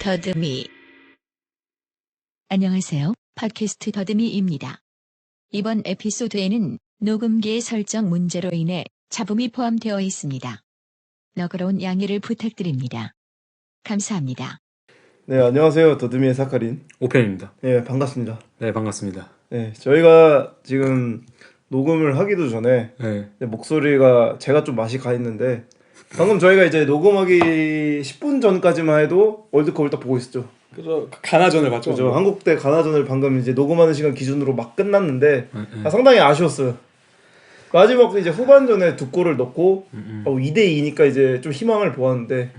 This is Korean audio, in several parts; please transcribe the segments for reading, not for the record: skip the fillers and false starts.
더듬이. 안녕하세요. 팟캐스트 더듬이입니다. 이번 에피소드에는 녹음기의 설정 문제로 인해 잡음이 포함되어 있습니다. 너그러운 양해를 부탁드립니다. 감사합니다. 네, 안녕하세요. 더듬이의 사카린 오편입니다. 네, 반갑습니다. 네, 반갑습니다. 네, 저희가 지금 녹음을 하기도 전에 네. 목소리가 제가 좀 맛이 가 있는데 방금 저희가 이제 녹음하기 10분 전까지만 해도 월드컵을 딱 보고 있었죠. 그죠. 가나전을 봤죠. 그죠. 한국 대 가나전을 방금 이제 녹음하는 시간 기준으로 막 끝났는데 상당히 아쉬웠어요. 마지막 이제 후반전에 두 골을 넣고 2대 2니까 이제 좀 희망을 보았는데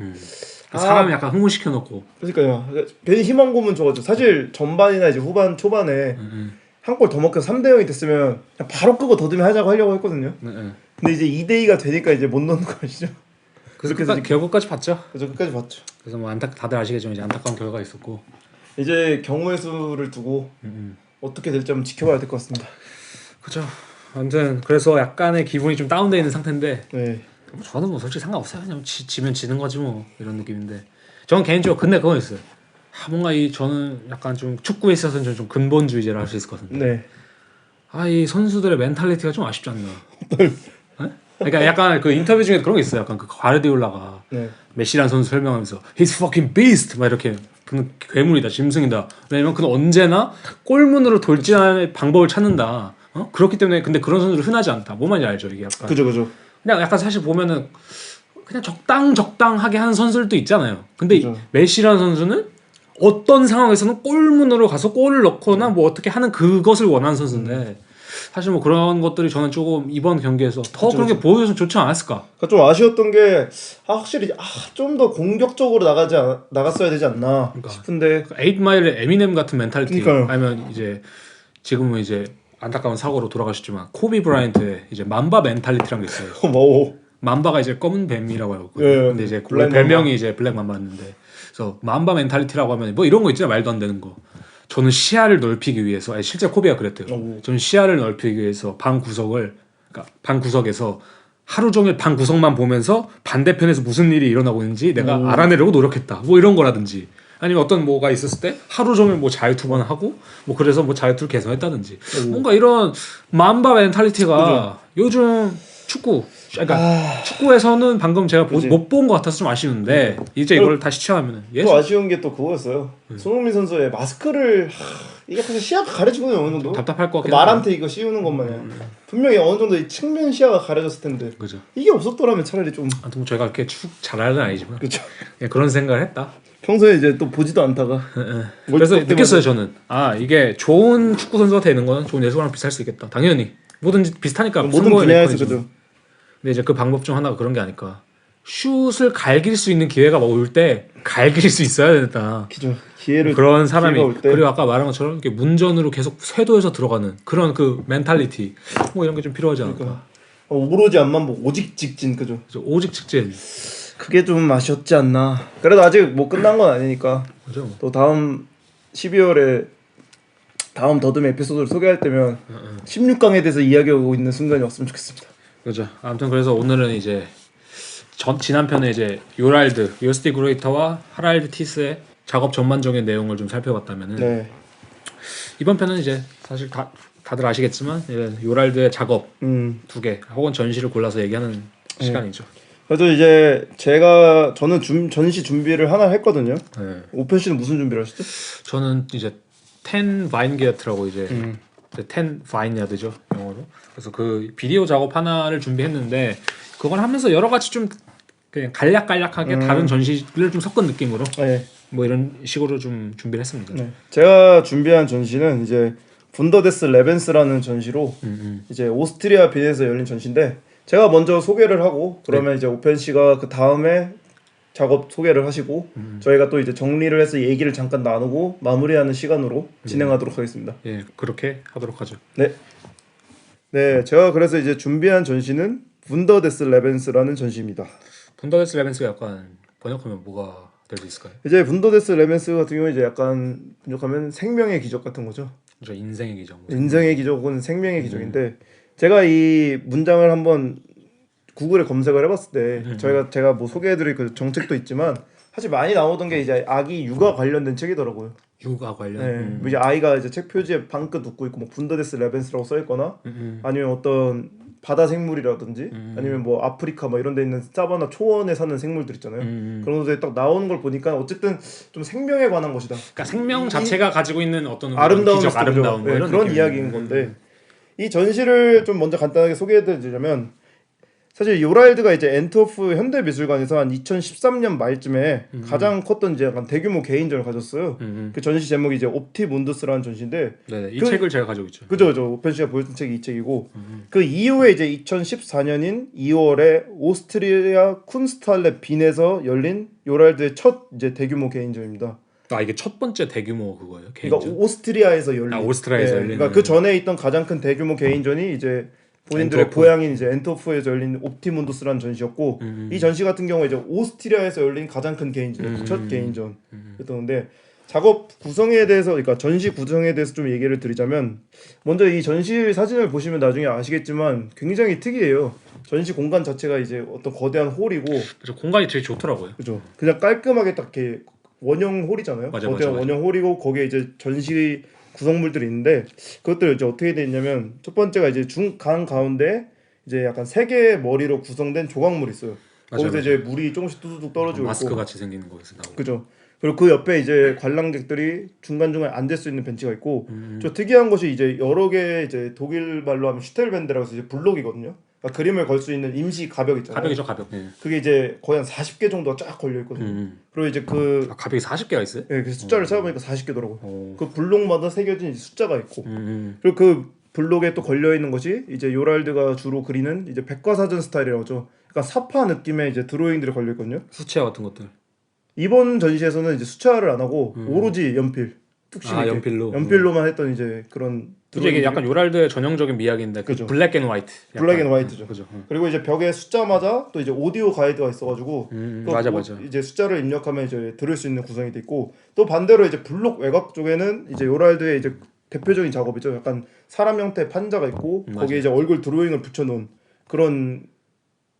사람을 약간 흥분시켜 놓고. 그러니까요. 괜히 희망 고문 줘가지고 사실 전반이나 이제 후반 초반에 한 골 더 먹혀서 3대 0이 됐으면 그냥 바로 끄고 더듬이 하자고 하려고 했거든요. 근데 이제 2대 2가 되니까 이제 못 넣는 거 아시죠? 그래서 결국까지 봤죠. 그래서 끝까지 봤죠. 그래서 뭐 다들 아시겠지만 이제 안타까운 결과가 있었고 이제 경우의 수를 두고 어떻게 될지 한번 지켜봐야 될 것 같습니다. 그죠. 아무튼 그래서 약간의 기분이 좀 다운돼 있는 상태인데 네. 저는 뭐 솔직히 상관없어요. 그냥 지면 지는 거지 뭐 이런 느낌인데 저는 개인적으로 근데 그건 있어요. 뭔가 저는 약간 좀 축구에 있어서는 저는 좀 근본주의자를 할 수 있을 것 같은데 네. 이 선수들의 멘탈리티가 좀 아쉽지 않나. 네? 그러니까 약간 그 인터뷰 중에 그런 게 있어요. 약간 그 과르디올라가 메시라는 선수 설명하면서 He's fucking beast 막 이렇게 그는 괴물이다, 짐승이다. 왜냐면 그는 언제나 골문으로 돌진하는 방법을 찾는다. 그렇기 때문에 근데 그런 선수들 흔하지 않다. 뭐 말인지 알죠 이게 약간. 그죠. 그냥 약간 사실 보면은 그냥 적당하게 하는 선수들도 있잖아요. 근데 그죠. 메시라는 선수는 어떤 상황에서는 골문으로 가서 골을 넣거나 뭐 어떻게 하는 그것을 원하는 선수인데 사실 뭐 그런 것들이 저는 조금 이번 경기에서 더 그런 게 보여줘서 좋지 않았을까? 그러니까 좀 아쉬웠던 게 확실히 좀 더 공격적으로 나갔어야 되지 않나 싶은데 8마일의 에미넴 같은 멘탈리티 그러니까요. 아니면 이제 지금은 이제 안타까운 사고로 돌아가셨지만 코비 브라이언트의 이제 맘바 멘탈리티라는 게 있어요. 맘바가 이제 검은 뱀이라고 하거든요. 근데 이제 별명이 이제 블랙 맘바였는데 그래서 맘바 멘탈리티라고 하면 뭐 이런 거 있잖아요. 말도 안 되는 거. 저는 시야를 넓히기 위해서 실제 코비가 그랬대요. 저는 시야를 넓히기 위해서 방 구석에서 하루 종일 방 구석만 보면서 반대편에서 무슨 일이 일어나고 있는지 내가 알아내려고 노력했다. 뭐 이런 거라든지 아니면 어떤 뭐가 있었을 때 하루 종일 뭐 자유투만 하고 뭐 그래서 뭐 자유투를 개선했다든지 뭔가 이런 맘바 멘탈리티가 요즘 축구에서는 방금 제가 못 본 것 같아서 좀 아쉬운데 이제 이걸 다시 취하면은 또 아쉬운 게 또 그거였어요. 손흥민 선수의 마스크를 이게 사실 시야가 가려지거든요 어느 정도. 답답할 것 같긴 말한테 이거 씌우는 것만요. 분명히 어느 정도 이 측면 시야가 가려졌을 텐데. 그죠. 이게 없었더라면 차라리 좀. 아무튼 저희가 이렇게 축 잘하는 건 아니지만 그렇죠. 그런 생각을 했다. 평소에 이제 또 보지도 않다가. 그래서 느꼈어요 저는. 이게 좋은 축구 선수가 되는 건 좋은 예술가랑 비슷할 수 있겠다. 당연히 뭐든지 비슷하니까 모든 분야에서 그죠. 근데 이제 그 방법 중 하나가 그런 게 아닐까. 슛을 갈길 수 있는 기회가 올 때 갈길 수 있어야 된다. 그죠. 기회를 그런 사람이 그리고 아까 말한 것처럼 이렇게 문전으로 계속 쇄도해서 들어가는 그런 그 멘탈리티 뭐 이런 게 좀 필요하지 않을까. 그러니까. 오로지 앞만 보고 오직 직진 그죠. 오직 직진. 그게 좀 아쉬웠지 않나. 그래도 아직 뭐 끝난 건 아니니까. 그죠. 또 다음 12월에 다음 더듬이 에피소드를 소개할 때면 16강에 대해서 이야기하고 있는 순간이 왔으면 좋겠습니다. 그죠. 아무튼 그래서 오늘은 이제 지난 편에 이제 요스티 그레이터와 하랄드 티스의 작업 전반적인 내용을 좀 살펴봤다면은 이번 편은 이제 사실 다들 아시겠지만 요랄드의 작업 두 개 혹은 전시를 골라서 얘기하는 시간이죠. 그래도 이제 저는 전시 준비를 하나 했거든요. 오펜 씨는 무슨 준비를 하셨죠? 저는 이제 10 바인게어트라고 이제 10 바인야드죠 영어로. 그래서 그 비디오 작업 하나를 준비했는데 그걸 하면서 여러 가지 좀 그냥 간략하게 다른 전시를 좀 섞은 느낌으로 뭐 이런 식으로 좀 준비를 했습니다. 제가 준비한 전시는 이제 분더데스 레벤스라는 전시로 이제 오스트리아 빈에서 열린 전시인데 제가 먼저 소개를 하고 그러면 이제 오펜 씨가 그 다음에 작업 소개를 하시고 저희가 또 이제 정리를 해서 얘기를 잠깐 나누고 마무리하는 시간으로 진행하도록 하겠습니다. 예, 그렇게 하도록 하죠. 네, 제가 그래서 이제 준비한 전시는 분더데스 레벤스라는 전시입니다. 분더데스 레벤스가 약간 번역하면 뭐가 될 수 있을까요? 이제 분더데스 레벤스 같은 경우 이제 약간 번역하면 생명의 기적 같은 거죠. 그렇죠, 인생의 기적. 인생의 기적은 생명의 기적인데 제가 이 문장을 한번 구글에 검색을 해봤을 때 제가 뭐 소개해드릴 그 정책도 있지만 사실 많이 나오던 게 이제 아기 육아 관련된 책이더라고요. 육아 관련. 네, 뭐 이제 아이가 이제 책 표지에 방긋 웃고 있고 뭐 분더데스 레벤스라고 써 있거나 아니면 어떤 바다 생물이라든지 아니면 뭐 아프리카 뭐 이런 데 있는 사바나 초원에 사는 생물들 있잖아요. 그런 것들이 딱 나오는 걸 보니까 어쨌든 좀 생명에 관한 것이다. 그러니까 생명 자체가 가지고 있는 어떤 아름다운 기적, 아름다운 뭐 네, 이런 그런 이야기인 건데 이 전시를 좀 먼저 간단하게 소개해드리자면 사실 요랄드가 이제 엔트워프 현대미술관에서 한 2013년 말쯤에 가장 컸던 이제 약간 대규모 개인전을 가졌어요. 그 전시 제목이 이제 옵티문두스라는 전시인데, 네, 이 책을 제가 가지고 있죠. 그죠, 오펜 씨가 보여준 책이 이 책이고, 그 이후에 이제 2014년인 2월에 오스트리아 쿤스트할레 빈에서 열린 요랄드의 첫 이제 대규모 개인전입니다. 아 이게 첫 번째 대규모 그거예요? 개인전? 그러니까 오스트리아에서 열린. 오스트리아에서 열린. 그러니까 그 전에 있던 가장 큰 대규모 개인전이 이제 본인들의 엔트워프. 고향인 이제 엔트워프에서 열린 옵티문두스라는 전시였고 이 전시 같은 경우에 이제 오스트리아에서 열린 가장 큰 개인전, 첫 개인전이었는데 작업 구성에 대해서 그러니까 전시 구성에 대해서 좀 얘기를 드리자면 먼저 이 전시 사진을 보시면 나중에 아시겠지만 굉장히 특이해요. 전시 공간 자체가 이제 어떤 거대한 홀이고 그래서 공간이 되게 좋더라고요. 그죠. 그냥 깔끔하게 딱 이렇게 원형 홀이잖아요. 거대한 원형 홀이고 거기에 이제 전시 구성물들이 있는데 그것들 이제 어떻게 돼 있냐면 첫 번째가 이제 중간 가운데 이제 약간 세 개의 머리로 구성된 조각물이 있어요. 거기서 이제 물이 조금씩 뚜두둑 떨어지고 마스크 있고 같이 생기는 거에서 나오고. 그죠. 그리고 그 옆에 이제 관람객들이 중간중간 앉을 수 있는 벤치가 있고 좀 특이한 것이 이제 여러 개 이제 독일 말로 하면 슈텔밴드라고 해서 이제 블록이거든요. 그러니까 그림을 걸 수 있는 임시 가벽 있잖아요. 가벽이죠, 가벽. 네. 그게 이제 거의 한 40개 정도가 쫙 걸려 있거든요. 그리고 이제 그 가벽이 40개가 있어요? 네, 그 숫자를 찾아보니까 40개더라고요. 그 블록마다 새겨진 숫자가 있고 그리고 그 블록에 또 걸려 있는 것이 이제 요랄드가 주로 그리는 이제 백과사전 스타일이라고 하죠. 약간 사파 느낌의 이제 드로잉들이 걸려 있거든요. 수채화 같은 것들. 이번 전시에서는 이제 수채화를 안 하고 오로지 연필, 뚝심 있게 연필로만 했던 이제 그런. 이게 약간 요랄드의 전형적인 미학인데 그 블랙 앤 화이트. 블랙 앤 화이트죠. 그죠. 그리고 이제 벽에 숫자마다 또 이제 오디오 가이드가 있어가지고 맞아. 이제 숫자를 입력하면 이제 들을 수 있는 구성이 돼 있고 또 반대로 이제 블록 외곽 쪽에는 이제 요랄드의 이제 대표적인 작업이죠. 약간 사람 형태의 판자가 있고 거기에 이제 얼굴 드로잉을 붙여놓은 그런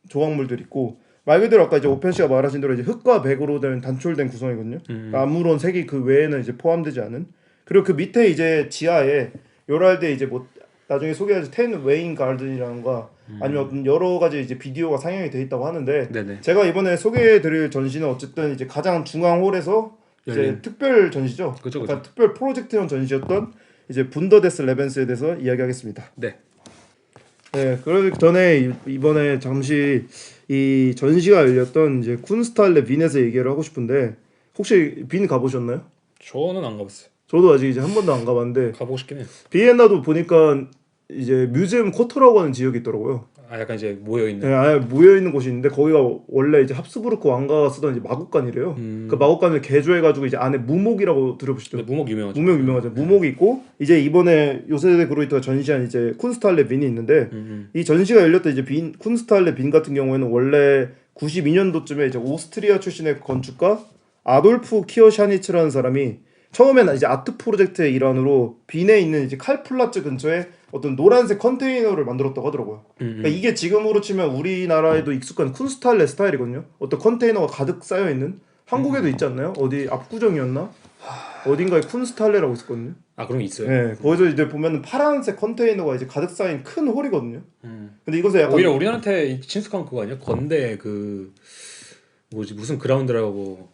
조각물들이 있고 말 그대로 아까 이제 오펜 씨가 말하신 대로 이제 흙과 백으로 된 단촐된 구성이거든요. 그러니까 아무런 색이 그 외에는 이제 포함되지 않은. 그리고 그 밑에 이제 지하에 요랄드의 이제 뭐 나중에 소개할 텐 웨인 가든이라는가 아니면 어떤 여러 가지 이제 비디오가 상영이 돼 있다고 하는데 네네. 제가 이번에 소개해드릴 전시는 어쨌든 이제 가장 중앙 홀에서 이제 특별 전시죠. 그쵸. 약간 특별 프로젝트형 전시였던 이제 분더데스 레벤스에 대해서 이야기하겠습니다. 네. 네, 그러기 전에 이번에 잠시 이 전시가 열렸던 이제 쿤스트할레 빈에서 얘기를 하고 싶은데 혹시 빈 가보셨나요? 저는 안 가봤어요. 저도 아직 이제 한 번도 안 가봤는데 가보고 싶긴 해요. 비엔나도 보니까 이제 뮤지엄 쿼터라고 하는 지역이 있더라고요. 아 약간 이제 모여 있는. 네, 아예 모여 있는 곳이 있는데 거기가 원래 이제 합스부르크 왕가가 쓰던 이제 마곡간이래요. 그 마곡간을 개조해가지고 이제 안에 무목이라고 들어보시죠? 네, 무목 유명하죠. 무목 유명하죠. 무목이 있고 이제 이번에 요새대 그로이터가 전시한 이제 쿤스트할레 빈이 있는데 이 전시가 열렸던 이제 쿤스트할레 빈 같은 경우에는 원래 92년도쯤에 이제 오스트리아 출신의 건축가 아돌프 키어샤니츠라는 사람이 처음에는 이제 아트 프로젝트의 일환으로 빈에 있는 이제 칼플라츠 근처에 어떤 노란색 컨테이너를 만들었다고 하더라고요. 그러니까 이게 지금으로 치면 우리나라에도 익숙한 쿤스트할레 스타일이거든요. 어떤 컨테이너가 가득 쌓여 있는 한국에도 있지 않나요? 어디 압구정이었나? 어딘가에 쿤스트할레라고 있었거든요. 아 그런 게 있어요? 네, 거기서 이제 보면은 파란색 컨테이너가 이제 가득 쌓인 큰 홀이거든요. 근데 이것에 약간 오히려 우리한테 친숙한 그거 아니야? 건대 그 뭐지 무슨 그라운드라고.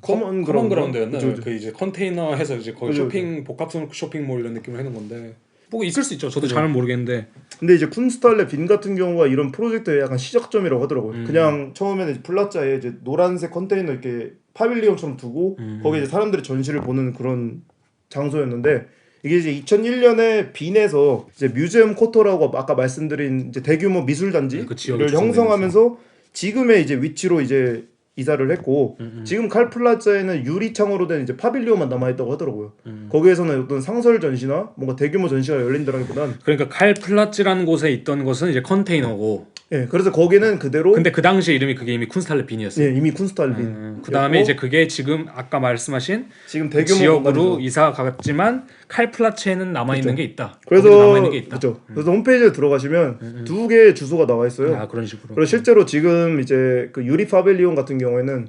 커먼 그라운드였나? 그 이제 컨테이너 해서 이제 거기 쇼핑 복합 쇼핑몰 이런 느낌을 해놓은 건데 뭐 있을 수 있죠. 저도 잘 모르겠는데. 근데 이제 쿤스트할레 빈 같은 경우가 이런 프로젝트의 약간 시작점이라고 하더라고요. 그냥 처음에는 플라자에 이제 노란색 컨테이너 이렇게 파빌리온처럼 두고 거기에 이제 사람들이 전시를 보는 그런 장소였는데 이게 이제 2001년에 빈에서 이제 뮤지엄 쿼터라고 아까 말씀드린 이제 대규모 미술 단지를 형성하면서 지금의 이제 위치로 이제 이사를 했고 지금 칼플라자에는 유리창으로 된 이제 파빌리온만 남아있다고 하더라고요. 거기에서는 어떤 상설 전시나 뭔가 대규모 전시가 열린다기보단 그러니까 칼플라츠라는 곳에 있던 것은 이제 컨테이너고. 예, 그래서 거기는 그대로. 근데 그 당시 이름이 그게 이미 쿤스트할레 빈이었어요. 예, 이미 쿤스트할레 빈. 그 다음에 이제 그게 지금 아까 말씀하신 지금 그 대규모 지역으로 이사 갔지만 칼플라츠에는 남아 있는 게 있다. 그래서 남아 있는 게 있다. 그렇죠. 그래서 홈페이지에 들어가시면 두 개의 주소가 나와 있어요. 아 그런 식으로. 그리고 실제로 지금 이제 그 유리 파빌리온 같은 경우에는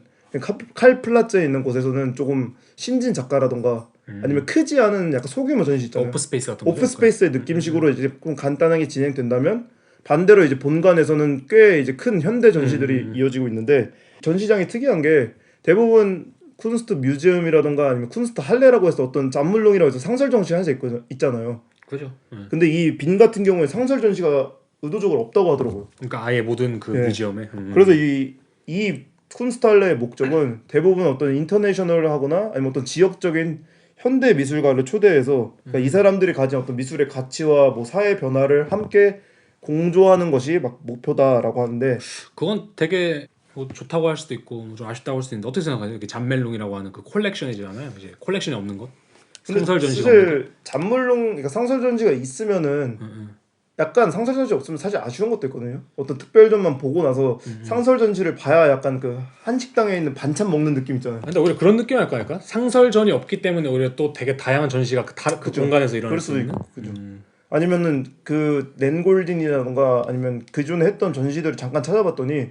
칼 플라자에 있는 곳에서는 조금 신진 작가라던가 아니면 크지 않은 약간 소규모 전시 있잖아요. 오프스페이스 같은 오프스페이스의 느낌식으로 이제 좀 간단하게 진행된다면 반대로 이제 본관에서는 꽤 이제 큰 현대 전시들이 이어지고 있는데 전시장이 특이한 게 대부분 쿤스트 뮤지엄이라던가 아니면 쿤스트 할레라고 해서 어떤 잔물롱이라고 해서 상설 전시 하나씩 있잖아요. 그죠. 근데 이 빈 같은 경우에 상설 전시가 의도적으로 없다고 하더라고요. 그러니까 아예 모든 그 뮤지엄에. 그래서 이 쿤스트 할레의 목적은 대부분 어떤 인터내셔널하거나 아니면 어떤 지역적인 현대 미술가를 초대해서 그러니까 이 사람들이 가진 어떤 미술의 가치와 뭐 사회 변화를 함께 공조하는 것이 막 목표다라고 하는데 그건 되게 뭐 좋다고 할 수도 있고 좀 아쉽다고 할 수도 있는데 어떻게 생각하세요? 이렇게 잔멜롱이라고 하는 그 콜렉션이잖아요. 이제 콜렉션이 없는 것. 상설 전시가 없는 사실 잔물롱 그러니까 상설 전시가 있으면은 약간 상설 전시 없으면 사실 아쉬운 것도 있거든요. 어떤 특별전만 보고 나서 상설 전시를 봐야 약간 그 한식당에 있는 반찬 먹는 느낌 있잖아요. 근데 오히려 그런 느낌 할까 할까? 상설전이 없기 때문에 오히려 또 되게 다양한 전시가 그 공간에서 일어날 수 있는. 그죠. 아니면은 그 낸골딘이라던가 아니면 그 전에 했던 전시들을 잠깐 찾아봤더니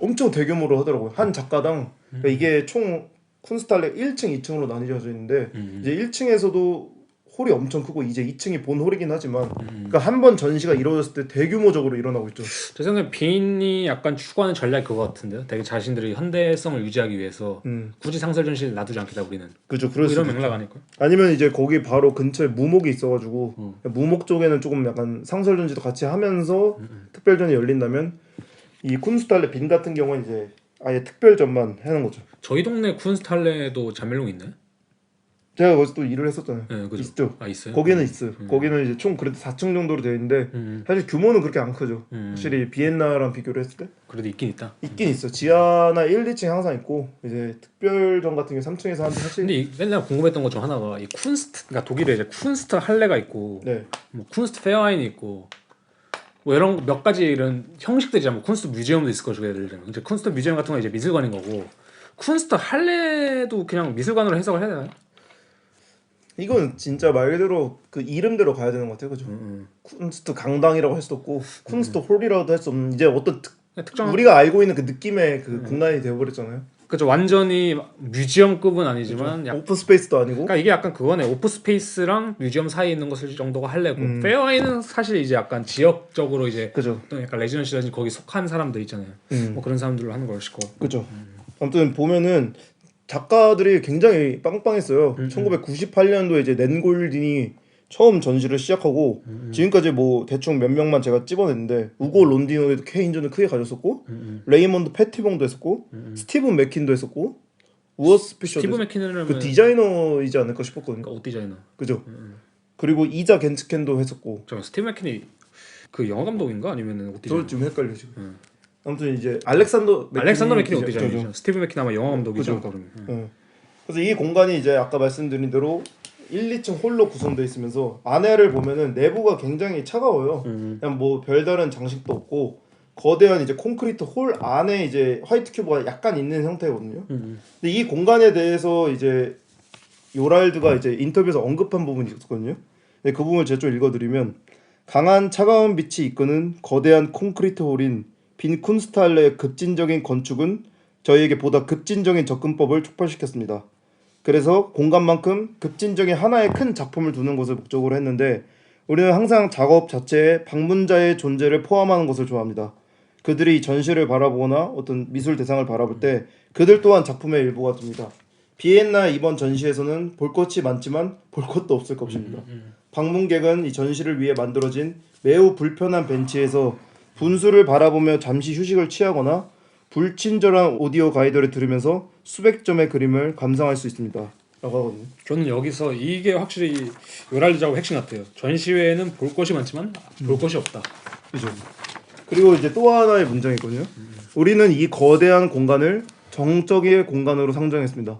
엄청 대규모로 하더라고요. 한 작가당 그러니까 이게 총 쿤스탈레 1층, 2층으로 나뉘어져 있는데 이제 1층에서도 홀이 엄청 크고 이제 2층이 본 홀이긴 하지만 그러니까 한 번 전시가 이루어졌을 때 대규모적으로 일어나고 있죠. 제 생각에 빈이 약간 추구하는 전략이 그거 같은데요. 되게 자신들이 현대성을 유지하기 위해서 굳이 상설 전시를 놔두지 않겠다 우리는. 그죠. 그럴 뭐 이런 수도 맥락 있죠. 아닐까요? 아니면 이제 거기 바로 근처에 무목이 있어가지고 무목 쪽에는 조금 약간 상설 전시도 같이 하면서 특별전이 열린다면 이 쿤스탈레 빈 같은 경우는 이제 아예 특별전만 하는 거죠. 저희 동네 쿤스탈레도 잔멜롱 있나요? 제가 거기서 또 일을 했었잖아요. 네, 그죠. 있죠. 아 있어요? 거기는 있어요. 거기는 이제 총 그래도 4층 정도로 되어 있는데 사실 규모는 그렇게 안 크죠. 확실히 비엔나랑 비교를 했을 때 그래도 있긴 있다. 있긴 있어. 지하나 1, 2층 항상 있고 이제 특별전 같은 게 3층에서 하는데 사실 근데 맨날 궁금했던 것 중 하나가 이 쿤스트, 그러니까 독일에 이제 쿤스트 할레가 있고, 네. 뭐 쿤스트 페어하인이 있고, 뭐 이런 몇 가지 이런 형식들이잖아. 뭐 쿤스트 뮤지엄도 있을 것이고 예를 들면 이제 쿤스트 뮤지엄 같은 건 이제 미술관인 거고, 쿤스트 할레도 그냥 미술관으로 해석을 해야 되나요? 이건 진짜 말 그대로 그 이름대로 가야 되는 것 같아요, 그죠? 쿤스트 강당이라고 할 수도 없고 쿤스트 홀이라고도 할 수 없는 이제 어떤 특정 우리가 알고 있는 그 느낌의 그 공간이 되어버렸잖아요. 그죠. 완전히 뮤지엄급은 아니지만 약, 오픈 스페이스도 아니고. 그러니까 이게 약간 그거네. 오프 스페이스랑 뮤지엄 사이에 있는 것을 정도가 할래고 페어하인은 사실 이제 약간 지역적으로 이제 그죠. 또 약간 레지던시라든지 거기 속한 사람들 있잖아요. 뭐 그런 사람들로 하는 것일 거고. 그죠. 아무튼 보면은 작가들이 굉장히 빵빵했어요. 1998년도에 이제 낸골딘이 처음 전시를 시작하고 지금까지 뭐 대충 몇 명만 제가 찝어냈는데 우고 론디노에도 케인전을 크게 가졌었고 레이먼드 패티봉도 했었고 스티븐 맥킨도 했었고 우어스 피셔도 스티브 맥키는 그 디자이너이지 않을까 싶었거든요. 그러니까 옷 디자이너. 그죠. 그리고 이자 겐츠켄도 했었고. 저 스티브 맥킨이 그 영화 감독인가 아니면은 옷 디자이너? 저 좀 헷갈려 지금. 아무튼 이제 알렉산더 맥킨이 옷 디자이너죠. 스티브 맥킨 아마 영화 감독이죠. 그러면. 그래서 이 공간이 이제 아까 말씀드린 대로 1, 2층 홀로 구성되어 있으면서 안에를 보면은 내부가 굉장히 차가워요. 그냥 뭐 별다른 장식도 없고 거대한 이제 콘크리트 홀 안에 이제 화이트 큐브가 약간 있는 형태거든요. 근데 이 공간에 대해서 이제 요랄드가 이제 인터뷰에서 언급한 부분이 있었거든요. 근데 그 부분을 제가 좀 읽어드리면 강한 차가운 빛이 이끄는 거대한 콘크리트 홀인 빈 쿤스탈레의 급진적인 건축은 저희에게 보다 급진적인 접근법을 촉발시켰습니다. 그래서 공간만큼 급진적인 하나의 큰 작품을 두는 것을 목적으로 했는데 우리는 항상 작업 자체에 방문자의 존재를 포함하는 것을 좋아합니다. 그들이 전시를 바라보거나 어떤 미술 대상을 바라볼 때 그들 또한 작품의 일부가 됩니다. 비엔나 이번 전시에서는 볼 것이 많지만 볼 것도 없을 것입니다. 방문객은 이 전시를 위해 만들어진 매우 불편한 벤치에서 분수를 바라보며 잠시 휴식을 취하거나 불친절한 오디오 가이드를 들으면서 수백 점의 그림을 감상할 수 있습니다. 라고 하거든요. 저는 여기서 이게 확실히 요랄드 작업 핵심 같아요. 전시회에는 볼 것이 많지만 볼 것이 없다. 그죠. 그리고 이제 또 하나의 문장이 있거든요. 우리는 이 거대한 공간을 정적의 공간으로 상정했습니다.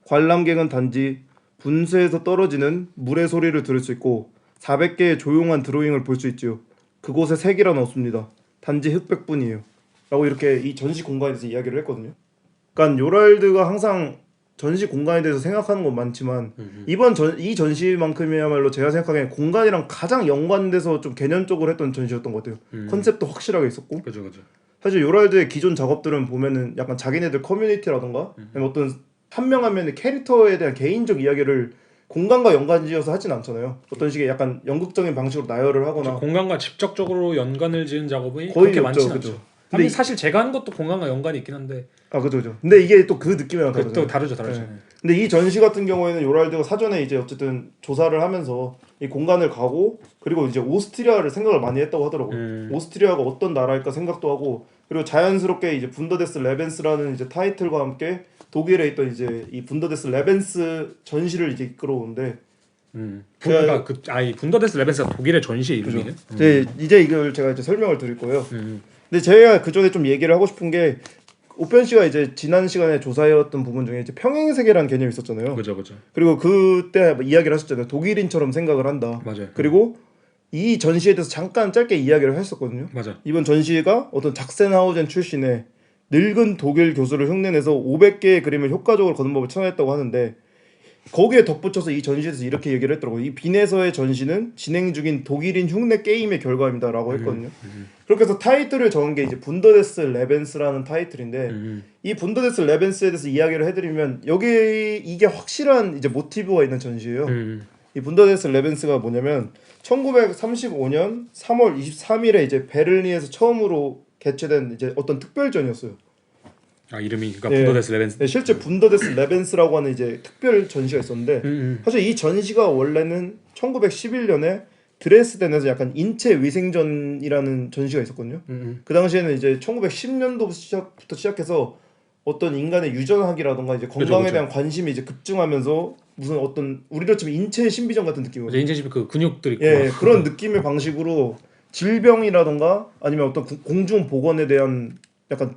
관람객은 단지 분수에서 떨어지는 물의 소리를 들을 수 있고 400개의 조용한 드로잉을 볼 수 있지요. 그곳에 색이란 없습니다. 단지 흑백뿐이에요. 라고 이렇게 이 전시 공간에 대해서 이야기를 했거든요. 그러니까 요랄드가 항상 전시 공간에 대해서 생각하는 건 많지만 이 전시만큼이야말로 제가 생각하기엔 공간이랑 가장 연관돼서 좀 개념적으로 했던 전시였던 것 같아요. 컨셉도 확실하게 있었고. 그죠, 그죠. 사실 요랄드의 기존 작업들은 보면은 약간 자기네들 커뮤니티라던가 아니면 어떤 한 명 한 명의 캐릭터에 대한 개인적 이야기를 공간과 연관지어서 하진 않잖아요. 어떤 식의 약간 연극적인 방식으로 나열을 하거나 공간과 직접적으로 연관을 지은 작업이 거의 그렇게 없죠, 많진 그죠. 않죠. 근데 사실 제가 한 것도 공간과 연관이 있긴 한데 그죠. 근데 이게 또 그 느낌이랑 다르죠. 또 다르죠. 네. 근데 이 전시 같은 경우에는 요랄드가 사전에 이제 어쨌든 조사를 하면서 이 공간을 가고 그리고 이제 오스트리아를 생각을 많이 했다고 하더라고요. 오스트리아가 어떤 나라일까 생각도 하고 그리고 자연스럽게 이제 분더데스 레벤스라는 이제 타이틀과 함께 독일에 있던 이제 이 분더데스 레벤스 전시를 이제 이끌어오는데 그러니까 이 분더데스 레벤스가 독일의 전시 이름이에요. 이제 이걸 제가 이제 설명을 드릴 거예요. 근데 제가 그 전에 좀 얘기를 하고 싶은 게 오편 씨가 이제 지난 시간에 조사해왔던 부분 중에 이제 평행 세계라는 개념이 있었잖아요. 그죠. 그리고 그때 이야기를 하셨잖아요. 독일인처럼 생각을 한다. 맞아요. 그리고 이 전시에 대해서 잠깐 짧게 이야기를 했었거든요. 맞아. 이번 전시가 어떤 작센하우젠 출신의 늙은 독일 교수를 흉내내서 500개의 그림을 효과적으로 거는 법을 찾아냈다고 하는데 거기에 덧붙여서 이 전시에서 이렇게 얘기를 했더라고요. 이 빈에서의 전시는 진행 중인 독일인 흉내 게임의 결과입니다라고 했거든요. 그렇게 해서 타이틀을 정한 게 이제 분더데스 레벤스라는 타이틀인데 이 분더데스 레벤스에 대해서 이야기를 해드리면 여기 이게 확실한 이제 모티브가 있는 전시예요. 이 분더데스 레벤스가 뭐냐면 1935년 3월 23일에 이제 베를린에서 처음으로 개최된 이제 어떤 특별전이었어요. 이름이 그러니까 분더데스 레벤스. 네, 실제 분더데스 레벤스라고 하는 이제 특별 전시가 있었는데 사실 이 전시가 원래는 1911년에 드레스덴에서 약간 인체 위생전이라는 전시가 있었거든요. 그 당시에는 이제 1910년도부터 시작해서 어떤 인간의 유전학이라던가 이제 건강에 대한 관심이 이제 급증하면서 무슨 어떤 우리로 치면 인체 신비전 같은 느낌으로 인체 신비 그 근육들 있고 그런 느낌의 방식으로 질병이라던가 아니면 어떤 공중 보건에 대한 약간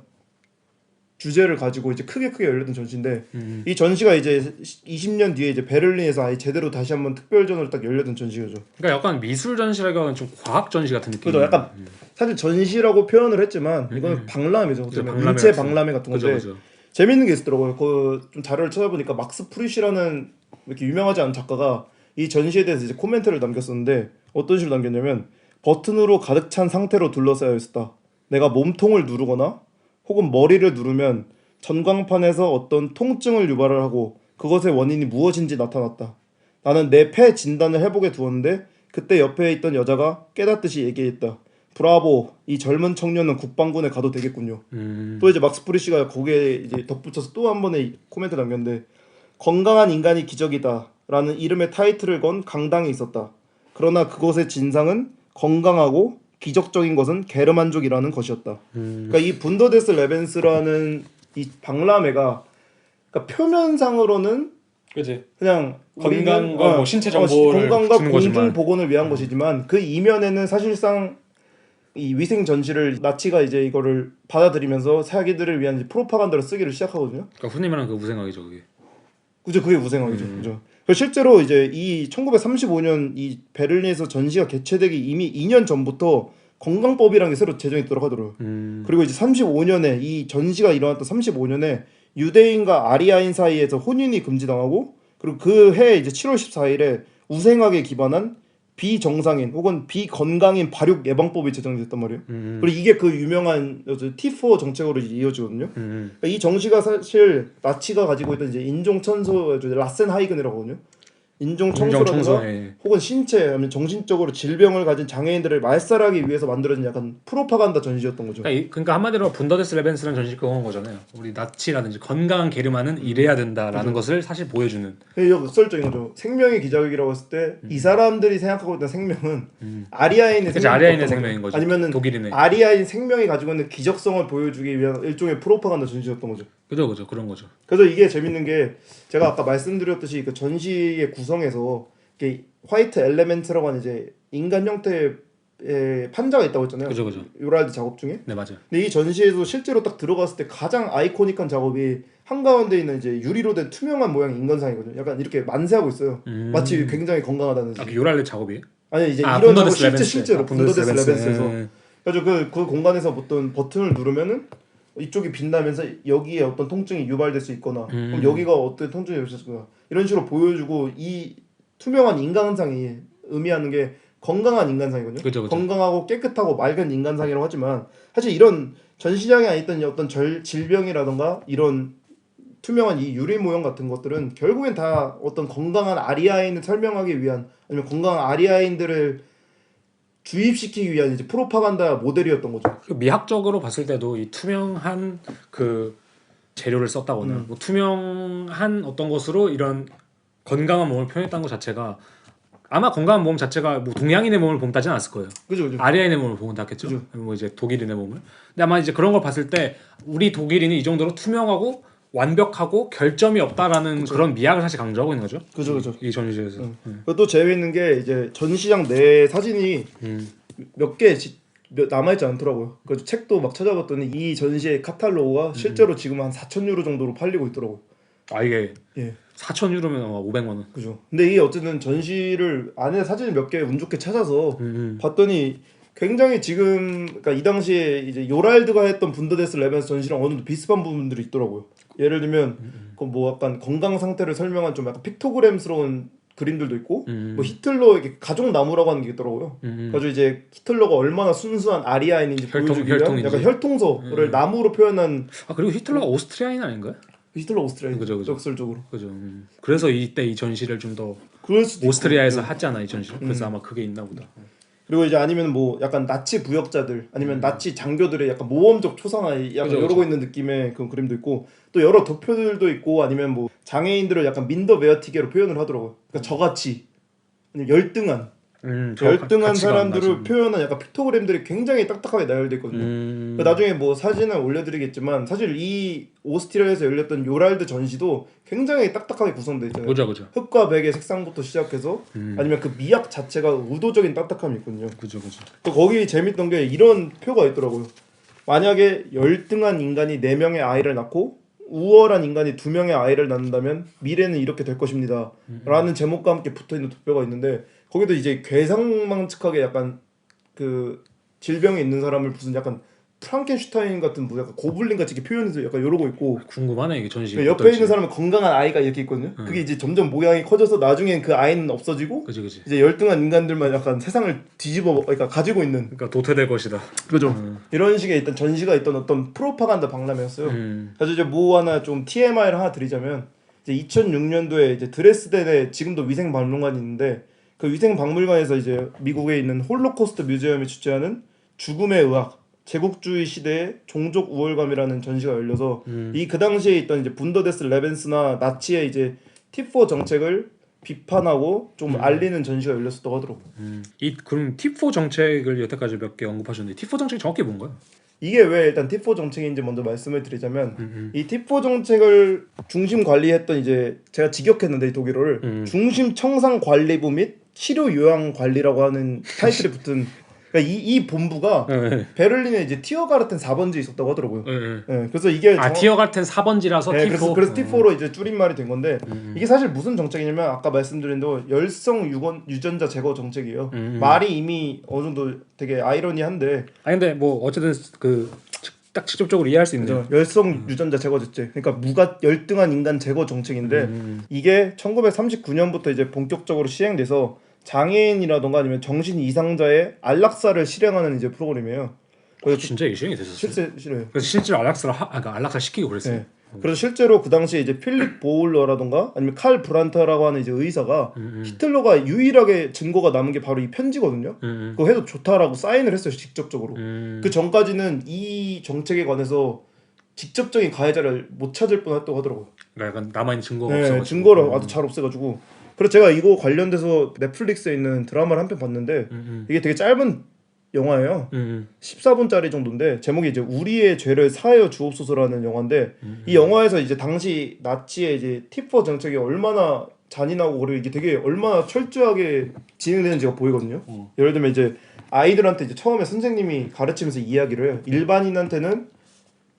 주제를 가지고 이제 크게 열렸던 전시인데 이 전시가 이제 20년 뒤에 이제 베를린에서 아예 제대로 다시 한번 특별전으로 딱 열렸던 전시죠. 그러니까 약간 미술 전시라기보다는 좀 과학 전시 같은 느낌. 그죠. 약간 사실 전시라고 표현을 했지만 이건 박람회죠. 인체 박람회 같은 건데 그죠. 재밌는 게 있더라고요. 그 좀 자료를 찾아보니까 막스 프리시라는 이렇게 유명하지 않은 작가가 이 전시에 대해서 이제 코멘트를 남겼었는데 어떤 식으로 남겼냐면 버튼으로 가득 찬 상태로 둘러싸여 있었다. 내가 몸통을 누르거나 혹은 머리를 누르면 전광판에서 어떤 통증을 유발을 하고 그것의 원인이 무엇인지 나타났다. 나는 내 폐 진단을 해보게 두었는데 그때 옆에 있던 여자가 깨닫듯이 얘기했다. 브라보, 이 젊은 청년은 국방군에 가도 되겠군요. 또 이제 막스 프리시가 거기에 이제 덧붙여서 또 한 번의 코멘트 남겼는데 건강한 인간이 기적이다 라는 이름의 타이틀을 건 강당이 있었다. 그러나 그것의 진상은 건강하고 기적적인 것은 게르만족이라는 것이었다. 그러니까 이 분더데스 레벤스라는 이 박람회가 그러니까 표면상으로는 그치. 그냥 건강과 뭐 신체 정보를 건강과 주는 공중 거지만. 보건을 위한 것이지만 그 이면에는 사실상 이 위생 전시를 나치가 이제 이거를 받아들이면서 사기들을 위한 이제 프로파간다로 쓰기를 시작하거든요. 그러니까 흔히 말하는 그 우생학이죠, 그게. 그죠, 그게 우생학이죠. 그죠. 실제로 이제 이 1935년 이 베를린에서 전시가 개최되기 이미 2년 전부터 건강법이라는 게 새로 제정했더라고 하더라고요. 그리고 이제 35년에 이 전시가 일어났던 35년에 유대인과 아리아인 사이에서 혼인이 금지당하고 그리고 그 해 이제 7월 14일에 우생학에 기반한 비정상인 혹은 비건강인 발육 예방법이 제정됐단 말이에요. 그리고 이게 그 유명한 T4 정책으로 이어지거든요. 그러니까 이 정시가 사실 나치가 가지고 있던 이제 인종 청소 라센하이겐이라고 하거든요. 인종 청소라든가 혹은 신체 아니면 정신적으로 질병을 가진 장애인들을 말살하기 위해서 만들어진 약간 프로파간다 전시였던 거죠. 그러니까 한마디로 분더데스 레벤스라는 전시 그건 거잖아요. 우리 나치라든지 건강한 게르만은 이래야 된다라는 것을 사실 보여주는. 이거 역설적인 거죠. 생명의 기적이라고 했을 때 이 사람들이 생각하고 있던 생명은 아리아인의 생명인 거죠. 아니면은 독일인의 아리아인 생명이 가지고 있는 기적성을 보여주기 위한 일종의 프로파간다 전시였던 거죠. 그죠 그런 거죠. 그래서 이게 재밌는 게 제가 아까 말씀드렸듯이 그 전시의 구성에서 이렇게 화이트 엘레멘트라고 하는 이제 인간 형태의 판자가 있다고 했잖아요. 그죠. 요랄드 작업 중에. 네 맞아요. 근데 이 전시에서 실제로 딱 들어갔을 때 가장 아이코닉한 작업이 한가운데 있는 이제 유리로 된 투명한 모양의 인간상이거든요. 약간 이렇게 만세하고 있어요. 마치 굉장히 건강하다는. 그 요랄드 작업이에요? 아니 이제 이런 작업 실제로 분더데스 레벤스에서. 네. 그래서 그 공간에서 어떤 버튼을 누르면은 이쪽이 빛나면서 여기에 어떤 통증이 유발될 수 있거나 그럼 여기가 어떤 통증이 유발될 수 있거나 이런 식으로 보여주고 이 투명한 인간상이 의미하는 게 건강한 인간상이거든요. 그죠. 건강하고 깨끗하고 맑은 인간상이라고 하지만 사실 이런 전시장에 안 있던 어떤 질병이라던가 이런 투명한 이 유리 모형 같은 것들은 결국엔 다 어떤 건강한 아리아인을 설명하기 위한 아니면 건강한 아리아인들을 주입시키기 위한 이제 프로파간다 모델이었던 거죠. 미학적으로 봤을 때도 이 투명한 그 재료를 썼다거나 뭐 투명한 어떤 것으로 이런 건강한 몸을 표현했다는 것 자체가 아마 건강한 몸 자체가 뭐 동양인의 몸을 본다진 않았을 거예요. 그죠. 아리아인의 몸을 본다겠죠. 그죠. 뭐 이제 독일인의 몸을. 근데 아마 이제 그런 걸 봤을 때 우리 독일인이 이 정도로 투명하고 완벽하고 결점이 없다라는 그쵸. 그런 미학을 사실 강조하고 있는 거죠. 그죠. 이 전시회에서. 또 재미있는 게 이제 전시장 내 사진이 몇 개 남아있지 않더라고요. 그래서 책도 막 찾아봤더니 이 전시의 카탈로그가 실제로 지금 한 4,000유로 정도로 팔리고 있더라고요. 아 이게 예. 4,000유로면 500만 원. 그죠. 근데 이게 어쨌든 전시를 안에 사진을 몇 개 운 좋게 찾아서 봤더니 굉장히 지금 그러니까 이 당시에 이제 요랄드가 했던 분더데스 레벤스 전시랑 어느 정도 비슷한 부분들이 있더라고요. 예를 들면 그 뭐 약간 건강 상태를 설명한 좀 약간 픽토그램스러운 그림들도 있고 뭐 히틀러 이렇게 가족 나무라고 하는 게 있더라고요. 그래서 이제 히틀러가 얼마나 순수한 아리아인인지 보여주기 위한 약간 혈통서를 나무로 표현한. 아 그리고 히틀러가 오스트리아인 아닌가요? 히틀러 오스트리아 그죠. 역설적으로. 그죠. 그래서 이때 이 전시를 좀 더 오스트리아에서 했잖아 이 전시를. 그래서 아마 그게 있나 보다. 그리고 이제 아니면 뭐 약간 나치 부역자들 아니면 나치 장교들의 약간 모험적 초상화 약간 이러고 있는 느낌의 그런 그림도 있고 또 여러 도표들도 있고 아니면 뭐 장애인들을 약간 민더베어티게로 표현을 하더라고요. 그러니까 저같이 아니면 열등한 사람들을 표현한 약간 픽토그램들이 굉장히 딱딱하게 나열돼 있거든요. 나중에 뭐 사진을 올려드리겠지만 사실 이 오스트리아에서 열렸던 요랄드 전시도 굉장히 딱딱하게 구성돼 있잖아요. 그죠. 흙과 백의 색상부터 시작해서 아니면 그 미학 자체가 의도적인 딱딱함이 있거든요. 그죠. 또 거기 재밌던 게 이런 표가 있더라고요. 만약에 열등한 인간이 4명의 아이를 낳고 우월한 인간이 2명의 아이를 낳는다면 미래는 이렇게 될 것입니다. 라는 제목과 함께 붙어있는 도표가 있는데 거기도 이제 괴상망측하게 약간 그 질병이 있는 사람을 무슨 약간 프랑켄슈타인 같은 뭐 약간 고블린 같이 이렇게 표현해서 약간 이러고 있고 궁금하네 이게 전시. 그러니까 옆에 있는 사람은 건강한 아이가 이렇게 있거든요. 그게 이제 점점 모양이 커져서 나중엔 그 아이는 없어지고 그지. 이제 열등한 인간들만 약간 세상을 그러니까 가지고 있는 그러니까 도태될 것이다. 그죠. 이런 식의 일단 전시가 있던 어떤 프로파간다 박람회였어요. 그래서 이제 뭐 하나 좀 TMI를 하나 드리자면 이제 2006년도에 이제 드레스덴에 지금도 위생 박물관이 있는데 그 위생 박물관에서 이제 미국에 있는 홀로코스트 뮤지엄이 주최하는 죽음의 의학 제국주의 시대의 종족 우월감이라는 전시가 열려서 이 그 당시에 있던 이제 분더데스 레벤스나 나치의 이제 팁4 정책을 비판하고 좀 알리는 전시가 열렸었다고 하더라고요. 그럼 팁4 정책을 여태까지 몇 개 언급하셨는데 팁4 정책이 정확히 뭔가요? 이게 왜 일단 팁4 정책인지 먼저 말씀을 드리자면 이 팁4 정책을 중심 관리했던 이제 제가 직역했는데 이 독일어를 중심 청산 관리부 및 치료 요양 관리라고 하는 타이틀이 붙은 그러니까 이 본부가 베를린에 이제 티어가르텐 4번지에 있었다고 하더라고요. 그래서 이게 티어가르텐 4번지라서 T4. 그래서 T4로 이제 줄임말이 된 건데 이게 사실 무슨 정책이냐면 아까 말씀드린 대로 열성 유전자 제거 정책이에요. 말이 이미 어느 정도 되게 아이러니한데. 근데 뭐 어쨌든 그 딱 직접적으로 이해할 수 있는 열성 유전자 제거 정책. 그러니까 열등한 인간 제거 정책인데 이게 1939년부터 이제 본격적으로 시행돼서 장애인이라던가 아니면 정신 이상자의 안락사를 실행하는 이제 프로그램이에요. 그래서 진짜 이게 시행이 됐었어요. 실제로. 그래서 실제로 안락사 시키고 그랬어요. 네. 그래서 실제로 그 당시에 이제 필립 보울러라던가 아니면 칼 브란타라고 하는 이제 의사가 히틀러가 유일하게 증거가 남은 게 바로 이 편지거든요. 그거 해도 좋다라고 사인을 했어요 직접적으로. 그 전까지는 이 정책에 관해서 직접적인 가해자를 못 찾을 뻔했다고 하더라고요. 그러니까 약간 남아있는 증거가 네, 없어가지고. 증거를 아주 잘 없애가지고. 그래서 제가 이거 관련돼서 넷플릭스에 있는 드라마를 한 편 봤는데 이게 되게 짧은 영화예요. 14분짜리 정도인데 제목이 이제 우리의 죄를 사하여 주옵소서라는 영화인데 이 영화에서 이제 당시 나치의 이제 팁4 정책이 얼마나 잔인하고 그리고 이게 되게 얼마나 철저하게 진행되는지가 보이거든요. 예를 들면 이제 아이들한테 이제 처음에 선생님이 가르치면서 이야기를 해요. 일반인한테는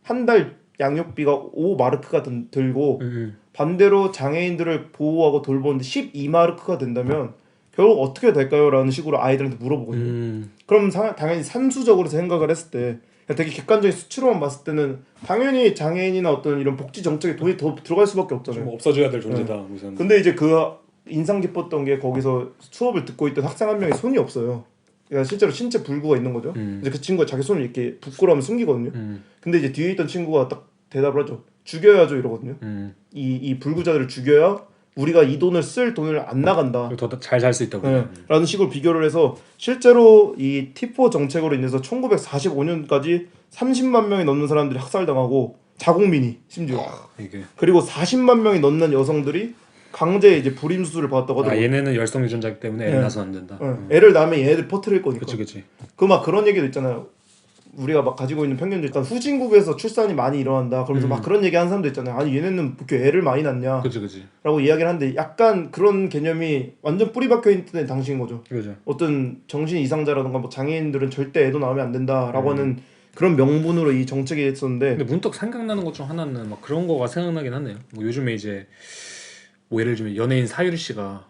한 달 양육비가 5마르크가 들고 반대로 장애인들을 보호하고 돌보는데 12마르크가 된다면 결국 어떻게 될까요? 라는 식으로 아이들한테 물어보거든요. 그럼 당연히 산수적으로 생각을 했을 때 되게 객관적인 수치로만 봤을 때는 당연히 장애인이나 어떤 이런 복지 정책에 돈이 더 들어갈 수밖에 없잖아요. 좀 없어져야 될 존재다. 우선. 근데 이제 그 인상 깊었던 게 거기서 수업을 듣고 있던 학생 한 명이 손이 없어요. 그러니까 실제로 신체 불구가 있는 거죠. 이제 그 친구가 자기 손을 이렇게 부끄러우면 숨기거든요. 근데 이제 뒤에 있던 친구가 딱 대답을 하죠. 죽여야죠 이러거든요. 이 불구자들을 죽여야 우리가 이 돈을 쓸 돈을 안 나간다. 더 잘 살 수 있다고. 네. 라는 식으로 비교를 해서 실제로 이 T4 정책으로 인해서 1945년까지 30만 명이 넘는 사람들이 학살당하고 자국민이 심지어 이게. 그리고 40만 명이 넘는 여성들이 강제 이제 불임 수술을 받았다고 하더라고요. 얘네는 열성 유전자이기 때문에 애를 낳아서 안 된다. 애를 낳으면 얘네들 퍼뜨릴 거니까. 그치. 그 막 그런 얘기도 있잖아요. 우리가 막 가지고 있는 편견들 일단 후진국에서 출산이 많이 일어난다. 그러면서 막 그런 얘기 하는 사람도 있잖아요. 아니 얘네는 그렇게 애를 많이 낳냐. 그치. 라고 이야기를 하는데 약간 그런 개념이 완전 뿌리 박혀 있는 당시인 거죠. 그죠. 어떤 정신 이상자라든가 뭐 장애인들은 절대 애도 낳으면 안 된다라고 하는 그런 명분으로 이 정책이 있었는데. 근데 문득 생각나는 것 중 하나는 막 그런 거가 생각나긴 하네요. 뭐 요즘에 이제 뭐 예를 들면 연예인 사유리 씨가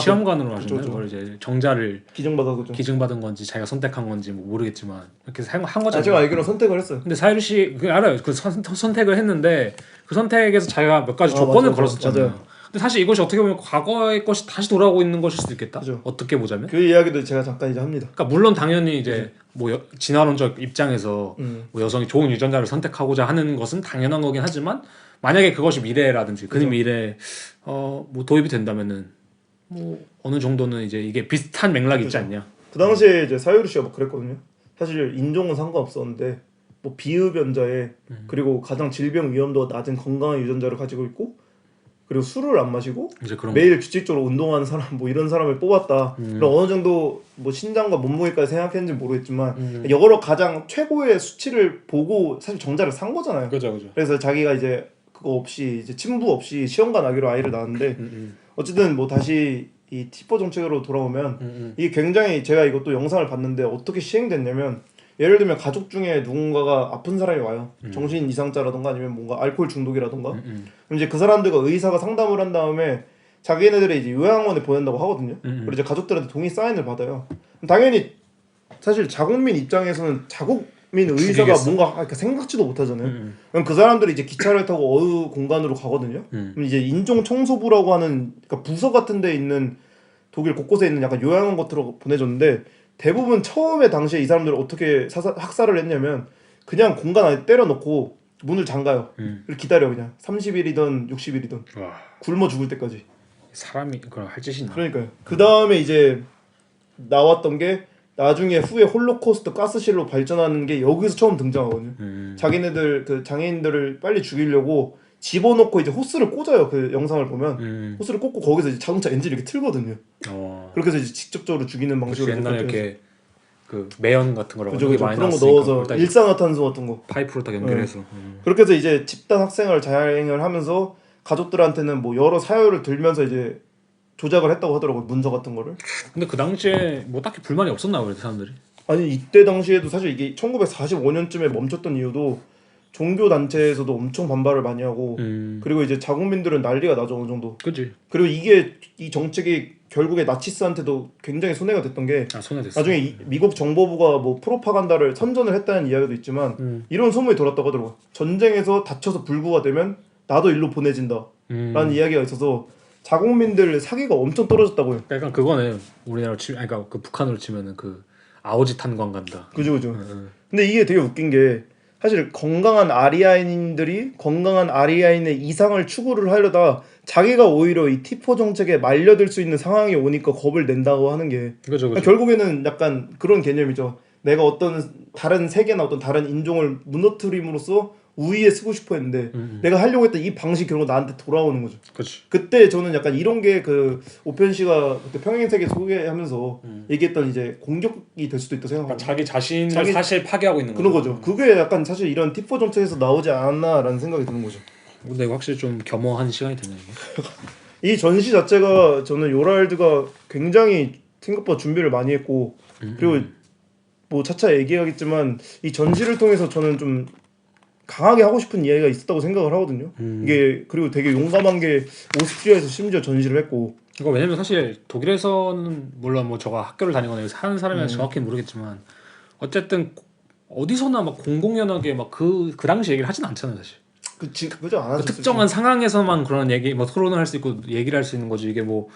시험관으로 하셨나요? 그걸 이제 정자를 기증받은 건지 자기가 선택한 건지 뭐 모르겠지만 이렇게 한 거잖아요. 제가 알기로 선택을 했어요. 근데 사유리 씨 알아요. 그 선택을 했는데 그 선택에서 자기가 몇 가지 조건을 걸었었잖아요. 맞아요. 근데 사실 이것이 어떻게 보면 과거의 것이 다시 돌아오고 있는 것일 수도 있겠다. 그죠. 어떻게 보자면 그 이야기도 제가 잠깐 이제 합니다. 그러니까 물론 당연히 이제 뭐 진화론적 입장에서 뭐 여성이 좋은 유전자를 선택하고자 하는 것은 당연한 거긴 하지만 만약에 그것이 미래라든지 그 미래 뭐 도입이 된다면은 뭐 어느 정도는 이제 이게 비슷한 맥락이 있지 않냐. 그 당시에 이제 사유리 씨가 막 그랬거든요. 사실 인종은 상관없었는데 뭐 비흡연자에 그리고 가장 질병 위험도가 낮은 건강한 유전자를 가지고 있고 그리고 술을 안 마시고 매일 규칙적으로 운동하는 사람 뭐 이런 사람을 뽑았다. 그럼 어느 정도 뭐 신장과 몸무게까지 생각했는지 모르겠지만 여러 가장 최고의 수치를 보고 사실 정자를 산 거잖아요. 그죠. 그래서 자기가 이제 그거 없이 이제 친부 없이 시험관 아기로 아이를 낳았는데 어쨌든 뭐 다시 이 T4 정책으로 돌아오면 이게 굉장히 제가 이것도 영상을 봤는데 어떻게 시행됐냐면 예를 들면 가족 중에 누군가가 아픈 사람이 와요. 정신 이상자라던가 아니면 뭔가 알코올 중독이라던가 그럼 이제 그 사람들과 의사가 상담을 한 다음에 자기네들이 이제 요양원에 보낸다고 하거든요. 그리고 이제 가족들한테 동의 사인을 받아요. 당연히 사실 자국민 입장에서는 자국민 의사가 뭔가 생각지도 못하잖아요. 그럼 그 사람들이 이제 기차를 타고 어느 공간으로 가거든요. 그럼 이제 인종 청소부라고 하는 그러니까 부서 같은 데 있는 독일 곳곳에 있는 약간 요양원 같으로 보내줬는데 대부분 처음에 당시에 이 사람들을 어떻게 학살을 했냐면 그냥 공간 안에 때려넣고 문을 잠가요. 그리고 기다려 그냥 30일이든 60일이든 굶어 죽을 때까지. 사람이 그걸 할 짓이 있나? 그러니까요. 그 다음에 이제 나왔던 게 나중에 후에 홀로코스트 가스실로 발전하는 게 여기서 처음 등장하거든요. 자기네들 그 장애인들을 빨리 죽이려고 집어넣고 이제 호스를 꽂아요. 그 영상을 보면 호스를 꽂고 거기서 이제 자동차 엔진을 이렇게 틀거든요. 그렇게 해서 이제 직접적으로 죽이는 방식으로. 옛날에 이렇게 그 매연 같은 거라고 그죠. 그런 거 넣어서 일산화탄소 같은 거 파이프로 딱 연결해서 그렇게 해서 이제 집단 학생을 자행을 하면서 가족들한테는 뭐 여러 사유를 들면서 이제 조작을 했다고 하더라고요. 문서 같은 거를. 근데 그 당시에 뭐 딱히 불만이 없었나 그래도 사람들이? 아니 이때 당시에도 사실 이게 1945년쯤에 멈췄던 이유도 종교 단체에서도 엄청 반발을 많이 하고 그리고 이제 자국민들은 난리가 나죠 어느 정도. 그치. 그리고 이게 이 정책이 결국에 나치스한테도 굉장히 손해가 됐던 게 나중에 미국 정보부가 뭐 프로파간다를 선전을 했다는 이야기도 있지만 이런 소문이 돌았다고 하더라고요. 전쟁에서 다쳐서 불구가 되면 나도 일로 보내진다 라는 이야기가 있어서 자국민들 사기가 엄청 떨어졌다고요. 약간 그거네. 우리나라 그러니까 그 북한으로 치면은 그 아오지 탄광 간다. 그죠. 근데 이게 되게 웃긴 게 사실 건강한 아리아인들이 건강한 아리아인의 이상을 추구를 하려다 자기가 오히려 이 T4 정책에 말려들 수 있는 상황이 오니까 겁을 낸다고 하는 게 그죠. 결국에는 약간 그런 개념이죠. 내가 어떤 다른 세계나 어떤 다른 인종을 무너뜨림으로써 우위에 쓰고 싶어 했는데 내가 하려고 했던 이 방식 결국 나한테 돌아오는 거죠. 그치. 그때 저는 약간 이런 게 그 오편 씨가 그때 평행세계 소개하면서 얘기했던 이제 공격이 될 수도 있다 생각하고 자기 자신을 사실 파괴하고 있는 그런 거죠. 그게 약간 사실 이런 T4 정책에서 나오지 않았나라는 생각이 드는 거죠. 근데 이거 확실히 좀 겸허한 시간이 되네 이 전시 자체가 저는 요랄드가 굉장히 생각보다 준비를 많이 했고 그리고 뭐 차차 얘기하겠지만 이 전시를 통해서 저는 좀 강하게 하고 싶은 이야기가 있었다고 생각을 하거든요. 이게 그리고 되게 용감한 게 오스트리아에서 심지어 전시를 했고. 이거 왜냐면 사실 독일에서는 물론 뭐 저가 학교를 다니거나 여기서 하는 사람이라 정확히 모르겠지만 어쨌든 어디서나 막 공공연하게 막 그 당시 얘기를 하진 않잖아요 사실. 그죠 안 하죠. 특정한 상황에서만 그런 얘기 뭐 토론을 할 수 있고 얘기를 할 수 있는 거지. 이게 뭐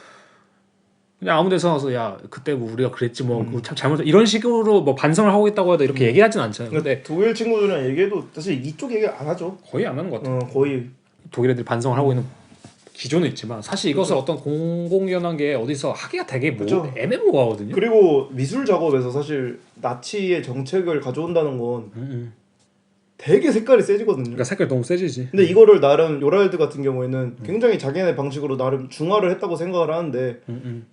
그냥 아무 데서 와서 야 그때 뭐 우리가 그랬지 뭐 그거 참 잘못 이런 식으로 뭐 반성을 하고 있다고 해도 이렇게 얘기하진 않잖아요. 근데 독일 친구들이랑 얘기해도 사실 이쪽 얘기 안 하죠. 거의 안 하는 것 같아요. 거의 독일 애들이 반성을 하고 있는 기존은 있지만 사실 이것을 어떤 공공연한 게 어디서 하기가 되게 애매모호하거든요. 그리고 미술 작업에서 사실 나치의 정책을 가져온다는 건 되게 색깔이 세지거든요. 그러니까 색깔이 너무 세지지. 근데 이거를 나름 요랄드 같은 경우에는 굉장히 자기네 방식으로 나름 중화를 했다고 생각을 하는데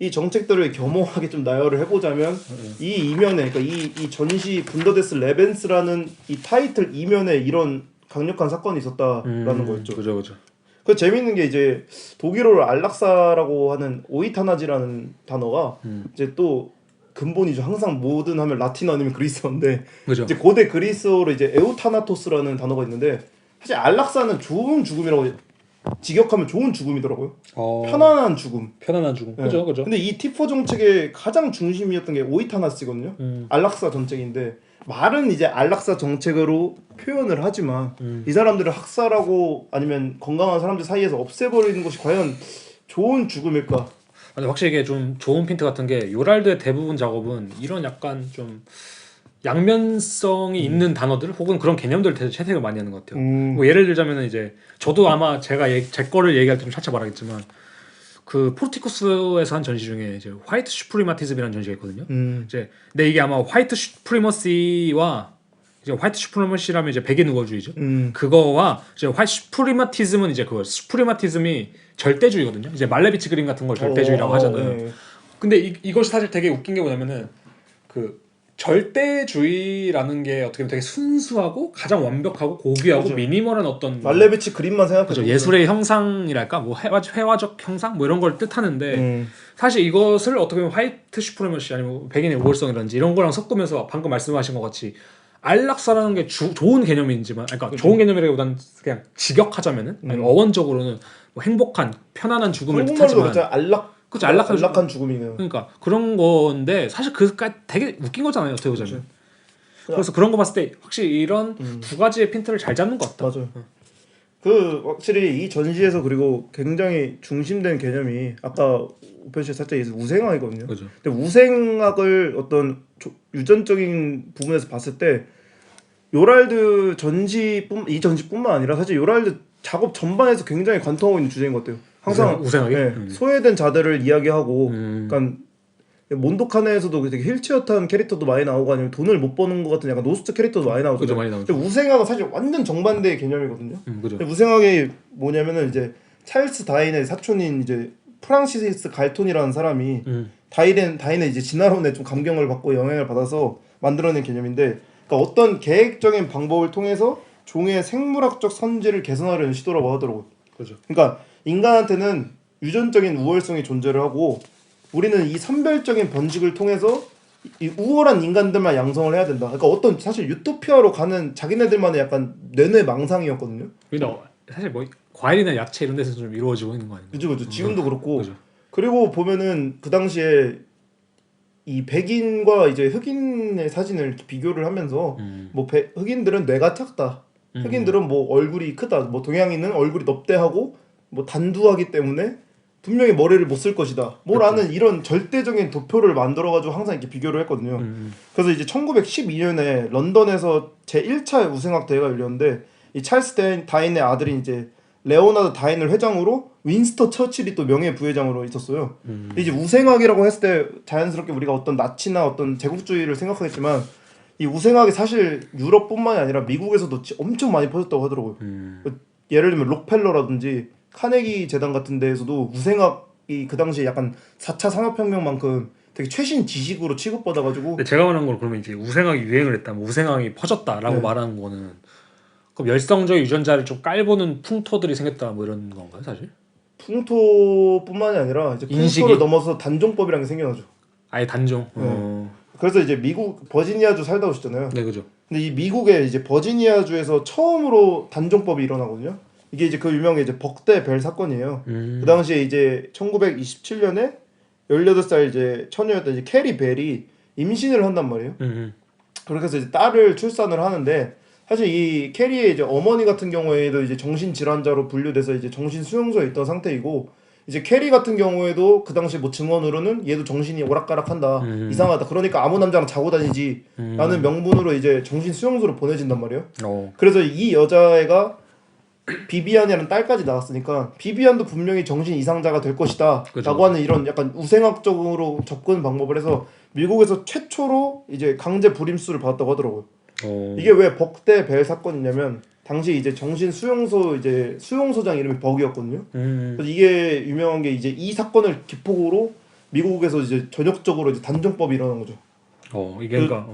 이 정책들을 겸허하게 좀 나열을 해보자면 이 이면에 그러니까 이 전시 분더데스 레벤스라는 이 타이틀 이면에 이런 강력한 사건이 있었다라는 거였죠. 그죠. 그 재밌는 게 이제 독일어로 안락사라고 하는 오이타나지라는 단어가 이제 또 근본이죠. 항상 뭐든 하면 라틴어 아니면 그리스어인데 그죠. 이제 고대 그리스어로 이제 에우타나토스라는 단어가 있는데 사실 안락사는 좋은 죽음이라고 직역하면 좋은 죽음이더라고요. 편안한 죽음. 네. 그죠. 근데 이 T4 정책의 가장 중심이었던 게 오이타나스거든요. 안락사 정책인데 말은 이제 안락사 정책으로 표현을 하지만 이 사람들을 학살하고 아니면 건강한 사람들 사이에서 없애버리는 것이 과연 좋은 죽음일까? 근데 확실히 이게 좀 좋은 핀트 같은 게 요랄드의 대부분 작업은 이런 약간 좀 양면성이 있는 단어들 혹은 그런 개념들을 채택을 많이 하는 것 같아요. 뭐 예를 들자면 이제 저도 아마 제가 제 거를 얘기할 때 좀 차차 말하겠지만 그 포르티쿠스에서 한 전시 중에 이제 화이트 슈프리마티즘이라는 전시가 있거든요. 이제 근데 이게 아마 화이트 슈프리머시와 이제 화이트 슈프리머시라면 이제 백인 우월주의죠. 그거와 이제 화이트 슈프리마티즘은 이제 그거 슈프리마티즘이 절대주의거든요. 이제 말레비치 그림 같은 걸 절대주의라고 하잖아요. 네. 근데 이것이 사실 되게 웃긴 게 뭐냐면은 그 절대주의라는 게 어떻게 보면 되게 순수하고 가장 완벽하고 고귀하고 그렇죠. 미니멀한 어떤 말레비치 그림만 생각해도 그렇죠. 예술의 형상이랄까 뭐 회화적 형상 뭐 이런 걸 뜻하는데 사실 이것을 어떻게 보면 화이트 슈프리머시 아니면 백인의 우월성이라든지 이런 거랑 섞으면서 방금 말씀하신 것 같이 안락사라는 게 좋은 개념이지만 그러니까 그렇죠. 좋은 개념이라기보다는 그냥 직역하자면은 아니면 어원적으로는 뭐 행복한 편안한 죽음을 뜻하지만 그렇죠. 안락한 죽음이네요. 그러니까 그런 건데 사실 그까지 되게 웃긴 거잖아요. 어떻게 보자면. 그렇죠. 그래서 그런 거 봤을 때 확실히 이런 두 가지의 핀트를 잘 잡는 것 같다. 맞아요. 그 확실히 이 전시에서 그리고 굉장히 중심된 개념이 아까 우편 씨 살짝 얘기해서 우생학이거든요. 그렇죠. 근데 우생학을 어떤 유전적인 부분에서 봤을 때 요랄드 이 전시뿐만 아니라 사실 요랄드 작업 전반에서 굉장히 관통하고 있는 주제인 것 같아요. 항상 우생학이? 네, 소외된 자들을 이야기하고 그러니까 몬도카네에서도 되게 힐체어탄 캐릭터도 많이 나오고 아니면 돈을 못 버는 것 같은 약간 노스트 캐릭터도 많이 나오죠. 그죠, 많이 나오죠. 우생학은 사실 완전 정반대의 개념이거든요. 그죠. 우생학이 뭐냐면은 이제 찰스 다인의 사촌인 이제 프랑시스 갈톤이라는 사람이 다인의 이제 진화론에 좀 감경을 받고 영향을 받아서 만들어낸 개념인데, 그러니까 어떤 계획적인 방법을 통해서 종의 생물학적 선지를 개선하려는 시도라고 하더라고요. 그죠. 그러니까 인간한테는 유전적인 우월성이 존재를 하고 우리는 이 선별적인 번식을 통해서 이 우월한 인간들만 양성을 해야 된다. 그러니까 어떤 사실 유토피아로 가는 자기네들만의 약간 뇌뇌 망상이었거든요. 근데 사실 뭐 과일이나 야채 이런 데서 좀 이루어지고 있는 거 아닌가요? 그죠. 지금도 그렇고. 그죠. 그리고 보면은 그 당시에 이 백인과 이제 흑인의 사진을 이렇게 비교를 하면서 뭐 흑인들은 뇌가 작다. 흑인들은 뭐 얼굴이 크다. 뭐 동양인은 얼굴이 넙대하고 뭐 단두하기 때문에 분명히 머리를 못 쓸 것이다. 뭐라는 이런 절대적인 도표를 만들어가지고 항상 이렇게 비교를 했거든요. 그래서 이제 1912년에 런던에서 제1차 우생학 대회가 열렸는데 이 찰스 다인의 아들인 이제 레오나드 다인을 회장으로 윈스터 처칠이 또 명예 부회장으로 있었어요. 이제 우생학이라고 했을 때 자연스럽게 우리가 어떤 나치나 어떤 제국주의를 생각하겠지만 이 우생학이 사실 유럽뿐만이 아니라 미국에서도 엄청 많이 퍼졌다고 하더라고요. 예를 들면 록펠러라든지 카네기 재단 같은 데에서도 우생학이 그 당시에 약간 4차 산업혁명만큼 되게 최신 지식으로 취급받아가지고. 근데 제가 말한 건 그러면 이제 우생학이 유행을 했다, 뭐 우생학이 퍼졌다라고 말하는 거는 그럼 열성적 유전자를 좀 깔보는 풍토들이 생겼다 뭐 이런 건가요, 사실? 풍토뿐만이 아니라 이제 풍토를 넘어서 단종법이라는 게 생겨나죠. 아예 단종. 그래서 이제 미국 버지니아주 살다 오셨잖아요. 네, 그죠. 근데 이 미국의 이제 버지니아주에서 처음으로 단종법이 일어나거든요. 이게 이제 그 유명한 이제 벅대 벨 사건이에요. 그 당시에 이제 1927년에 18살 이제 처녀였던 이제 캐리 벨이 임신을 한단 말이에요. 그렇게 해서 이제 딸을 출산을 하는데 사실 이 캐리의 이제 어머니 같은 경우에도 이제 정신 질환자로 분류돼서 이제 정신 수용소에 있던 상태이고 이제 캐리 같은 경우에도 그 당시 뭐 증언으로는 얘도 정신이 오락가락한다 이상하다 그러니까 아무 남자랑 자고 다니지 라는 명분으로 이제 정신 수용소로 보내진단 말이에요. 그래서 이 여자애가 비비안이라는 딸까지 나왔으니까 비비안도 분명히 정신 이상자가 될 것이다 라고 하는 이런 약간 우생학적으로 접근 방법을 해서 미국에서 최초로 이제 강제 불임수를 받았다고 하더라고요. 이게 왜 벅대 벨 사건이냐면 당시 이제 정신 수용소 이제 수용소장 이름이 벅이었거든요. 그래서 이게 유명한 게 이제 이 사건을 기폭으로 미국에서 이제 전역적으로 이제 단종법이 일어난 거죠. 이게 그러니까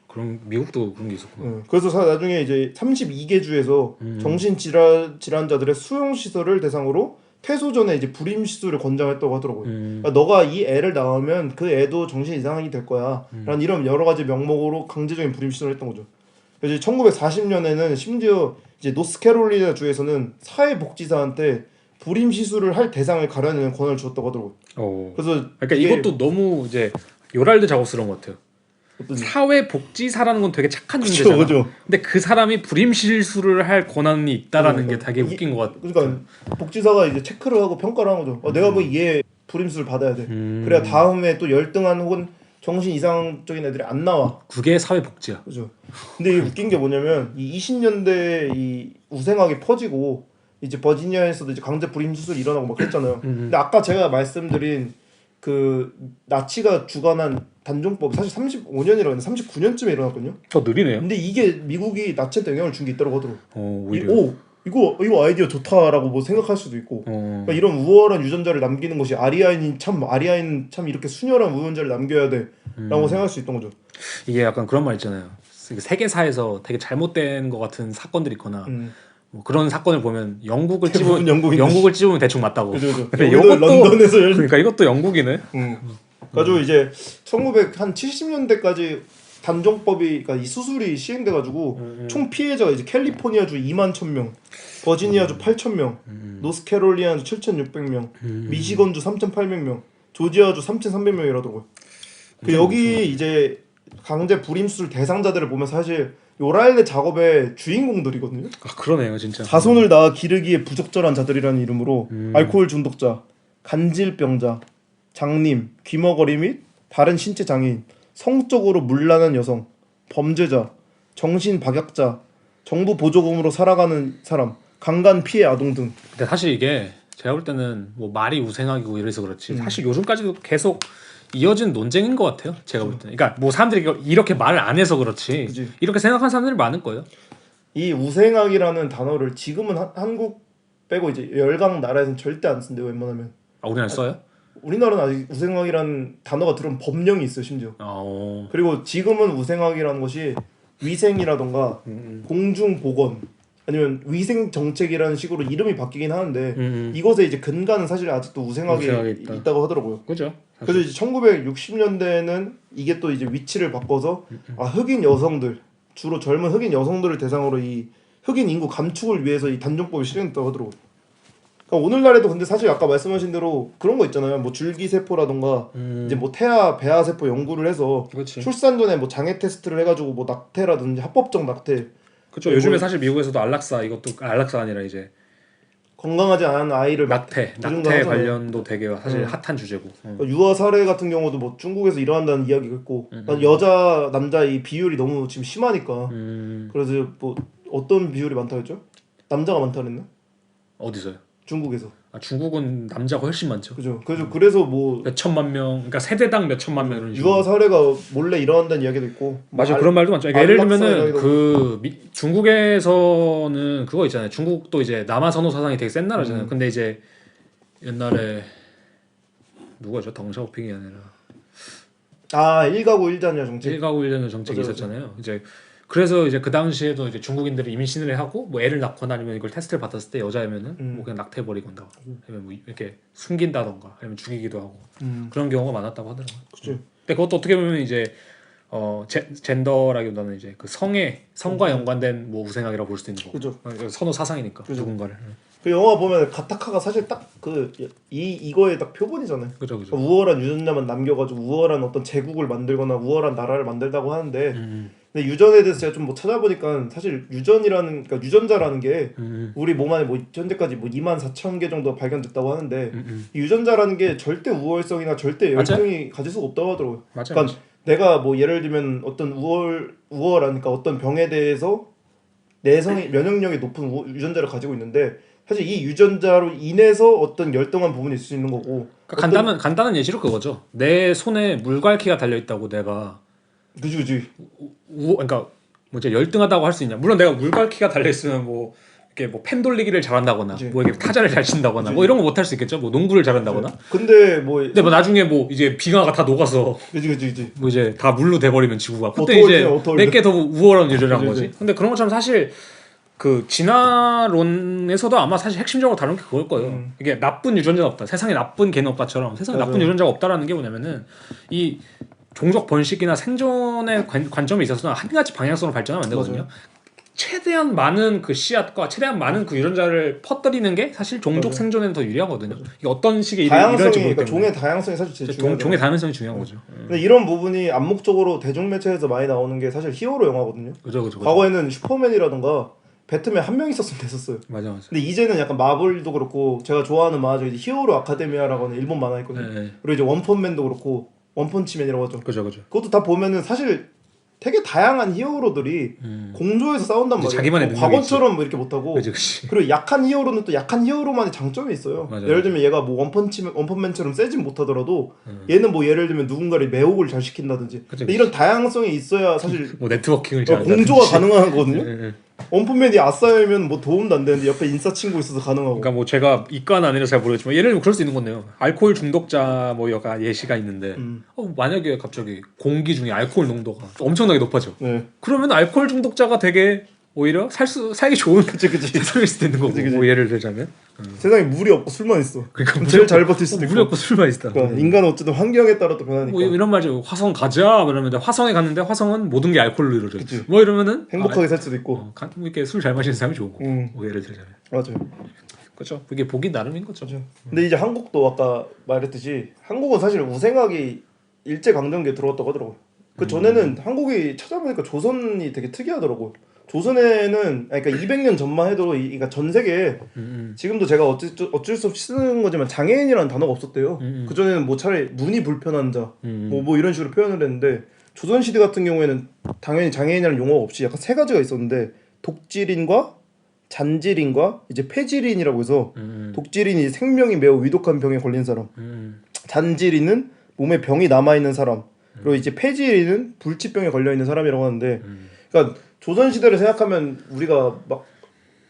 그럼 미국도 그런 게 있었구나. 그래서 나중에 이제 32개 주에서 정신 질환자들의 수용 시설을 대상으로 퇴소 전에 이제 불임 시술을 권장했다고 하더라고요. 그러니까 너가 이 애를 낳으면 그 애도 정신 이상이 될 거야. 라는 이런 여러 가지 명목으로 강제적인 불임 시술을 했던 거죠. 그래서 1940년에는 심지어 이제 노스캐롤리나 주에서는 사회복지사한테 불임 시술을 할 대상을 가려내는 권한을 주었다고 하더라고요. 그래서 그러니까 이것도 너무 이제 요랄드 작업스러운 것 같아요. 사회복지사라는 건 되게 착한 존재잖아. 그쵸. 근데 그 사람이 불임 시술을 할 권한이 있다라는 게 되게 웃긴 것 같아. 그러니까 복지사가 이제 체크를 하고 평가를 하는 거죠. 내가 뭐 얘 불임 시술 받아야 돼. 그래야 다음에 또 열등한 혹은 정신 이상적인 애들이 안 나와. 그게 사회복지야. 그죠. 근데 이게 웃긴 게 뭐냐면 이 20년대 이 우생학이 퍼지고 이제 버지니아에서도 이제 강제 불임 수술이 일어나고 막 그랬잖아요. 근데 아까 제가 말씀드린 그 나치가 주관한 단종법 사실 35년이라고 했는데 39년쯤에 일어났거든요. 느리네요. 근데 이게 미국이 나치한테 영향을 준 게 있다고 하더라고. 오히려. 이거 아이디어 좋다라고 뭐 생각할 수도 있고. 그러니까 이런 우월한 유전자를 남기는 것이 아리아인 참 이렇게 순혈한 유전자를 남겨야 돼라고 생각할 수 있던 거죠. 이게 약간 그런 말 있잖아요. 세계사에서 되게 잘못된 것 같은 사건들이 있거나 뭐 그런 사건을 보면 영국을 찝으면 대충 맞다고. 그죠. 근데 이것도 런던에서 그러니까 이것도 영국이네. 가지고 이제 1970년대까지 단종법이 그러니까 이 수술이 시행돼가지고 총 피해자가 이제 캘리포니아주 2만 1,000명, 버지니아주 8,000명, 노스캐롤리아주 7,600명, 미시건주 3,800명, 조지아주 3,300명이라더라고요. 여기 이제 강제 불임수술 대상자들을 보면 사실 요랄드 작업의 주인공들이거든요. 그러네요, 진짜. 자손을 낳아 기르기에 부적절한 자들이라는 이름으로 알코올 중독자, 간질병자, 장님, 귀머거리 및 다른 신체 장애인, 성적으로 문란한 여성, 범죄자, 정신박약자, 정부 보조금으로 살아가는 사람, 강간 피해 아동 등. 근데 사실 이게 제가 볼 때는 뭐 말이 우생학이고 이래서 그렇지 사실 요즘까지도 계속 이어진 논쟁인 것 같아요. 제가 볼 때는. 그러니까 뭐 사람들이 이렇게 말을 안 해서 그렇지 그치. 이렇게 생각하는 사람들이 많을 거예요. 이 우생학이라는 단어를 지금은 한국 빼고 이제 열강 나라에서는 절대 안 쓴대요. 웬만하면. 우리나라 써요? 우리나라는 아직 우생학이라는 단어가 들어온 법령이 있어요. 심지어. 그리고 지금은 우생학이라는 것이 위생이라던가 공중보건 아니면 위생정책이라는 식으로 이름이 바뀌긴 하는데 이것에 이제 근간은 사실 아직도 우생학이 있다고 하더라고요. 그죠. 그래서 이제 1960년대에는 이게 또 이제 위치를 바꿔서 흑인 여성들 주로 젊은 흑인 여성들을 대상으로 이 흑인 인구 감축을 위해서 이 단종법이 실행됐다고 하더라고요. 그러니까 오늘날에도 근데 사실 아까 말씀하신 대로 그런 거 있잖아요. 뭐 줄기세포라던가 이제 뭐 태아 배아세포 연구를 해서 그치. 출산 전에 뭐 장애 테스트를 해가지고 뭐 낙태라든지 합법적 낙태. 그렇죠. 요즘에 사실 미국에서도 이것도 안락사 아니라 이제 건강하지 않은 아이를 낙태 관련도 되게 사실 핫한 주제고. 그러니까 유아 사례 같은 경우도 뭐 중국에서 일어난다는 이야기가 있고 여자 남자 이 비율이 너무 지금 심하니까 그래서 뭐 어떤 비율이 많다고 했죠? 남자가 많다 그랬나? 어디서요? 중국에서. 중국은 남자가 훨씬 많죠. 그죠. 그래서 뭐 몇 천만 명, 그러니까 세대당 몇 천만 명 이런 식으로. 유아 사례가 몰래 일어난다는 이야기도 있고. 맞아, 그런 말도 많죠. 예를 들면은 중국에서는 그거 있잖아요. 중국도 이제 남아 선호 사상이 되게 센 나라잖아요. 근데 이제 옛날에 누가죠? 덩샤오핑이 아니라 일가구 일자녀 정책. 일가구 일자녀 정책이 있었잖아요. 이제 그래서 이제 그 당시에도 이제 중국인들이 임신을 하고 뭐 애를 낳거나 아니면 이걸 테스트를 받았을 때 여자애면은 뭐 그냥 낙태해버리건가 아니면 뭐 이렇게 숨긴다던가 아니면 죽이기도 하고 그런 경우가 많았다고 하더라고요. 그치. 근데 그것도 어떻게 보면 이제 젠더라기보다는 이제 그 성과 연관된 뭐 우생학이라고 볼 수도 있는 거고. 그죠. 선호 사상이니까 그죠. 누군가를. 그 영화 보면 가타카가 사실 딱 이거의 딱 표본이잖아요. 그죠. 우월한 유전자만 남겨가지고 우월한 어떤 제국을 만들거나 우월한 나라를 만들다고 하는데 근데 유전에 대해서 제가 좀 뭐 찾아보니까 사실 그러니까 유전자라는 게 우리 몸 안에 뭐 현재까지 뭐 24,000개 정도 발견됐다고 하는데 이 유전자라는 게 절대 우월성이나 절대 열등이 가질 수가 없다고 하더라고요. 그러니까 내가 뭐 예를 들면 어떤 우월하니까 어떤 병에 대해서 내성이 면역력이 높은 유전자를 가지고 있는데 사실 이 유전자로 인해서 어떤 열등한 부분이 있을 수 있는 거고. 그러니까 간단한 예시로 그거죠. 내 손에 물갈퀴가 달려 있다고 내가 그지. 그러니까 뭐 이제 열등하다고 할 수 있냐? 물론 내가 물갈퀴가 달려 있으면 뭐 이렇게 뭐 펜 돌리기를 잘한다거나, 그치. 뭐 이렇게 타자를 잘 친다거나, 뭐 이런 거 못 할 수 있겠죠. 뭐 농구를 잘한다거나. 근데 뭐 나중에 뭐 이제 빙하가 다 녹아서 그지. 뭐 이제 다 물로 돼버리면 지구가 그때 이제 내게 더 우월한 유전자인 거지. 근데 그런 것처럼 사실 그 진화론에서도 아마 사실 핵심적으로 다룬 게 그걸 거예요. 이게 나쁜 유전자가 없다. 세상에 나쁜 개는 없다처럼 세상에 나쁜 유전자가 없다라는 게 뭐냐면은 이 종족 번식이나 생존의 관점에 있어서는 한 가지 방향성으로 발전하면 안 되거든요. 맞아요. 최대한 많은 그 씨앗과 최대한 많은 그 유전자를 퍼뜨리는 게 사실 종족 생존에는 더 유리하거든요. 이게 어떤 식의 일이 일어날지 모르기 때문에. 종의 다양성이 사실 제일 중요해요. 종의 다양성이 중요한 거죠. 근데 이런 부분이 암묵적으로 대중매체에서 많이 나오는 게 사실 히어로 영화거든요. 그죠. 과거에는 슈퍼맨이라던가 배트맨 한 명 있었으면 됐었어요. 맞아. 근데 이제는 약간 마블도 그렇고 제가 좋아하는 만화죠. 이제 히어로 아카데미아라고 하는 일본 만화 있거든요. 네. 그리고 이제 원펀맨도 그렇고 원펀치맨이라고 하죠. 그죠. 그것도 다 보면은 사실 되게 다양한 히어로들이 공조해서 싸운단 말이에요. 자기만의 과거처럼 뭐 이렇게 못하고. 그치. 그리고 약한 히어로는 또 약한 히어로만의 장점이 있어요. 예를 들면 얘가 뭐 원펀맨처럼 세진 못하더라도 얘는 뭐 예를 들면 누군가를 매혹을 잘 시킨다든지. 근데 이런 다양성이 있어야 사실 뭐 네트워킹을 잘 공조가 가능한 거거든요. 원펀맨이 아싸이면 뭐 도움도 안 되는데 옆에 인싸 친구 있어서 가능하고. 그러니까 뭐 제가 이과는 아니라서 잘 모르겠지만 예를 들면 그럴 수 있는 건데요. 알코올 중독자 뭐 여가 예시가 있는데 만약에 갑자기 공기 중에 알코올 농도가 엄청나게 높아져. 네. 그러면 알코올 중독자가 되게 오히려 살기 좋은 세상일 수도 있는 거고. 뭐 예를 들자면 세상에 물이 없고 술만 있어. 그러니까 제일 잘 버틸 수도 있고. 물이 없고 술만 있다. 그러니까 인간은 어쨌든 환경에 따라 또 변하니까. 뭐 이런 말이죠. 화성 가자. 그러면 화성에 갔는데 화성은 모든 게 알코올로 이루어져. 뭐 이러면은 행복하게 살 수도 있고. 뭐 이렇게 술 잘 마시는 사람이 좋은 거고. 뭐 예를 들자면. 맞아요. 그렇죠. 그게 보기 나름인 거죠. 근데 이제 한국도 아까 말했듯이 한국은 사실 우생학이 일제 강점기에 들어왔다고 하더라고요. 그 전에는 한국이 찾아보니까 조선이 되게 특이하더라고요. 조선에는 그러니까 200년 전만 해도 그러니까 전 세계에 지금도 제가 어쩔 수 없이 쓰는 거지만 장애인이라는 단어가 없었대요. 그 전에는 뭐 차라리 눈이 불편한 자, 뭐 이런 식으로 표현을 했는데 조선 시대 같은 경우에는 당연히 장애인이라는 용어가 없이 약간 세 가지가 있었는데 독질인과 잔질인과 이제 폐질인이라고 해서 독질인이 생명이 매우 위독한 병에 걸린 사람, 잔질인은 몸에 병이 남아 있는 사람, 그리고 이제 폐질인은 불치병에 걸려 있는 사람이라고 하는데, 그러니까 조선 시대를 생각하면 우리가 막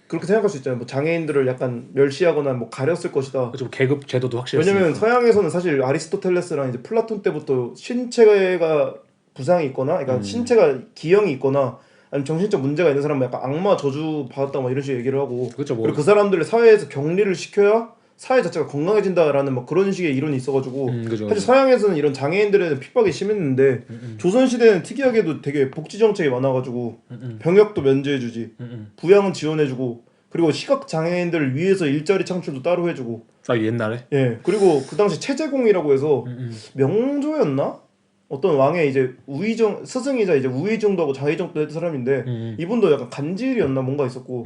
그렇게 생각할 수 있잖아요. 뭐 장애인들을 약간 멸시하거나 뭐 가렸을 것이다. 그렇죠. 계급 제도도 확실히. 왜냐면 서양에서는 사실 아리스토텔레스랑 이제 플라톤 때부터 신체가 부상이 있거나, 그러니까 신체가 기형이 있거나. 아니면 정신적 문제가 있는 사람은 약간 악마 저주 받았다 막 이런 식으로 얘기를 하고. 그렇죠, 뭐. 그리고 그 사람들을 사회에서 격리를 시켜야 사회 자체가 건강해진다라는 막 그런 식의 이론이 있어가지고 사실 서양에서는 이런 장애인들에 대한 핍박이 심했는데 조선 시대는 특이하게도 되게 복지 정책이 많아가지고 병역도 면제해주지, 부양은 지원해주고, 그리고 시각 장애인들을 위해서 일자리 창출도 따로 해주고. 아 옛날에? 예. 그리고 그 당시 체제공이라고 해서 명조였나? 어떤 왕의 이제 우의정 스승이자 이제 우의정도 하고 자의정도 했던 사람인데 이분도 약간 간질이었나 뭔가 있었고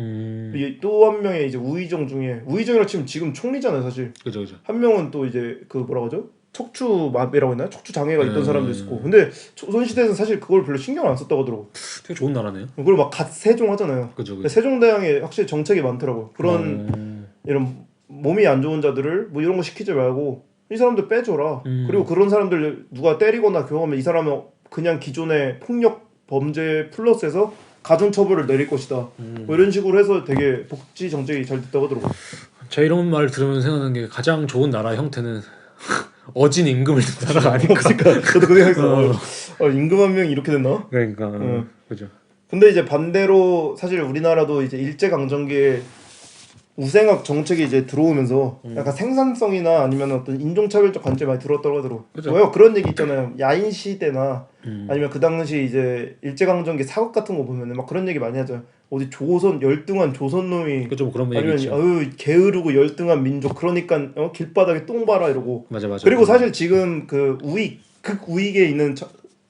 또 한 명의 이제 우의정 중에 우의정이라 치면 지금 총리잖아요 사실. 그죠. 한 명은 또 이제 그 뭐라고 하죠? 척추마비라고 했나요? 척추 장애가 있던 사람도 있었고. 근데 조선 시대에는 사실 그걸 별로 신경을 안 썼다고 하더라고. 되게 좋은 나라네요. 그리고 막 갓 세종 하잖아요. 그죠. 세종대왕에 확실히 정책이 많더라고요. 그런 이런 몸이 안 좋은 자들을 뭐 이런 거 시키지 말고 이 사람들 빼줘라. 그리고 그런 사람들 누가 때리거나 경험하면 이 사람은 그냥 기존의 폭력 범죄 플러스해서 가중처벌을 내릴 것이다. 뭐 이런 식으로 해서 되게 복지 정책이 잘 됐다고 하더라고요. 제가 이런 말 들으면 생각나는 게 가장 좋은 나라 형태는 어진 임금을 둔 나라가 아닐까. 그러니까 저도 그 생각했어. 임금 한 명이 이렇게 됐나? 그러니까 그죠. 근데 이제 반대로 사실 우리나라도 이제 일제 강점기에 우생학 정책이 이제 들어오면서 약간 생산성이나 아니면 어떤 인종차별적 관점이 많이 들어왔다고 하더라고요. 왜요? 그런 얘기 있잖아요. 야인 시대나 아니면 그 당시 이제 일제강점기 사극 같은 거 보면은 막 그런 얘기 많이 하죠. 어디 조선 열등한 조선놈이 그죠, 그런 아니면 게으르고 열등한 민족 그러니까 길바닥에 똥 봐라 이러고. 맞아. 그리고 사실 지금 그 극우익에 있는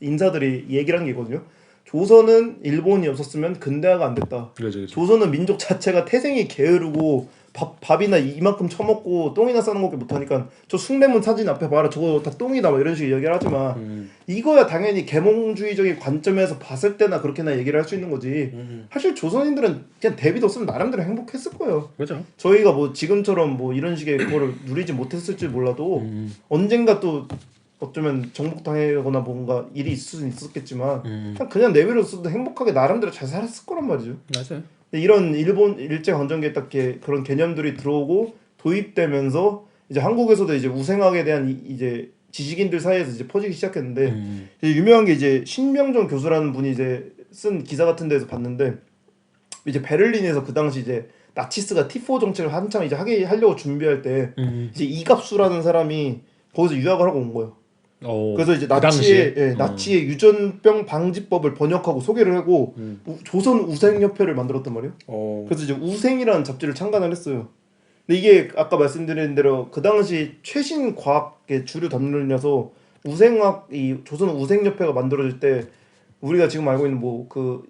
인사들이 얘기를 한 게 있거든요. 조선은 일본이 없었으면 근대화가 안 됐다. 그렇죠. 조선은 민족 자체가 태생이 게으르고 밥이나 이만큼 처먹고 똥이나 싸는 것밖에 못하니까 저 숭례문 사진 앞에 봐라 저거 다 똥이다 막 이런 식으로 얘기를 하지만 이거야 당연히 계몽주의적인 관점에서 봤을 때나 그렇게나 얘기를 할 수 있는 거지. 사실 조선인들은 그냥 대비도 없으면 나름대로 행복했을 거예요. 그렇죠. 저희가 뭐 지금처럼 뭐 이런 식의 그거를 누리지 못했을지 몰라도 언젠가 또 어쩌면 정복당하거나 뭔가 일이 있을 수는 있었겠지만 그냥 내버려둬도 행복하게 나름대로 잘 살았을 거란 말이죠. 맞아요. 근데 이런 일본 일제 강점기에 딱 그런 개념들이 들어오고 도입되면서 이제 한국에서도 이제 우생학에 대한 이제 지식인들 사이에서 이제 퍼지기 시작했는데 이제 유명한 게 이제 신명정 교수라는 분이 이제 쓴 기사 같은 데서 봤는데 이제 베를린에서 그 당시 이제 나치스가 T4 정책을 한참 이제 하려고 준비할 때 이제 이갑수라는 사람이 거기서 유학을 하고 온 거예요. 그래서 이제 나치의 유전병 방지법을 번역하고 소개를 하고 조선 우생협회를 만들었단 말이에요. 그래서 이제 우생이라는 잡지를 창간을 했어요. 근데 이게 아까 말씀드린 대로 그 당시 최신 과학의 주류 담론이라서 우생학 이 조선 우생협회가 만들어질 때 우리가 지금 알고 있는 뭐 그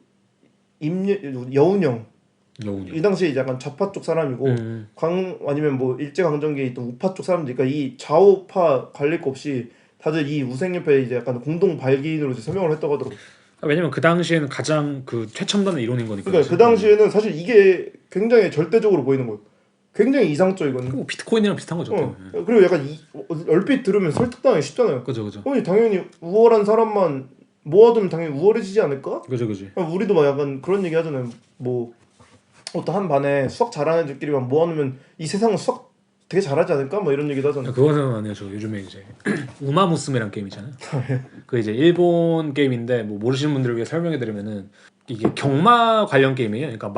여운형 이 당시에 약간 좌파 쪽 사람이고 아니면 뭐 일제 강점기에 있던 우파 쪽 사람들이니까 이 좌우파 갈릴 거 없이 다들 이 우생협회 이제 약간 공동 발기인으로 이제 서명을 했다고 하더라고요. 왜냐면 그 당시에는 가장 그 최첨단의 이론인 거니까. 그러니까 그 당시에는 사실 이게 굉장히 절대적으로 보이는 거예요. 굉장히 이상적이거든요. 뭐 비트코인이랑 비슷한 거죠. 그리고 약간 얼핏 들으면 설득당하기 쉽잖아요. 그죠. 당연히 우월한 사람만 모아두면 당연히 우월해지지 않을까? 그죠. 우리도 막 약간 그런 얘기 하잖아요. 뭐 어떤 한 반에 수학 잘하는 애들끼리만 모아놓으면 이 세상은 수학 되게 잘하지 않을까? 뭐 이런 얘기도 하잖아요. 그거는 아니에요. 저 요즘에 이제 우마무스메라는 게임 있잖아요. 그 이제 일본 게임인데 뭐 모르시는 분들을 위해 설명해드리면은 이게 경마 관련 게임이에요. 그러니까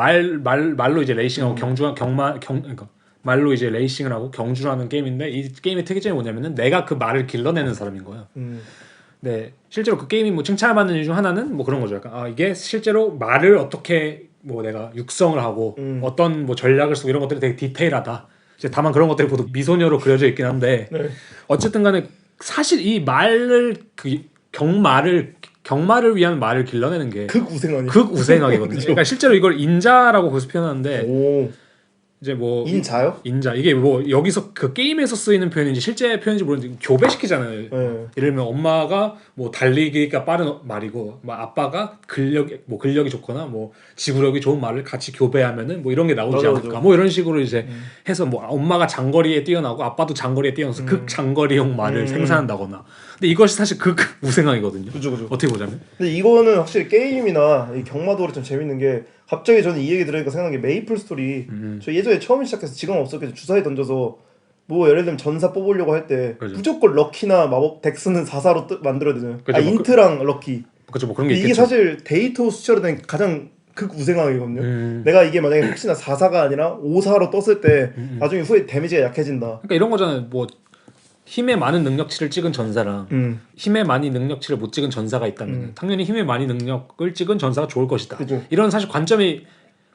말로 이제 레이싱하고 그러니까 말로 이제 레이싱을 하고 경주를 하는 게임인데 이 게임의 특이점이 뭐냐면은 내가 그 말을 길러내는 사람인 거예요. 네, 실제로 그 게임이 뭐 칭찬을 받는 이유 중 하나는 뭐 그런 거죠. 약간 이게 실제로 말을 어떻게 뭐 내가 육성을 하고 어떤 뭐 전략을 쓰고 이런 것들이 되게 디테일하다. 이제 다만 그런 것들이 모두 미소녀로 그려져 있긴 한데 어쨌든 간에 사실 이 말을 그 경마를 위한 말을 길러내는 게 극우생학이거든요. 그러니까 실제로 이걸 인자라고 거기서 표현하는데 이제 뭐 인자요? 인자 이게 뭐 여기서 그 게임에서 쓰이는 표현인지 실제 표현인지 모르는데 교배시키잖아요. 예를 들면 엄마가 뭐 달리기가 빠른 말이고 뭐 아빠가 근력이 좋거나 뭐 지구력이 좋은 말을 같이 교배하면은 뭐 이런 게 나오지 않을까. 뭐 이런 식으로 이제 해서 뭐 엄마가 장거리에 뛰어나고 아빠도 장거리에 뛰어나서 극장거리용 말을 생산한다거나. 근데 이것이 사실 우생학이거든요. 그죠. 어떻게 보자면. 근데 이거는 확실히 게임이나 이 경마도 그렇지만 재밌는 게 갑자기 저는 이 얘기 들으니까 생각난 게 메이플 스토리. 저 예전에 처음 시작해서 지금 없었겠죠. 주사위 던져서 뭐 예를 들면 전사 뽑으려고 할 때 무조건 럭키나 마법 덱스는 4사로 만들어야 되잖아요. 인트랑 럭키. 그렇죠. 뭐 그런 게 이게 있겠죠. 사실 데이터 수치로 된 가장 극우생학이거든요. 내가 이게 만약에 혹시나 4사가 아니라 5사로 떴을 때 나중에 후에 데미지가 약해진다. 그러니까 이런 거잖아요. 뭐 힘의 많은 능력치를 찍은 전사랑 힘의 많이 능력치를 못 찍은 전사가 있다면 당연히 힘의 많이 능력을 찍은 전사가 좋을 것이다. 그죠. 이런 사실 관점이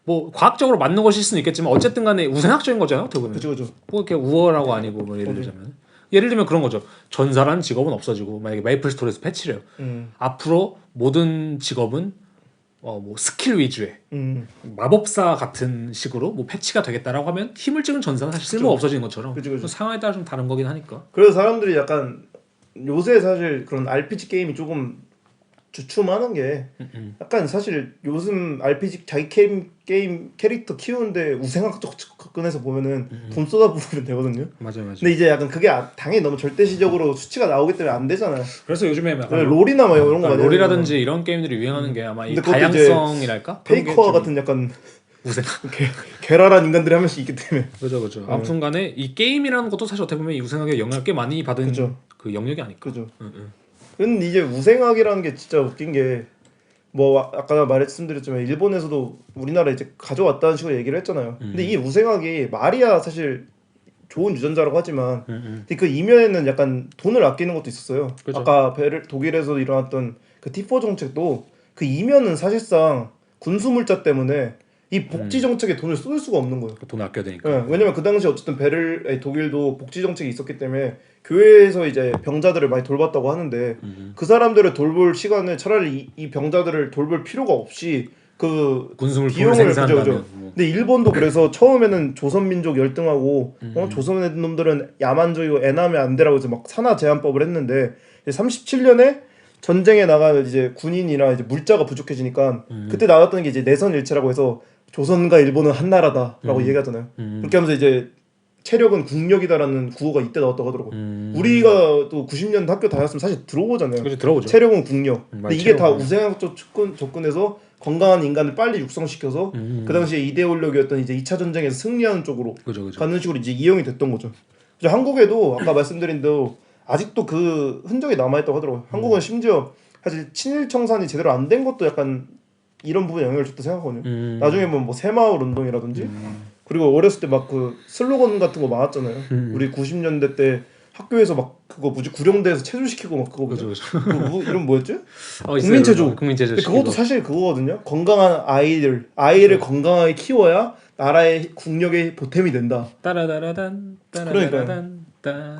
뭐 과학적으로 맞는 것일 수는 있겠지만 어쨌든 간에 우생학적인 거잖아요. 어떻게 보면. 그죠. 뭐 이렇게 우월하고 아니고 뭐 예를 들면 그런 거죠. 전사라는 직업은 없어지고 만약에 메이플 스토리에서 패치래요. 앞으로 모든 직업은 뭐 스킬 위주의 마법사 같은 식으로 뭐 패치가 되겠다라고 하면 힘을 찍은 전사는 사실 쓸모가 없어지는 것처럼 그죠. 상황에 따라 좀 다른 거긴 하니까. 그래서 사람들이 약간 요새 사실 그런 RPG 게임이 조금 주춤하는 게 약간 사실 요즘 RPG 자기 게임 캐릭터 키우는데 우생학적 접근해서 보면은 돈 쏟아부으면 되거든요. 맞아요. 근데 이제 약간 그게 당연히 너무 절대시적으로 수치가 나오기 때문에 안 되잖아요. 그래서 요즘에 약간 롤이나 막 이런 거 롤이라든지 이런 게임들이 유행하는 게 아마 이 다양성이랄까? 페이커 같은 약간 우생 괴랄한 인간들이 한 명씩 있기 때문에. 그죠. 아무튼간에 이 게임이라는 것도 사실 어떻게 보면 이 우생학의 영향을 꽤 많이 받은 그 영역이 아닐까. 그죠. 근데 이제 우생학이라는 게 진짜 웃긴 게 뭐 아까 말씀드렸지만 일본에서도 우리나라에 이제 가져왔다는 식으로 얘기를 했잖아요. 근데 이 우생학이 말이야 사실 좋은 유전자라고 하지만 근데 그 이면에는 약간 돈을 아끼는 것도 있었어요. 그쵸. 아까 독일에서 일어났던 그 T4 정책도 그 이면은 사실상 군수물자 때문에 이 복지 정책에 돈을 쏟을 수가 없는 거예요. 돈 아껴야 되니까. 네, 왜냐면 그 당시 어쨌든 독일도 복지 정책이 있었기 때문에 교회에서 이제 병자들을 많이 돌봤다고 하는데 그 사람들을 돌볼 시간에 차라리 이 병자들을 돌볼 필요가 없이 그 군수물 비용을 생산하면 뭐. 근데 일본도 그래서 처음에는 조선민족 열등하고 조선 놈들은 야만적이고 애나면 안 되라고 해서 막 산하 제한법을 했는데 37년에 전쟁에 나가 이제 군인이나 이제 물자가 부족해지니까 그때 나왔던 게 이제 내선 일체라고 해서 조선과 일본은 한 나라다라고 얘기하잖아요. 그렇게 하면서 이제 체력은 국력이다라는 구호가 이때 나왔다고 하더라고요. 우리가 또 90년 학교 다녔으면 사실 들어오잖아요. 그렇죠, 들어오죠. 체력은 국력. 근데 이게 다 우생학적 접근해서 건강한 인간을 빨리 육성시켜서 그 당시에 이데올로기였던 이제 2차 전쟁에서 승리하는 쪽으로 그죠. 가는 식으로 이제 이용이 됐던 거죠. 그래서 한국에도 아까 말씀드린 대로 아직도 그 흔적이 남아있다고 하더라고요. 한국은 심지어 사실 친일 청산이 제대로 안 된 것도 약간 이런 부분에 영향을 줬다 생각하거든요. 나중에 뭐 새마을 운동이라든지 그리고 어렸을 때 막 그 슬로건 같은 거 많았잖아요. 우리 90년대 때 학교에서 막 그거 뭐지 구령대에서 체조시키고 막 그거 그죠. 그 이름 뭐였지? 국민체조. 그것도 사실 그거거든요. 건강한 아이를 건강하게 키워야 나라의 국력에 보탬이 된다. 따라다라단 그러니까요.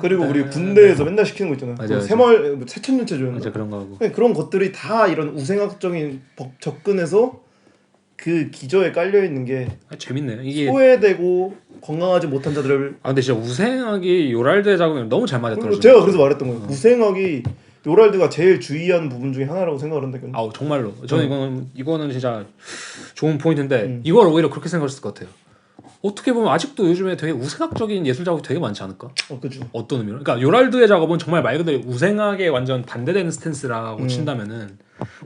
그리고 우리 군대에서 맨날 시키는 거 있잖아요. 맞아. 새마을 새천년체조였나? 맞아, 그런 거 하고. 그런 것들이 다 이런 우생학적인 접근에서 그 기저에 깔려 있는 게 재밌네요. 이게 소외되고 건강하지 못한 자들을. 근데 진짜 우생학이 요랄드의 작업이랑 너무 잘 맞았더라고요. 제가 그래서 말했던 거예요. 우생학이 요랄드가 제일 주의하는 부분 중에 하나라고 생각을 한다니까요. 정말로. 저는 이거는 진짜 좋은 포인트인데 이걸 오히려 그렇게 생각했을 것 같아요. 어떻게 보면 아직도 요즘에 되게 우생학적인 예술 작업이 되게 많지 않을까? 그죠. 어떤 의미로? 그러니까 요랄드의 작업은 정말 말 그대로 우생학에 완전 반대되는 스탠스라고 친다면은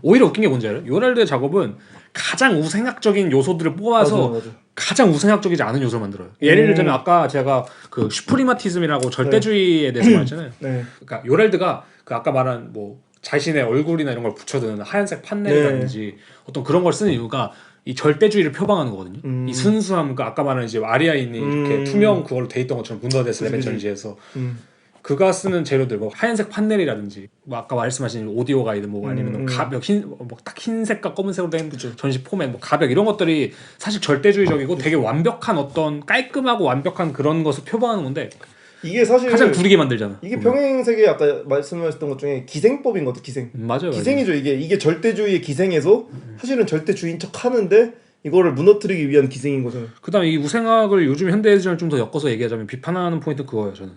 오히려 웃긴 게 뭔지 알아요? 요랄드의 작업은 가장 우생학적인 요소들을 뽑아서 맞아. 가장 우생학적이지 않은 요소를 만들어요. 예를 들면 아까 제가 그 슈프리마티즘이라고 절대주의에 대해서 말했잖아요. 네. 그러니까 요랄드가 그 아까 말한 뭐 자신의 얼굴이나 이런 걸 붙여두는 하얀색 판넬이라든지 어떤 그런 걸 쓰는 이유가 이 절대주의를 표방하는 거거든요. 이 순수함, 그 아까 말한 이제 아리아인이 이렇게 투명 그걸로 돼 있던 것처럼 문더데스 레벤 전시에서 그가 쓰는 재료들 뭐 하얀색 판넬이라든지 뭐 아까 말씀하신 오디오 가이드 뭐 아니면 가벽 딱 흰색과 검은색으로 된 전시 포맷 뭐 가벽 이런 것들이 사실 절대주의적이고 되게 완벽한 어떤 깔끔하고 완벽한 그런 것을 표방하는 건데 이게 사실 가장 구리게 만들잖아. 이게 평행세계 아까 말씀하셨던 것 중에 기생법인 것 같아. 맞아요. 기생이죠. 이게 절대주의의 기생에서 사실은 절대주의인 척 하는데 이거를 무너뜨리기 위한 기생인 거잖아요. 그다음에 이 우생학을 요즘 현대예술을 좀 더 엮어서 얘기하자면 비판하는 포인트 그거예요. 저는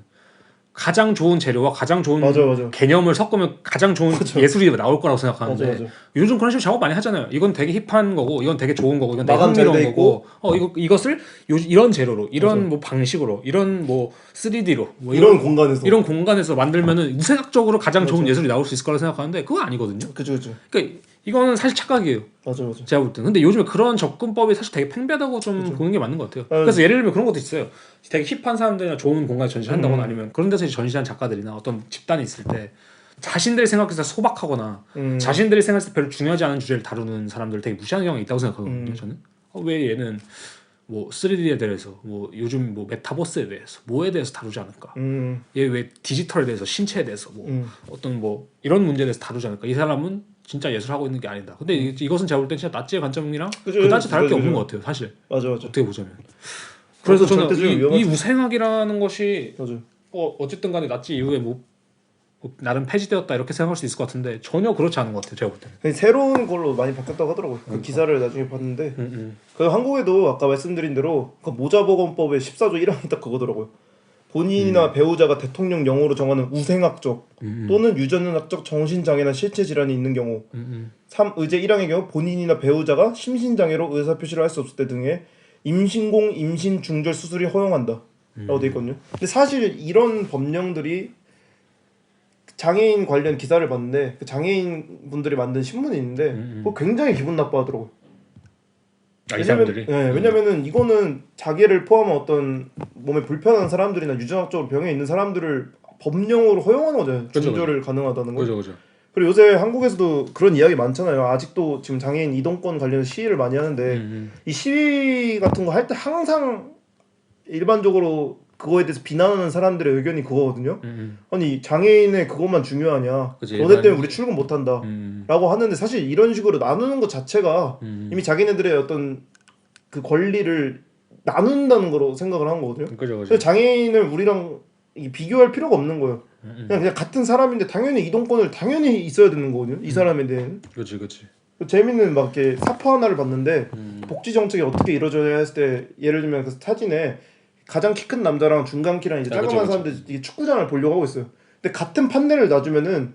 가장 좋은 재료와 가장 좋은 맞아. 개념을 섞으면 가장 좋은 예술이 나올 거라고 생각하는데 맞아. 요즘 그런 식으로 작업 많이 하잖아요. 이건 되게 힙한 거고 이건 되게 좋은 거고 이건 되게 흥미로운 거고 이것을 이런 재료로 이런 뭐 방식으로 이런 뭐 3D로 뭐 이런 공간에서 만들면은 우생학적으로 가장 좋은 예술이 나올 수 있을 거라고 생각하는데 그거 아니거든요. 그죠. 그러니까 이거는 사실 착각이에요. 맞아. 제가 볼 때는. 근데 요즘에 그런 접근법이 사실 되게 팽배하다고 좀 보는 게 맞는 것 같아요. 그래서 예를 들면 그런 것도 있어요. 되게 힙한 사람들이나 좋은 공간에 전시한다거나 아니면 그런 데서 전시한 작가들이나 어떤 집단이 있을 때 자신들이 생각해서 소박하거나 자신들이 생각했을 때 별로 중요하지 않은 주제를 다루는 사람들을 되게 무시하는 경향이 있다고 생각하거든요. 저는 왜 얘는 뭐 3D에 대해서 뭐 요즘 뭐 메타버스에 대해서 뭐에 대해서 다루지 않을까? 얘 왜 디지털에 대해서 신체에 대해서 뭐 어떤 뭐 이런 문제에 대해서 다루지 않을까? 이 사람은 진짜 예술하고 있는 게 아니다. 근데 이것은 제가 볼 때 진짜 나치의 관점이랑 그다지 다를 게 없는 것 같아요. 사실. 맞아. 어떻게 보자면. 그래서 저는 이 우생학이라는 것이 어쨌든 간에 나치 이후에 뭐 나름 폐지되었다 이렇게 생각할 수 있을 것 같은데 전혀 그렇지 않은 것 같아요. 제가 볼 때는. 새로운 걸로 많이 바뀌었다고 하더라고요. 그 기사를 나중에 봤는데 그 한국에도 아까 말씀드린 대로 그 모자보건법의 14조 1항이 딱 그거더라고요. 본인이나 배우자가 대통령령으로 정하는 우생학적 또는 유전학적 정신장애나 실체질환이 있는 경우 3. 의제 1항의 경우 본인이나 배우자가 심신장애로 의사표시를 할 수 없을 때 등의 임신공, 임신 중절 수술이 허용한다 라고 돼 있거든요. 근데 사실 이런 법령들이 장애인 관련 기사를 봤는데 그 장애인 분들이 만든 신문이 있는데 그거 굉장히 기분 나빠하더라고요. 왜냐면은 이거는 자기를 포함한 어떤 몸에 불편한 사람들이나 유전학적으로 병에 있는 사람들을 법령으로 허용하는 거잖아요. 중절을 가능하다는 거. 그죠. 그리고 요새 한국에서도 그런 이야기 많잖아요. 아직도 지금 장애인 이동권 관련해서 시위를 많이 하는데 이 시위 같은 거 할 때 항상 일반적으로 그거에 대해서 비난하는 사람들의 의견이 그거거든요. 아니 장애인의 그것만 중요하냐? 너네 때문에 우리 출근 못한다 라고 하는데 사실 이런 식으로 나누는 것 자체가 이미 자기네들의 어떤 그 권리를 나눈다는 거로 생각을 한 거거든요. 그죠. 그래서 장애인을 우리랑 비교할 필요가 없는 거예요. 그냥 같은 사람인데 당연히 이동권을 당연히 있어야 되는 거거든요. 이 사람에 대해는. 그렇지. 재밌는 막 이렇게 사파 하나를 봤는데 복지 정책이 어떻게 이루어져야 했을 때 예를 들면 그 사진에 가장 키 큰 남자랑 중간 키랑 이제 작은 사람들 이게 축구장을 보려고 하고 있어요. 근데 같은 판넬을 놔주면은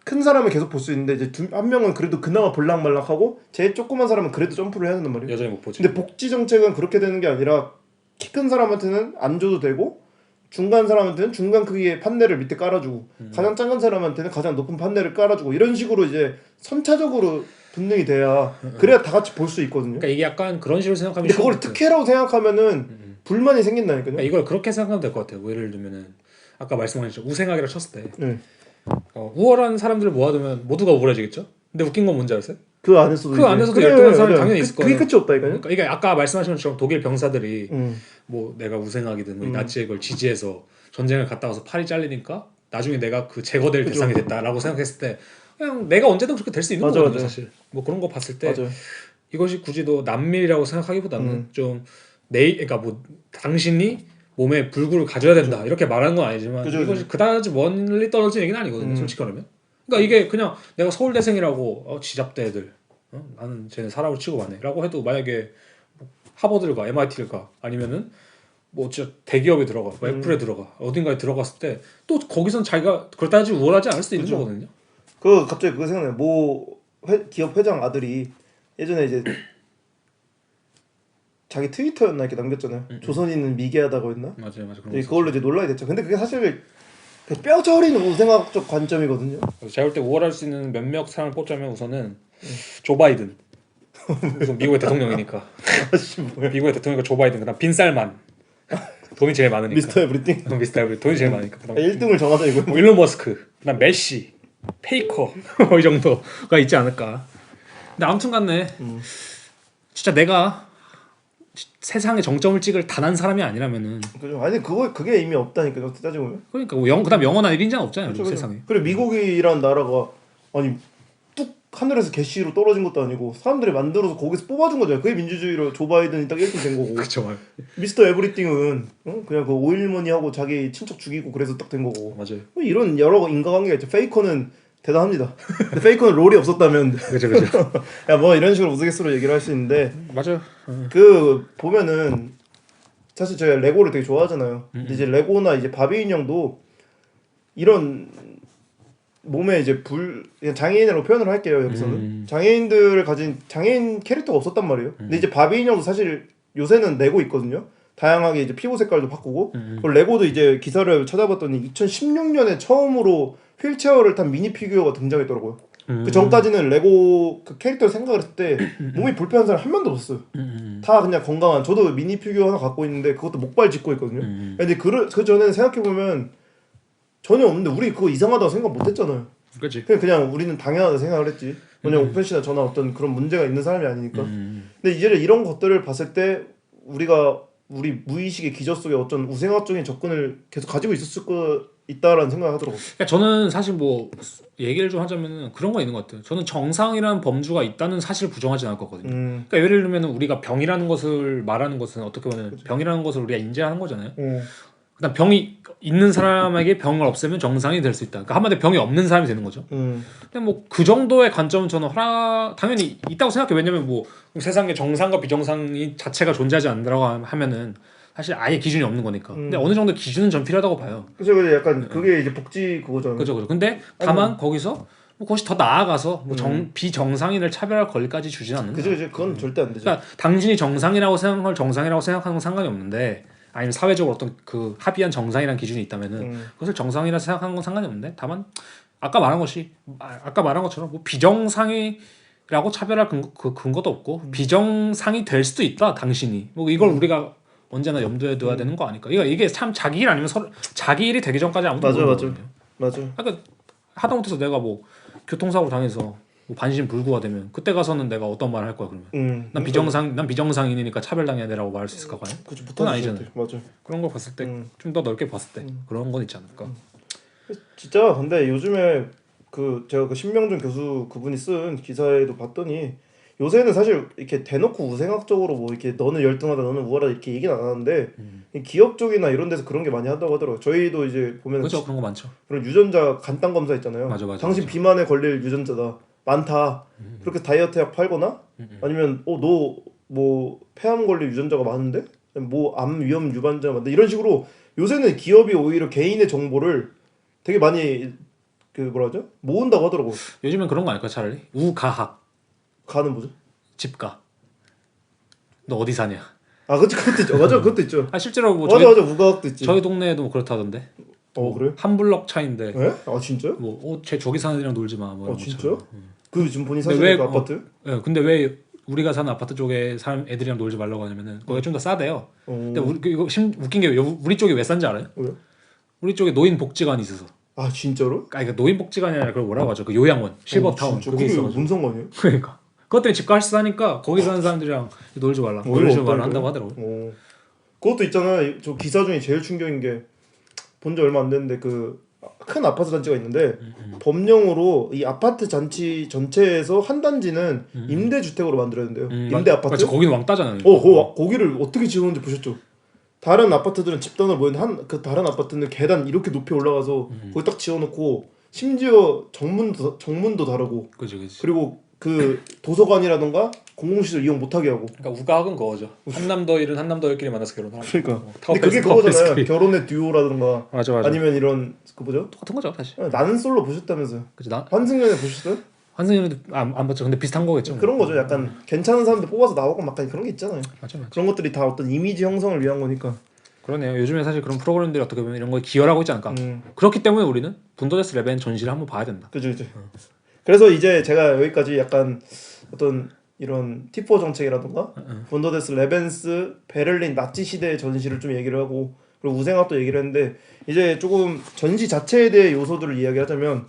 큰 사람은 계속 볼 수 있는데 이제 한 명은 그래도 그나마 볼락말락하고 제일 조그만 사람은 그래도 점프를 해야 된단 말이에요. 여전히 못 보지. 근데 복지 정책은 그렇게 되는 게 아니라 키 큰 사람한테는 안 줘도 되고 중간 사람한테는 중간 크기의 판넬을 밑에 깔아주고 가장 작은 사람한테는 가장 높은 판넬을 깔아주고 이런 식으로 이제 선차적으로 분능이 돼야 그래야 다 같이 볼 수 있거든요. 그러니까 이게 약간 그런 식으로 생각하면 근데 그걸 특혜라고 생각하면은 불만이 생긴다니까요. 그러니까 이걸 그렇게 생각하면 될 것 같아요. 뭐 예를 들면은 아까 말씀하셨죠. 우생학이라 쳤을 때 우월한 사람들을 모아두면 모두가 우월해지겠죠. 근데 웃긴 건 뭔지 아세요? 그 안에서도 열등한 사람이 당연히 있을 거예요. 그게 끝이 없다니까요. 그러니까 이게 아까 말씀하신 것처럼 독일 병사들이 뭐 내가 우생학이든 뭐 나치의 걸 지지해서 전쟁을 갔다 와서 팔이 잘리니까 나중에 내가 그 제거될 대상이 됐다라고 생각했을 때 그냥 내가 언제든 그렇게 될 수 있는 거거든요. 사실 뭐 그런 거 봤을 때 이것이 굳이 더 남밀이라고 생각하기보다는 좀 그러니까 뭐 당신이 몸에 불구를 가져야 된다 이렇게 말하는 건 아니지만 이것이 그다지 멀리 떨어진 얘기는 아니거든요. 솔직히 말하면. 그러니까 이게 그냥 내가 서울대생이라고 지잡대 애들 나는 쟤네 사람을 취급하네 라고 해도 만약에 뭐 하버드를 가 MIT를 가 아니면은 뭐 진짜 대기업에 들어가 뭐 애플에 들어가 어딘가에 들어갔을 때 또 거기선 자기가 그렇다지 우월하지 않을 수도 있는 거거든요. 그 갑자기 그거 생각나요. 뭐 기업 회장 아들이 예전에 이제 자기 트위터였나 이렇게 남겼잖아요. 조선인은 미개하다고 했나? 맞아요. 그걸로 이제 논란이 됐죠. 근데 그게 사실 뼈 저린 우생학적 관점이거든요. 제가 볼 때 우월할 수 있는 몇몇 사람을 뽑자면 우선은 조 바이든. 우선 미국의 대통령이니까. 미국의 대통령이니까 조 바이든. 그다음 빈살만. 돈이 제일 많으니까. 미스터 에브리띵. 미스터 에브리띵. 돈이 제일 많으니까. 그다음 1등을 정하자 이거. 뭐 일론 머스크. 그다음 메시. 페이커. 이 정도가 있지 않을까. 근데 아무튼간에 진짜 내가 세상에 정점을 찍을 단 한 사람이 아니라면은 그죠. 아니 그게 의미 없다니까 어떻게 따지고 보면. 그러니까 뭐 그다음 영원한 1인자는 없잖아요. 그렇죠, 세상에. 그래 미국이란 나라가 아니 뚝 하늘에서 개시로 떨어진 것도 아니고 사람들이 만들어서 거기서 뽑아준 거잖아요. 그게 민주주의로 조 바이든이 딱 1등 된 거고. 그렇죠. 미스터 에브리띵은 그냥 그 오일머니하고 자기 친척 죽이고 그래서 딱 된 거고. 맞아요. 이런 여러 인과관계가 있죠. 페이커는 대단합니다. 근데 페이커는 롤이 없었다면 그렇죠. 야 뭐 이런 식으로 우스갯소리로 얘기를 할 수 있는데 맞아요. 그 보면은 사실 제가 레고를 되게 좋아하잖아요. 근데 이제 레고나 이제 바비 인형도 이런 몸에 이제 그냥 장애인이라고 표현을 할게요. 여기서는 장애인들을 가진 장애인 캐릭터가 없었단 말이에요. 근데 이제 바비 인형도 사실 요새는 내고 있거든요. 다양하게 이제 피부 색깔도 바꾸고 그리고 레고도 이제 기사를 찾아봤더니 2016년에 처음으로 휠체어를 탄 미니 피규어가 등장했더라고요. 그 전까지는 레고 그 캐릭터를 생각을 했을 때 몸이 불편한 사람 한 명도 없었어요. 다 그냥 건강한. 저도 미니 피규어 하나 갖고 있는데 그것도 목발 짚고 있거든요. 근데 그 전에는 생각해 보면 전혀 없는데 우리 그거 이상하다고 생각 못 했잖아요. 그렇지. 그냥 우리는 당연하다 생각을 했지. 왜냐면 오펜 씨나 저나 어떤 그런 문제가 있는 사람이 아니니까. 근데 이제 이런 것들을 봤을 때 우리 무의식의 기저 속에 어떤 우생학적인 접근을 계속 가지고 있었을 거 있다라는 생각을 하더라고요. 그러니까 저는 사실 뭐 얘기를 좀 하자면은 그런 거 있는 것 같아요. 저는 정상이라는 범주가 있다는 사실을 부정하지 않을 거거든요. 그러니까 예를 들면 우리가 병이라는 것을 말하는 것은 어떻게 보면 병이라는 것을 우리가 인지하는 거잖아요. 그다음 병이 있는 사람에게 병을 없애면 정상이 될 수 있다. 그러니까 한마디로 병이 없는 사람이 되는 거죠. 근데 뭐 그 정도의 관점은 저는 당연히 있다고 생각해요. 왜냐면 뭐 세상에 정상과 비정상이 자체가 존재하지 않는다고 하면은 사실 아예 기준이 없는 거니까. 근데 어느 정도 기준은 전 필요하다고 봐요. 그죠, 약간 그게 이제 복지 그거잖아요. 그죠. 근데 다만 거기서 뭐 그것이 더 나아가서 뭐 비정상인을 차별할 권리까지 주지는 않는다. 그죠. 그건 절대 안 되죠. 그러니까 당신이 정상이라고 생각하는 걸 정상이라고 생각하는 건 상관이 없는데, 아니면 사회적으로 어떤 그 합의한 정상이라는 기준이 있다면은 그것을 정상이라 생각하는 건 상관이 없는데, 다만 아까 말한 것처럼 뭐 비정상이라고 차별할 근거도 없고 비정상이 될 수도 있다 당신이. 뭐 이걸 우리가 언제나 염두에 둬야 되는 거 아닐까? 이게 참 자기 일 아니면 자기 일이 되기 전까지 아무도 모르거든요. 맞아. 그러니까 하다못해서 내가 뭐 교통사고 당해서 뭐 반신불구가 되면 그때 가서는 내가 어떤 말을 할 거야 그러면? 난 비정상인이니까 차별당해야 되라고 말할 수 있을까 과연? 그건 아니잖아요. 맞아. 그런 걸 봤을 때 좀 더 넓게 봤을 때 그런 건 있지 않을까? 진짜 근데 요즘에 제가 그 신명준 교수 그분이 쓴 기사에도 봤더니 요새는 사실 이렇게 대놓고 우생학적으로 뭐 이렇게 너는 열등하다 너는 우월하다 이렇게 얘기는 안 하는데 기업 쪽이나 이런 데서 그런 게 많이 한다고 하더라고요. 저희도 이제 보면 그렇죠. 그런 거 많죠. 그런 유전자 간단 검사 있잖아요. 맞아. 당신 비만에 걸릴 유전자다 많다. 그렇게 다이어트 약 팔거나 아니면 너 뭐 폐암 걸릴 유전자가 많은데 뭐 암 위험 유발자가 많다 이런 식으로 요새는 기업이 오히려 개인의 정보를 되게 많이 그 뭐라 하죠? 모은다고 하더라고. 요즘엔 그런 거 아닐까 차라리? 우가학. 가는 뭐죠? 집가. 너 어디 사냐? 아, 그치, 그것도 있죠. 맞아, 그것도 있죠. 실제로 뭐 맞아, 우가학도 있지. 저희 동네에도 뭐 그렇다던데. 그래? 한 블럭 차인데. 네? 아, 진짜요? 쟤 저기 사는 애랑 놀지 마. 뭐 진짜요? 그 지금 본인 사시는 그 아파트? 근데 왜 우리가 사는 아파트 쪽에 사는 애들이랑 놀지 말라고 하냐면은 거기가 좀 더 싸대요. 근데 이거 웃긴 게 우리 쪽이 왜 싼지 알아요? 왜요? 우리 쪽에 노인 복지관이 있어서. 아, 진짜로? 그러니까 노인 복지관이 아니라 그걸 뭐라고 하죠? 그 요양원, 실버타운 그게 있어가지고. 무슨 상관이에요? 그러니까 그것 때문에 집값이 싸니까 거기 사는 사람들이랑 놀지 말라. 이런 식으로 말을 한다고 하더라고요. 그것도 있잖아요. 저 기사 중에 제일 충격인 게 본 지 얼마 안 됐는데 그 큰 아파트 단지가 있는데 법령으로 이 아파트 단지 전체에서 한 단지는 임대주택으로 만들어야 된대요. 임대 아파트. 맞지, 거기는 왕따잖아요. 거기를 어떻게 지었는지 보셨죠? 다른 아파트들은 집단을 모였는데 그 다른 아파트는 계단 이렇게 높이 올라가서 거기 딱 지어놓고 심지어 정문도 다르고. 그치. 그리고 그 도서관이라던가 공공시설 이용 못하게 하고. 그러니까 우가학은 그거죠. 한남더일은 한남더일끼리 만나서 결혼하고. 그러니까. 근데 그게 그거잖아요. 결혼의 듀오라던가. 맞아. 아니면 이런 그 뭐죠? 똑같은 거죠 사실. 나는 솔로 보셨다면서요? 그치 환승연애 보셨어요? 환승연애도 안 봤죠. 근데 비슷한 거겠죠. 그런 거죠. 약간 괜찮은 사람들 뽑아서 나오고 막 그런 게 있잖아요. 맞아. 그런 것들이 다 어떤 이미지 형성을 위한 거니까. 그러네요. 요즘에 사실 그런 프로그램들이 어떻게 보면 이런 거에 기여를 하고 있지 않을까. 그렇기 때문에 우리는 분더데스 레벤 전시를 한번 봐야 된다. 그죠. 그래서 이제 제가 여기까지 약간 어떤 이런 T4 정책이라던가 분더데스 레벤스 베를린 나치 시대의 전시를 좀 얘기를 하고 그리고 우생학도 얘기를 했는데 이제 조금 전시 자체에 대해 요소들을 이야기하자면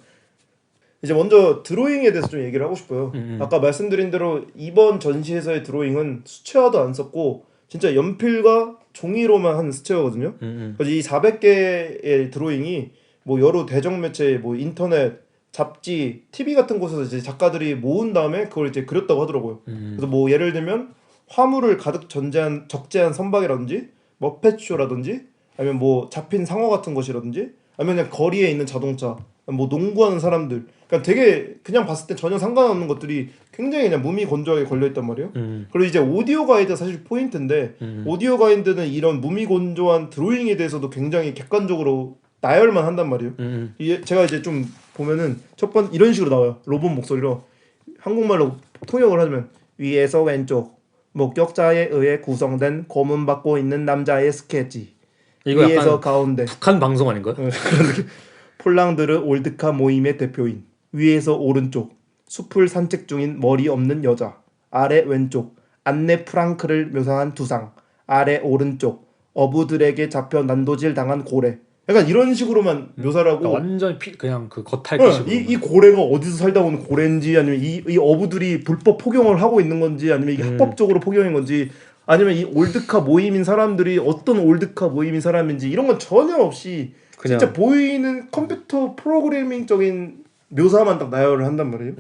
이제 먼저 드로잉에 대해서 좀 얘기를 하고 싶어요. 아까 말씀드린 대로 이번 전시에서의 드로잉은 수채화도 안 썼고 진짜 연필과 종이로만 한 수채화거든요. 그래서 이 400개의 드로잉이 뭐 여러 대중 매체, 뭐 인터넷, 잡지, TV 같은 곳에서 이제 작가들이 모은 다음에 그걸 이제 그렸다고 하더라고요. 그래서 뭐 예를 들면 화물을 가득 적재한 선박이라든지 머펫쇼라든지 아니면 뭐 잡힌 상어 같은 것이라든지 아니면 그냥 거리에 있는 자동차, 뭐 농구하는 사람들, 그러니까 되게 그냥 봤을 때 전혀 상관없는 것들이 굉장히 그냥 무미건조하게 걸려있단 말이에요. 그리고 이제 오디오 가이드가 사실 포인트인데 오디오 가이드는 이런 무미건조한 드로잉에 대해서도 굉장히 객관적으로 나열만 한단 말이에요. 제가 이제 좀 보면은 첫 번 이런 식으로 나와요. 로봇 목소리로 한국말로 통역을 하면 위에서 왼쪽 목격자에 의해 구성된 고문 받고 있는 남자의 스케치. 이거 위에서 가운데 북한 방송 아닌가요? 폴랑드르 올드카 모임의 대표인. 위에서 오른쪽 숲을 산책 중인 머리 없는 여자. 아래 왼쪽 안네 프랑크를 묘사한 두상. 아래 오른쪽 어부들에게 잡혀 난도질 당한 고래. 약간 이런 식으로만 묘사를 하고 그러니까 완전 그냥 그 겉핥기식으로 이 고래가 어디서 살다 온 고래인지 아니면 이 어부들이 불법 포경을 하고 있는 건지 아니면 이게 합법적으로 포경인 건지 아니면 이 올드카 모임인 사람들이 어떤 올드카 모임인 사람인지 이런 건 전혀 없이 그냥 진짜 보이는 컴퓨터 프로그래밍적인 묘사만 딱 나열을 한단 말이에요.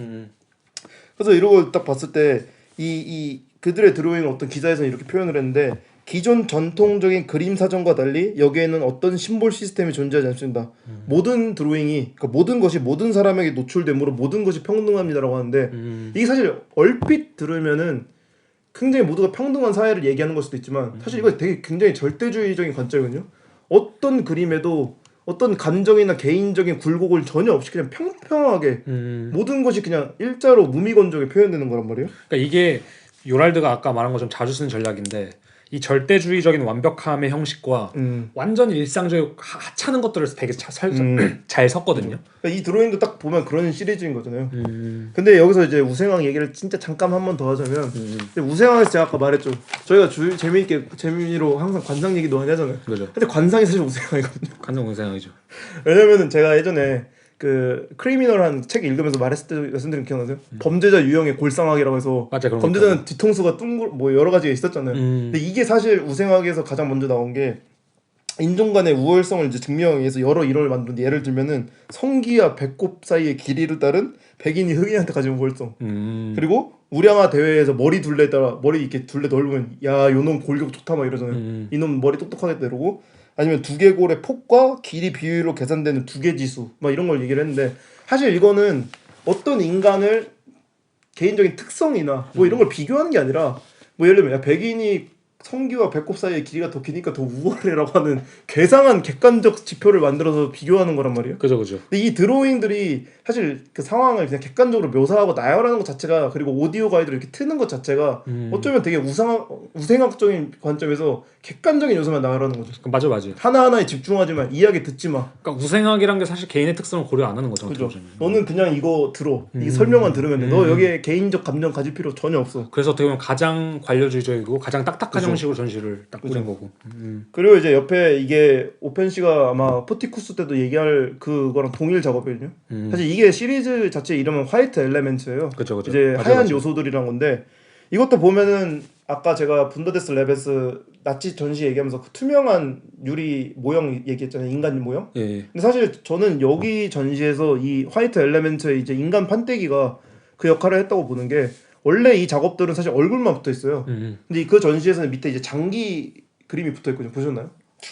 그래서 이런 걸 딱 봤을 때 이 그들의 드로잉을 어떤 기사에서는 이렇게 표현을 했는데 기존 전통적인 그림 사전과 달리 여기에는 어떤 심볼 시스템이 존재하지 않습니다. 모든 드로잉이 그러니까 모든 것이 모든 사람에게 노출되므로 모든 것이 평등합니다라고 하는데 이게 사실 얼핏 들으면은 굉장히 모두가 평등한 사회를 얘기하는 걸 수도 있지만 사실 이거 되게 굉장히 절대주의적인 관점이거든요. 어떤 그림에도 어떤 감정이나 개인적인 굴곡을 전혀 없이 그냥 평평하게 모든 것이 그냥 일자로 무미건조하게 표현되는 거란 말이에요. 그러니까 이게 요랄드가 아까 말한 것처럼 자주 쓰는 전략인데 이 절대주의적인 완벽함의 형식과 완전히 일상적이고 하찮은 것들을 되게 잘 섞거든요. 그러니까 이 드로잉도 딱 보면 그런 시리즈인 거잖아요. 근데 여기서 이제 우생학 얘기를 진짜 잠깐 한 번 더 하자면 우생학에서 제가 아까 말했죠. 저희가 재미로 항상 관상 얘기도 많이 하잖아요. 그죠. 근데 관상이 사실 우생학이거든요. 관상 우생학이죠. 왜냐면은 제가 예전에 그 크리미널한 책 읽으면서 말했을 때 말씀드린 기억나세요? 범죄자 유형의 골상학이라고 해서 맞아, 범죄자는 뒤통수가 뭐 여러 가지가 있었잖아요. 근데 이게 사실 우생학에서 가장 먼저 나온 게 인종 간의 우월성을 이제 증명하기 위해서 여러 이론을 만드는데 예를 들면은 성기와 배꼽 사이의 길이를 따른 백인이 흑인한테 가진 우월성 그리고 우량아 대회에서 머리 둘레에다가 머리 이렇게 둘레 넓으면 야 요놈 골격 좋다 막 이러잖아요. 이놈 머리 똑똑하겠다 이러고 아니면 두개골의 폭과 길이 비율로 계산되는 두개지수 막 이런 걸 얘기를 했는데 사실 이거는 어떤 인간을 개인적인 특성이나 뭐 이런 걸 비교하는 게 아니라 뭐 예를 들면 야 백인이 성기와 배꼽 사이의 길이가 더 기니까 더 우월해라고 하는 괴상한 객관적 지표를 만들어서 비교하는 거란 말이에요. 그죠. 근데 이 드로잉들이 사실 그 상황을 그냥 객관적으로 묘사하고 나열하는 것 자체가 그리고 오디오 가이드를 이렇게 트는 것 자체가 어쩌면 되게 우생학적인 관점에서 객관적인 요소만 나열하는 거죠. 맞아. 하나하나에 집중하지만 이야기 듣지 마. 그러니까 우생학이란 게 사실 개인의 특성을 고려 안 하는 거죠. 그죠. 너는 그냥 이거 들어. 이 설명만 들으면 돼. 너 여기에 개인적 감정 가질 필요 전혀 없어. 그래서 어떻게 보면 가장 관료주의적이고 가장 딱딱한 그죠. 형식으로 전시를 딱 꾸린 거고. 그리고 이제 옆에 이게 오펜시가 아마 포티쿠스 때도 얘기할 그거랑 동일 작업이거든요. 사실 이게 시리즈 자체 이름은 화이트 엘레멘트예요. 그죠. 이제 맞아, 하얀 맞아. 요소들이란 건데 이것도 보면은 아까 제가 분더데스 레벤스 나치 전시 얘기하면서 그 투명한 유리 모형 얘기했잖아요. 인간 모형. 예. 근데 사실 저는 여기 전시에서 이 화이트 엘레멘트의 이제 인간 판때기가 그 역할을 했다고 보는 게 원래 이 작업들은 사실 얼굴만 붙어 있어요. 근데 그 전시에서는 밑에 이제 장기 그림이 붙어 있거든요. 보셨나요?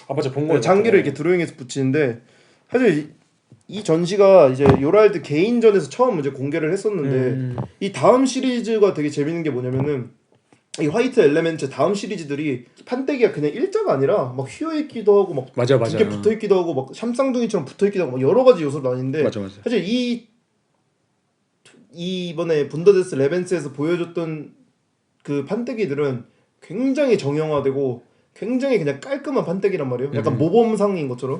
아 맞아 본 거예요. 장기를 이렇게 드로잉해서 붙이는데 사실 이 전시가 이제 요랄드 개인전에서 처음 이제 공개를 했었는데 이 다음 시리즈가 되게 재밌는 게 뭐냐면은 이 화이트 엘레멘트 다음 시리즈들이 판때기가 그냥 일자가 아니라 막 휘어 있기도 하고 막 맞아. 두개 붙어 있기도 하고 막 샴쌍둥이처럼 붙어 있기도 하고 막 여러 가지 요소로 나뉘는데 맞아. 사실 이번에 분더데스 레벤스에서 보여줬던 그 판때기들은 굉장히 정형화되고 굉장히 그냥 깔끔한 판때기란 말이에요. 약간 모범상인 것처럼.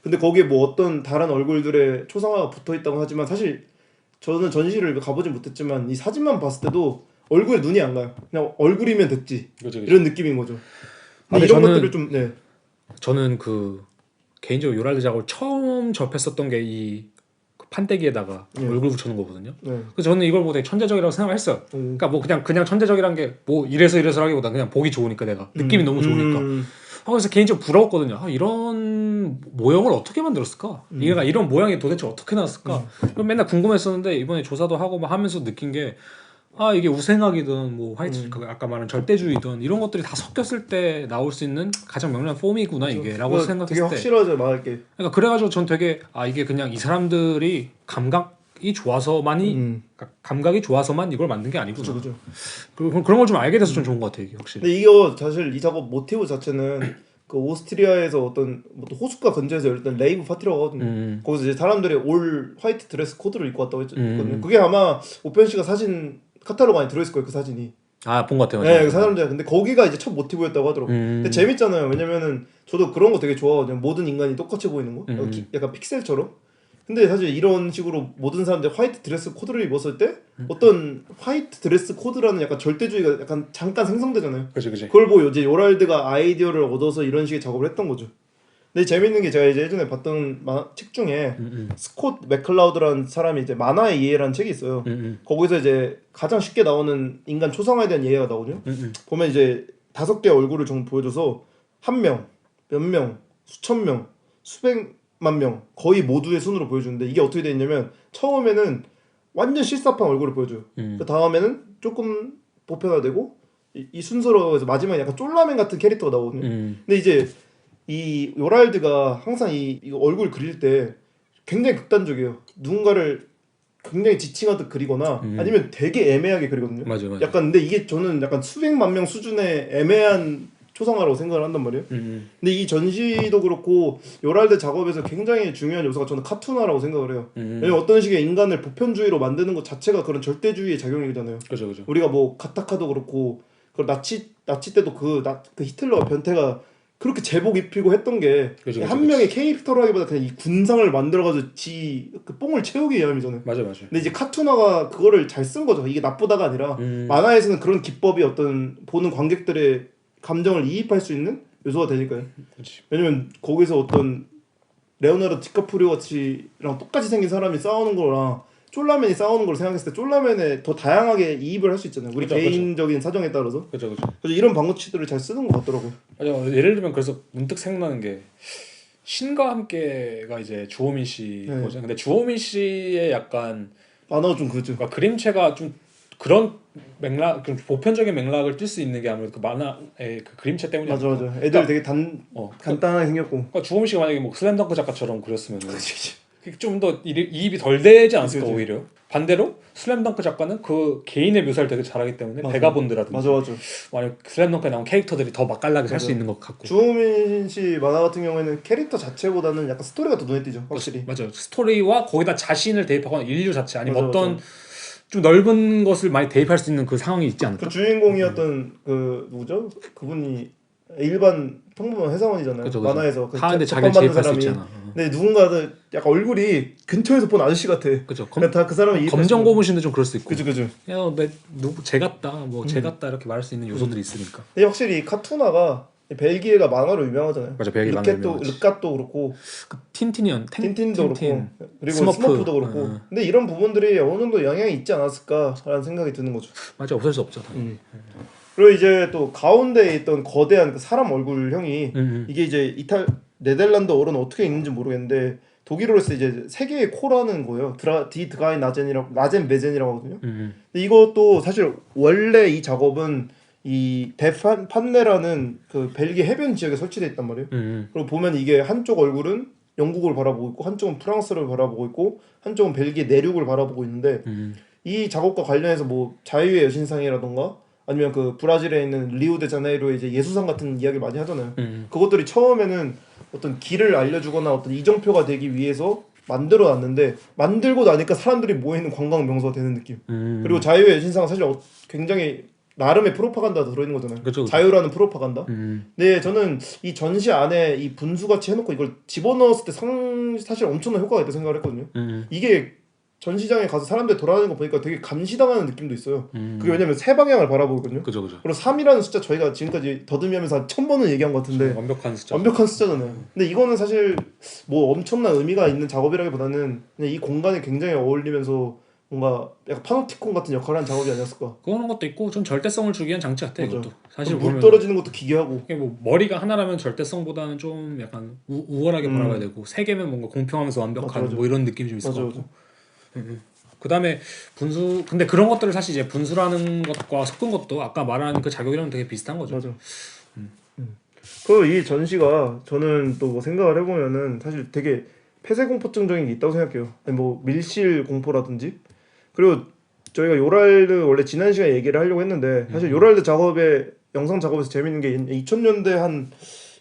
근데 거기에 뭐 어떤 다른 얼굴들의 초상화가 붙어 있다고 하지만 사실 저는 전시를 가보진 못했지만 이 사진만 봤을 때도 얼굴에 눈이 안 가요. 그냥 얼굴이면 됐지. 그죠. 이런 느낌인 거죠. 근데 근데 이런 저는, 것들을 좀 저는 그 개인적으로 요랄드 작업을 처음 접했었던 게 이 판때기에다가 얼굴 붙여놓은 거거든요. 그래서 저는 이걸 보고 되게 천재적이라고 생각을 했어요. 그러니까 뭐 그냥 천재적이란 게 뭐 이래서라기보다 그냥 보기 좋으니까 내가 느낌이 너무 좋으니까. 그래서 개인적으로 부러웠거든요. 이런 모형을 어떻게 만들었을까? 얘가 이런 모양이 도대체 어떻게 나왔을까? 맨날 궁금했었는데 이번에 조사도 하고 막 하면서 느낀 게 이게 우생학이든 뭐 화이트 아까 말한 절대주의든 이런 것들이 다 섞였을 때 나올 수 있는 가장 명료한 폼이구나 이게라고 생각했을 되게 때 확실하죠 말할게. 그러니까 그래가지고 전 되게 이게 그냥 이 사람들이 감각이 좋아서만 이걸 만든 게 아니구나. 그죠. 그런 걸 좀 알게 돼서 좀 좋은 것 같아요 이게 확실히. 근데 이거 사실 이 작업 모티브 자체는 그 오스트리아에서 어떤 뭐 호숫가 근처에서 열렸던 레이브 파티라고 하거든요. 거기서 이제 사람들이 올 화이트 드레스 코드를 입고 왔다고 했거든요. 그게 아마 오펜 씨가 사진 카탈로그 안에 들어있을 거예요 그 사진이. 본 것 같아요. 네, 그 사람들. 근데 거기가 이제 첫 모티브였다고 하더라고. 근데 재밌잖아요. 왜냐면은 저도 그런 거 되게 좋아하거든요. 모든 인간이 똑같이 보이는 거. 약간 픽셀처럼. 근데 사실 이런 식으로 모든 사람들이 화이트 드레스 코드를 입었을 때 어떤 화이트 드레스 코드라는 약간 절대주의가 약간 잠깐 생성되잖아요. 그치. 그걸 보고 이제 요랄드가 아이디어를 얻어서 이런 식의 작업을 했던 거죠. 근데 재밌는 게 제가 이제 예전에 봤던 책 중에 스콧 맥클라우드라는 사람이 이제 만화의 이해라는 책이 있어요. 거기서 이제 가장 쉽게 나오는 인간 초상화에 대한 이해가 나오거든요. 보면 이제 5개 얼굴을 좀 보여줘서 한 명, 몇 명, 수천 명, 수백만 명 거의 모두의 순으로 보여주는데 이게 어떻게 돼 있냐면 처음에는 완전 실사판 얼굴을 보여줘요. 그 다음에는 조금 보편화되고 이 순서로 해서 마지막에 약간 쫄라맨 같은 캐릭터가 나오거든요. 근데 이제 이 요랄드가 항상 이 얼굴 그릴 때 굉장히 극단적이에요. 누군가를 굉장히 지칭하듯 그리거나 아니면 되게 애매하게 그리거든요. 맞아. 약간 근데 이게 저는 약간 수백만 명 수준의 애매한 초상화라고 생각을 한단 말이에요. 근데 이 전시도 그렇고 요랄드 작업에서 굉장히 중요한 요소가 저는 카툰화라고 생각을 해요. 왜냐면 어떤 식의 인간을 보편주의로 만드는 것 자체가 그런 절대주의의 작용이잖아요. 그죠. 우리가 뭐 가타카도 그렇고 그 나치 때도 그 히틀러 변태가 그렇게 제복 입히고 했던 게 한 명의 캐릭터라기보다 그냥 이 군상을 만들어가지고 그 뽕을 채우기 위함이잖아요. 맞아. 근데 이제 카툰화가 그거를 잘 쓴 거죠. 이게 나쁘다가 아니라 만화에서는 그런 기법이 어떤 보는 관객들의 감정을 이입할 수 있는 요소가 되니까요. 그치. 왜냐면 거기서 어떤 레오나르도 디카프리오 같이랑 똑같이 생긴 사람이 싸우는 거랑 쫄라맨이 싸우는 걸 생각했을 때 쫄라맨에 더 다양하게 이입을 할 수 있잖아요. 우리 개인적인 사정에 따라서. 그죠. 그래서 이런 방법치들을 잘 쓰는 것 같더라고요. 맞아. 예를 들면 그래서 문득 생각나는 게 신과 함께가 이제 주호민 씨 거죠. 근데 주호민 씨의 약간 만화가 좀 그렇죠. 그러니까 그림체가 좀 그런 맥락, 좀 보편적인 맥락을 띌 수 있는 게 아무래도 그 만화의 그 그림체 때문이 맞아. 애들 그러니까, 되게 간단하게 생겼고. 그러니까 주호민 씨가 만약에 뭐 슬램덩크 작가처럼 그렸으면 좀 더 이입이 덜 되지 않았을까 오히려. 반대로 슬램덩크 작가는 그 개인의 묘사를 되게 잘하기 때문에 베가본드라든지 맞아. 만약 슬램덩크에 나온 캐릭터들이 더 맛깔나게 살 수 있는 것 같고. 주호민 씨 만화 같은 경우에는 캐릭터 자체보다는 약간 스토리가 더 눈에 띄죠 확실히. 맞아요. 스토리와 거기다 자신을 대입하거나 인류 자체 아니면 어떤 좀 넓은 것을 많이 대입할 수 있는 그 상황이 있지 않을까? 그 주인공이었던 그 누구죠? 그분이 일반 평범한 회사원이잖아요. 그쵸. 만화에서 그 하는데 자기를 대입할 수 있잖아. 근데 누군가는 약간 얼굴이 근처에서 본 아저씨 같아. 그죠. 다 그 사람이 검정 고무신도 좀 그럴 수 있고. 그죠. 쟤 같다, 쟤 같다 이렇게 말할 수 있는 요소들이 있으니까. 근데 확실히 카투나가 벨기에가 만화로 유명하잖아요. 맞아, 벨기에 만화 유명하지. 르카도 그렇고, 그 틴틴도 그렇고, 그리고 스머프도 그렇고. 근데 이런 부분들이 어느 정도 영향이 있지 않았을까라는 생각이 드는 거죠. 맞아, 없을 수 없죠. 그리고 이제 또 가운데에 있던 거대한 그 사람 얼굴형이 이게 이제 네덜란드어로는 어떻게 읽는지 모르겠는데 독일어로 했을 때 이제 세계의 코라는 거예요. 디 드가인 나젠 베젠이라고 하거든요. 근데 이것도 사실 원래 이 작업은 이 판네라는 그 벨기에 해변 지역에 설치되어 있단 말이에요. 그리고 보면 이게 한쪽 얼굴은 영국을 바라보고 있고 한쪽은 프랑스를 바라보고 있고 한쪽은 벨기에 내륙을 바라보고 있는데 이 작업과 관련해서 뭐 자유의 여신상이라던가 아니면 그 브라질에 있는 리우데자네이루의 이제 예수상 같은 이야기를 많이 하잖아요. 그것들이 처음에는 어떤 길을 알려주거나 어떤 이정표가 되기 위해서 만들어놨는데 만들고 나니까 사람들이 모이는 관광 명소가 되는 느낌. 그리고 자유의 여신상은 사실 굉장히 나름의 프로파간다가 들어있는 거잖아요. 그쵸. 자유라는 프로파간다. 근데 저는 이 전시 안에 이 분수같이 해놓고 이걸 집어넣었을 때 사실 엄청난 효과가 있다고 생각을 했거든요. 이게 전시장에 가서 사람들 돌아다니는 거 보니까 되게 감시당하는 느낌도 있어요. 그게 왜냐면 세 방향을 바라보거든요. 그죠. 그리고 3이라는 숫자 저희가 지금까지 더듬이하면서 한 1000번은 얘기한 것 같은데 완벽한 숫자잖아요. 근데 이거는 사실 뭐 엄청난 의미가 있는 작업이라기보다는 그냥 이 공간에 굉장히 어울리면서 뭔가 약간 파노티콘 같은 역할을 한 작업이 아니었을까. 그런 것도 있고 좀 절대성을 주기 위한 장치 같아. 맞아. 이것도 사실 물 떨어지는 것도 기괴하고. 뭐 머리가 하나라면 절대성보다는 좀 약간 우월하게 바라봐야 되고 세 개면 뭔가 공평하면서 완벽한 맞아. 뭐 이런 느낌이 좀 있을 것 같고. 그 다음에 분수, 근데 그런 것들을 사실 이제 분수라는 것과 섞은 것도 아까 말한 그 자격이랑 되게 비슷한 거죠. 맞아. 그 이 전시가 저는 또 뭐 생각을 해보면은 사실 되게 폐쇄 공포증적인 게 있다고 생각해요. 아니 뭐 밀실 공포라든지. 그리고 저희가 요랄드 원래 지난 시간에 얘기를 하려고 했는데 사실 요랄드 영상 작업에서 재밌는 게 2000년대 한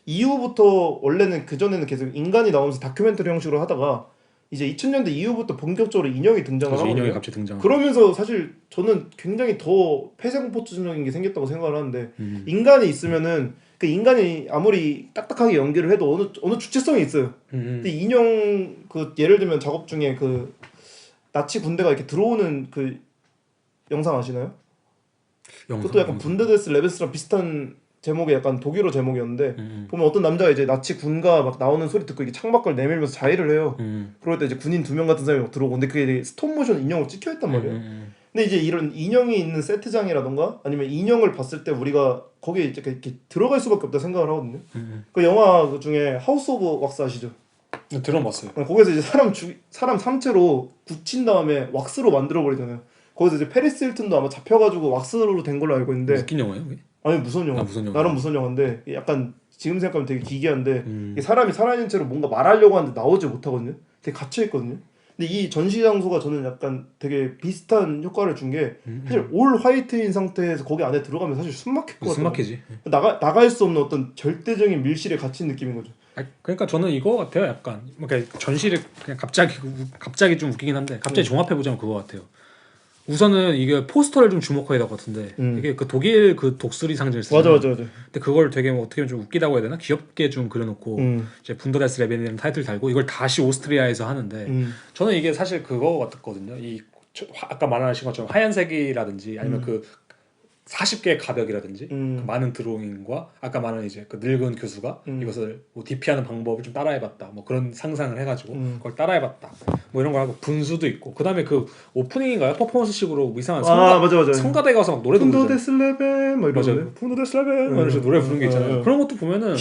이후부터 원래는 그전에는 계속 인간이 나오면서 다큐멘터리 형식으로 하다가 이제 2000년대 이후부터 본격적으로 인형이 등장을 하거든요. 인형이 갑자기 등장. 그러면서 사실 저는 굉장히 더 폐쇄공포증적인 게 생겼다고 생각을 하는데 인간이 있으면은 그 인간이 아무리 딱딱하게 연기를 해도 어느 주체성이 있어요. 근데 인형 그 예를 들면 작업 중에 그 나치 군대가 이렇게 들어오는 그 영상 아시나요? 그것도 약간 분데데스 레베스랑 비슷한 제목이 약간 독일어 제목이었는데 보면 어떤 남자가 이제 나치 군가 막 나오는 소리 듣고 이게 창밖을 내밀면서 자해를 해요. 그럴 때 이제 군인 2명 같은 사람이 막 들어오고 근데 그게 스톱모션 인형으로 찍혀있단 말이에요. 근데 이제 이런 인형이 있는 세트장이라던가 아니면 인형을 봤을 때 우리가 거기에 이렇게 들어갈 수밖에 없다 생각을 하거든요. 그 영화 중에 하우스 오브 왁스 아시죠? 들어봤어요. 거기서 이제 사람 삼체로 굳힌 다음에 왁스로 만들어 버리잖아요. 거기서 이제 페리스 힐튼도 아마 잡혀가지고 왁스로 된 걸로 알고 있는데 웃긴 영화예요? 그게? 아니 무서운 영화. 나름 무서운 영화인데 약간 지금 생각하면 되게 기괴한데 이게 사람이 살아있는 채로 뭔가 말하려고 하는데 나오지 못하거든요. 되게 갇혀있거든요. 근데 이 전시 장소가 저는 약간 되게 비슷한 효과를 준 게 사실 올 화이트인 상태에서 거기 안에 들어가면 사실 숨막힐 것 같아요. 숨막히지. 나갈 수 없는 어떤 절대적인 밀실에 갇힌 느낌인 거죠. 그러니까 저는 이거 같아요. 약간 그러니까 전시를 그냥 갑자기 좀 웃기긴 한데 갑자기 종합해 보자면 그거 같아요. 우선은 이게 포스터를 좀 주목해야 될 것 같은데 이게 그 독일 그 독수리 상징을 쓰잖아요. 맞아. 근데 그걸 되게 뭐 어떻게 보면 좀 웃기다고 해야 되나? 귀엽게 좀 그려놓고 이제 분더데스 레벤이라는 타이틀 달고 이걸 다시 오스트리아에서 하는데 저는 이게 사실 그거 같았거든요. 아까 말하신 것처럼 하얀색이라든지 아니면 그 40개의 가벽이라든지 그 많은 드로잉과 아까 말한 이제 그 늙은 교수가 이것을 뭐 DP하는 방법을 좀 따라해봤다 뭐 그런 상상을 해가지고 그걸 따라해봤다 뭐 이런 거 하고 분수도 있고 그 다음에 그 오프닝인가요? 퍼포먼스식으로 이상한 맞아. 성가대 가서 막 노래도 부르잖아요. 분더데스 레벤 막 이러는데 분더데스 레벤 막 이러면서 노래 부르는 게 있잖아요. 그런 것도 보면은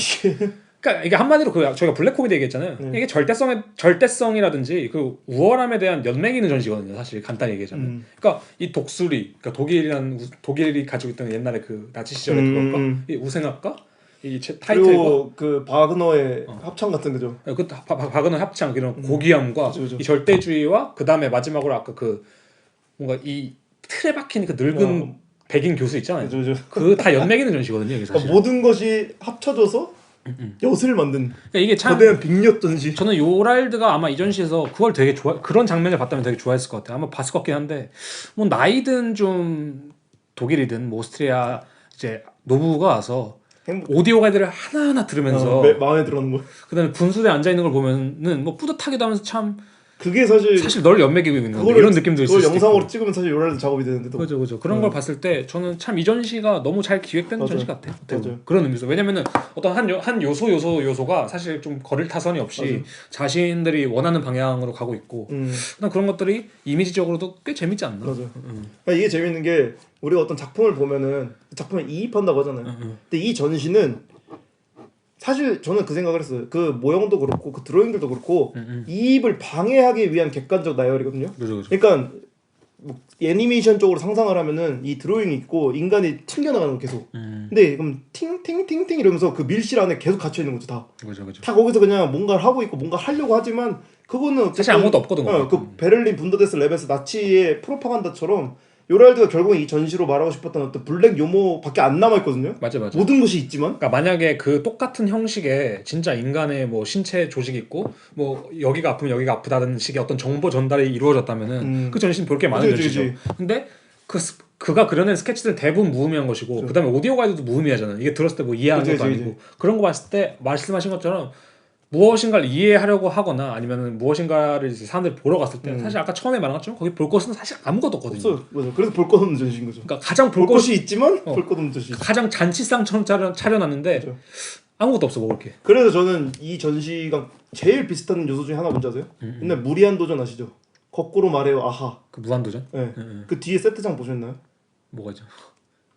그러니까 이게 한마디로 그 저희가 블랙 코미디 얘기했잖아요. 이게 절대성이라든지 그 우월함에 대한 연맹이 있는 전시거든요. 사실 간단히 얘기하자면. 그러니까 이 독수리, 그러니까 독일이 가지고 있던 옛날에 그 나치 시절의 그것과 이 우생학과 이 타이틀과 그리고 그 바그너의 합창 같은 거죠. 그 바그너 합창 이런 고귀함과 그쵸. 이 절대주의와 그 다음에 마지막으로 아까 그 뭔가 이 틀에 박힌 그 늙은 백인 교수 있잖아요. 그 다 연맥 있는 전시거든요. 이게 사실. 그러니까 모든 것이 합쳐져서 엿을 만든 그러니까 이게 참 거대한 빅엿 전시. 저는 요랄드가 아마 이 전시에서 그걸 되게 그런 장면을 봤다면 되게 좋아했을 것 같아요. 아마 봤을 것 같긴 한데 뭐 나이든 좀 독일이든 뭐 오스트리아 이제 노부가 와서 오디오 가이드를 하나하나 들으면서 마음에 들었는 거. 그다음에 분수대에 앉아 있는 걸 보면은 뭐 뿌듯하기도 하면서 참 그게 사실 널 연맥이고 있는 건데 이런 느낌도 있을 수 있고. 그걸 영상으로 찍으면 사실 요랄드 작업이 되는데도. 그죠. 그런 걸 봤을 때 저는 참 이 전시가 너무 잘 기획된 전시 같아요. 그런 의미에서. 왜냐면은 어떤 한 요소가 사실 좀 거릴 타선이 없이 자신들이 원하는 방향으로 가고 있고 그런 것들이 이미지적으로도 꽤 재밌지 않나? 그러니까 이게 재밌는 게 우리가 어떤 작품을 보면은 작품에 이입한다고 하잖아요. 근데 이 전시는 사실 저는 그 생각을 했어요. 그 모형도 그렇고 그 드로잉들도 그렇고 이입을 방해하기 위한 객관적 나열이거든요. 그죠. 그러니까 뭐 애니메이션 쪽으로 상상을 하면은 이 드로잉이 있고 인간이 튕겨나가는 거 계속. 근데 그럼 팅팅팅팅 이러면서 그 밀실 안에 계속 갇혀 있는 거죠 다. 그죠. 다 거기서 그냥 뭔가를 하고 있고 뭔가 하려고 하지만 그거는 사실 아무것도 없거든. 그 베를린 분더데스 레벤스 나치의 프로파간다처럼 요랄드가 결국 이 전시로 말하고 싶었던 어떤 블랙 요모밖에 안 남아 있거든요. 맞아. 모든 것이 있지만. 그러니까 만약에 그 똑같은 형식의 진짜 인간의 뭐 신체 조직이 있고 뭐 여기가 아프면 여기가 아프다는 식의 어떤 정보 전달이 이루어졌다면은 그 전시는 볼 게 많은 전시죠. 근데 그가 그려낸 스케치들은 대부분 무의미한 것이고 그다음에 오디오 가이드도 무의미하잖아요. 이게 들었을 때 뭐 이해하는 것도 아니고 그런 거 봤을 때 말씀하신 것처럼 무엇인가를 이해하려고 하거나 아니면 무엇인가를 이제 사람들이 보러 갔을 때 사실 아까 처음에 말한 것처럼 거기 볼 것은 사실 아무것도 없거든요. 없어요. 맞아. 그래서 볼 것 없는 전시인 거죠. 그러니까 가장 볼 것이 있지만 볼 것 없는 전시. 가장 잔치상처럼 차려놨는데 그렇죠. 아무것도 없어 먹을 게. 그래서 저는 이 전시가 제일 비슷한 요소 중에 하나 뭔지 아세요? 옛날 무리한 도전 아시죠? 거꾸로 말해요 아하. 그 무한도전? 네. 그 뒤에 세트장 보셨나요? 뭐가죠?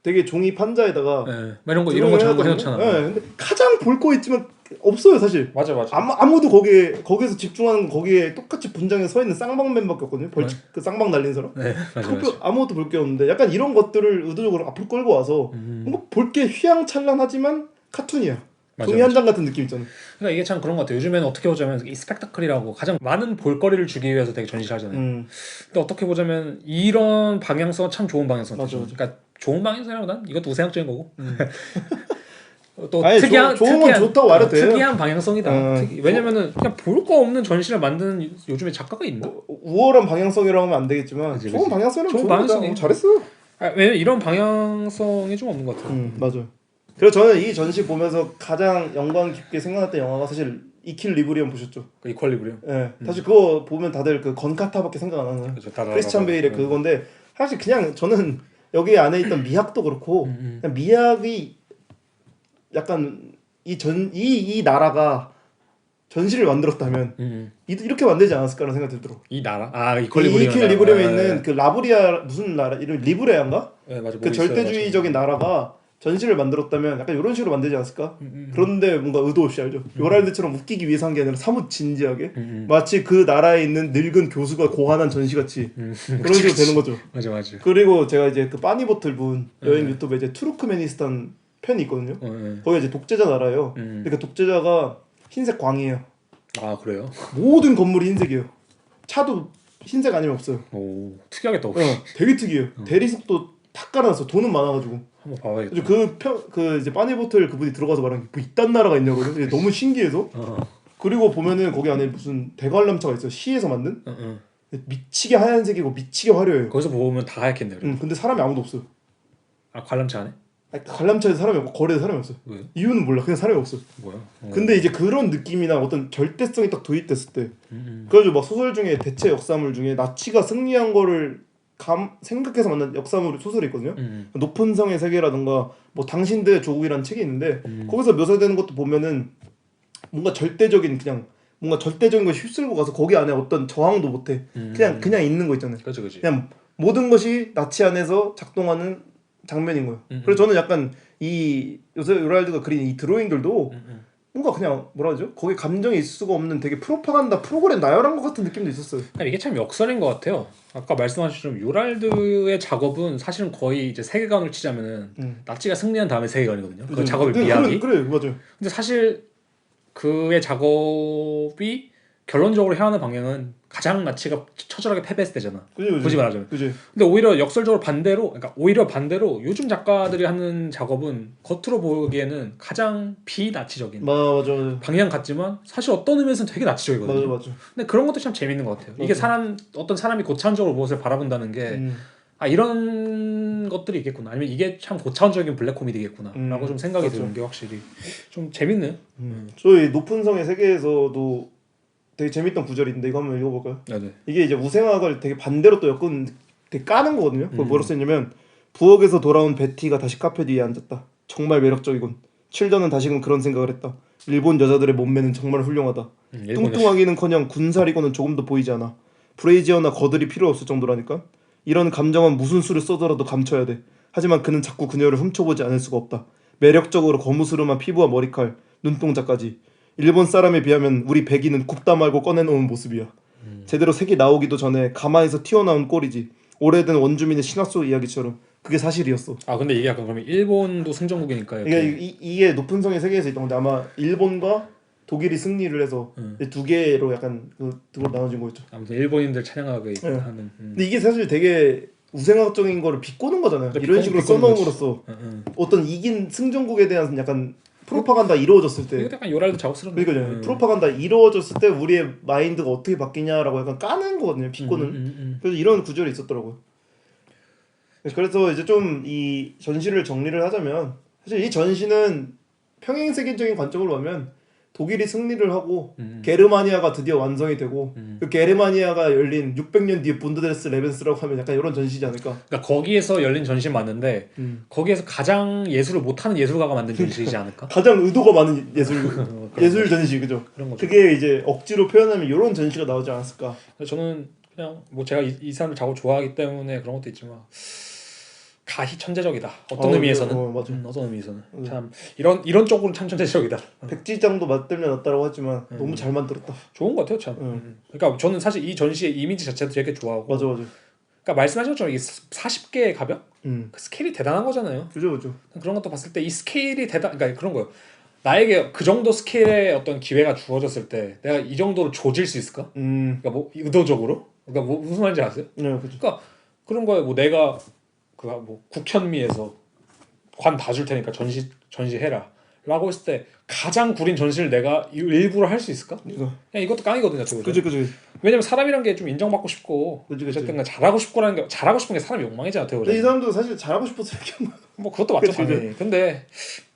되게 종이 판자에다가 이런 거 저런 거 해놓잖아. 네. 근데 가장 볼 거 있지만 없어요 사실. 맞아. 아무도 거기에서 집중하는 거기에 똑같이 분장에 서 있는 쌍방맨밖에 없거든요. 그 쌍방 날린 사람. 네, 맞아. 아무것도 볼 게 없는데 약간 이런 것들을 의도적으로 앞으로 끌고 와서 뭔가 볼 게 휘황찬란하지만 카툰이야. 종이 한 장 같은 느낌 있잖아요. 그러니까 이게 참 그런 것 같아요. 요즘에는 어떻게 보자면 이 스펙타클이라고 가장 많은 볼거리를 주기 위해서 되게 전시를 하잖아요. 근데 어떻게 보자면 이런 방향성은 참 좋은 방향성. 맞아. 그러니까 좋은 방향성이라보단 이것도 우생학적인 거고. 또 아니, 좋은 건 좋다고 말해도 돼요. 특이한 방향성이다. 왜냐면은 그냥 볼 거 없는 전시를 만드는 요즘에 작가가 있나? 우월한 방향성이라고 하면 안 되겠지만 좋은 방향성이라면 좋은 방향성이 잘했어. 왜냐면 이런 방향성이 좀 없는 것 같아요. 맞아요. 그래서 저는 이 전시 보면서 가장 영광 깊게 생각났던 영화가 사실 이퀄리브리엄 보셨죠? 그 이퀄리브리엄. 네. 사실 그거 보면 다들 그 건카타밖에 생각 안 하잖아요. 크리스찬 베일의 그건데 사실 그냥 저는 여기 안에 있던 미학도 그렇고 그냥 미학이 약간 이 나라가 전시를 만들었다면 이렇게 만들지 않았을까라는 생각이 들더라고. 이 나라? 이퀄리브리엄에 있는 그 라브리아 무슨 나라 이름 리브레아인가? 네, 맞아. 그 절대주의적인 나라가 전시를 만들었다면 약간 이런 식으로 만들지 않았을까? 그런데 뭔가 의도 없이 알죠. 요랄드처럼 웃기기 위해서 한 게 아니라 사뭇 진지하게 마치 그 나라에 있는 늙은 교수가 고안한 전시같이 그런 식으로 되는 거죠. 맞아. 그리고 제가 이제 그 빠니보틀 분 여행 유튜브에 이제 투르크메니스탄 편이 있거든요. 거기 이제 독재자 나라예요. 근데 그 독재자가 흰색 광이에요. 아 그래요? 모든 건물이 흰색이에요. 차도 흰색 아니면 없어요. 오 특이하겠다. 되게 특이해요. 대리석도 다 깔아놨어. 돈은 많아가지고. 한번 봐봐야겠다. 그 이제 빠니보틀 그분이 들어가서 말한 게 뭐 이딴 나라가 있냐고요. 너무 신기해서. 그리고 보면은 거기 안에 무슨 대관람차가 있어요. 시에서 만든. 미치게 하얀색이고 미치게 화려해요. 거기서 보면 다 하얗겠네요. 근데 사람이 아무도 없어요. 아 관람차 안에? 관람차에서 사람이 없고 거리에서 사람이 없어요. 왜요? 이유는 몰라. 그냥 사람이 없어. 뭐야? 근데 이제 그런 느낌이나 어떤 절대성이 딱 도입됐을 때 그래가지고 막 소설 중에 대체 역사물 중에 나치가 승리한 거를 생각해서 만든 역사물 소설이 있거든요. 높은 성의 세계라든가 뭐 당신들의 조국이라는 책이 있는데 거기서 묘사되는 것도 보면은 뭔가 절대적인 것이 휩쓸고 가서 거기 안에 어떤 저항도 못해. 그냥 있는 거 있잖아요. 그렇지. 그냥 모든 것이 나치 안에서 작동하는 장면인 거예요. 그래서 저는 약간 이 요새 요랄드가 그린 이 드로잉들도 뭔가 그냥 뭐라 하죠? 거기 감정이 있을 수가 없는 되게 프로파간다 프로그램 나열한 것 같은 느낌도 있었어요. 이게 참 역설인 것 같아요. 아까 말씀하신 요랄드의 작업은 사실은 거의 이제 세계관을 치자면은 나치가 승리한 다음에 세계관이거든요. 그 작업의 미학이. 그래 맞아요. 근데 사실 그의 작업이 결론적으로 향하는 방향은 가장 나치가 처절하게 패배했을 때잖아. 굳이 말하자면. 근데 오히려 역설적으로 반대로, 그러니까 오히려 반대로 요즘 작가들이 하는 작업은 겉으로 보기에는 가장 비나치적인 맞아. 방향 같지만 사실 어떤 의미에서는 되게 나치적이거든요. 맞아. 근데 그런 것도 참 재밌는 것 같아요. 이게 어떤 사람이 고차원적으로 무엇을 바라본다는 게 이런 것들이 있겠구나. 아니면 이게 참 고차원적인 블랙 코미디겠구나라고 좀 생각이 드는 게 확실히 좀 재밌네요. 저희 높은 성의 세계에서도 되게 재밌던 구절인데 이거 한번 읽어볼까요? 네. 이게 이제 우생학을 되게 반대로 또 되게 까는 거거든요. 그걸 뭐로 쓰냐면 부엌에서 돌아온 베티가 다시 카페 뒤에 앉았다. 정말 매력적이군. 칠더는 다시금 그런 생각을 했다. 일본 여자들의 몸매는 정말 훌륭하다. 뚱뚱하기는커녕 군살이고는 조금도 보이지 않아. 브레이지어나 거들이 필요 없을 정도라니까. 이런 감정은 무슨 수를 써더라도 감춰야 돼. 하지만 그는 자꾸 그녀를 훔쳐보지 않을 수가 없다. 매력적으로 거무스름한 피부와 머리칼, 눈동자까지. 일본 사람에 비하면 우리 백인은 굽다 말고 꺼내놓은 모습이야. 제대로 색이 나오기도 전에 가마에서 튀어나온 꼴이지. 오래된 원주민의 신화 속 이야기처럼. 그게 사실이었어. 근데 이게 약간 그러면 일본도 승전국이니까 이게 높은 성의 세계에서 있던 건데 아마 일본과 독일이 승리를 해서 두 개로 약간 그걸 나눠진 거였죠. 아무튼 일본인들 찬양하게 하는. 근데 이게 사실 되게 우생학적인 거를 비꼬는 거잖아요. 이런 식으로 써놓음으로써 어떤 이긴 승전국에 대한 약간 프로파간다 이루어졌을 때. 이거 약간 요랄드 작업스러운. 그러니까 프로파간다 이루어졌을 때 우리의 마인드가 어떻게 바뀌냐라고 약간 까는 거거든요. 비꼬는. 그래서 이런 구절이 있었더라고요. 그래서 이제 좀 이 전시를 정리를 하자면 사실 이 전시는 평행세계적인 관점으로 보면 독일이 승리를 하고 게르마니아가 드디어 완성이 되고 그 게르마니아가 열린 600년 뒤에 분더데스 레벤스라고 하면 약간 이런 전시지 않을까. 그러니까 거기에서 열린 전시는 맞는데 거기에서 가장 예술을 못하는 예술가가 만든 전시이지 않을까? 가장 의도가 많은 예술 전시 그죠. 그게 이제 억지로 표현하면 이런 전시가 나오지 않았을까. 저는 그냥 뭐 제가 이 사람을 작업 좋아하기 때문에 그런 것도 있지만 가히 천재적이다. 어떤 의미에서는 맞아. 어떤 의미에서는 참 이런 쪽으로는 참 천재적이다. 백지장도 맞들면 낫다라고 하지만 너무 잘 만들었다. 좋은 것 같아요 참. 그러니까 저는 사실 이 전시의 이미지 자체도 되게 좋아하고. 맞아. 그러니까 말씀하신 것처럼 이 40개의 가벽 그 스케일이 대단한 거잖아요. 그죠. 그런 것도 봤을 때 이 스케일이 그러니까 그런 거예요. 나에게 그 정도 스케일의 어떤 기회가 주어졌을 때 내가 이 정도로 조질 수 있을까? 그러니까 뭐 의도적으로? 그러니까 뭐 무슨 말인지 아세요? 그죠. 그러니까 그런 거에 뭐 내가 뭐 국현미에서 관 봐줄 테니까 전시해라 라고 했을 때 가장 구린 전시를 내가 일부러 할 수 있을까? 그냥 이것도 깡이거든요. 그죠. 왜냐면 사람이란 게 좀 인정받고 싶고 어쨌든 잘하고 싶은 게 사람의 욕망이잖아. 근데 이 사람도 사실 잘하고 싶어서 이렇게 뭐 그것도 맞죠. 당연히. 근데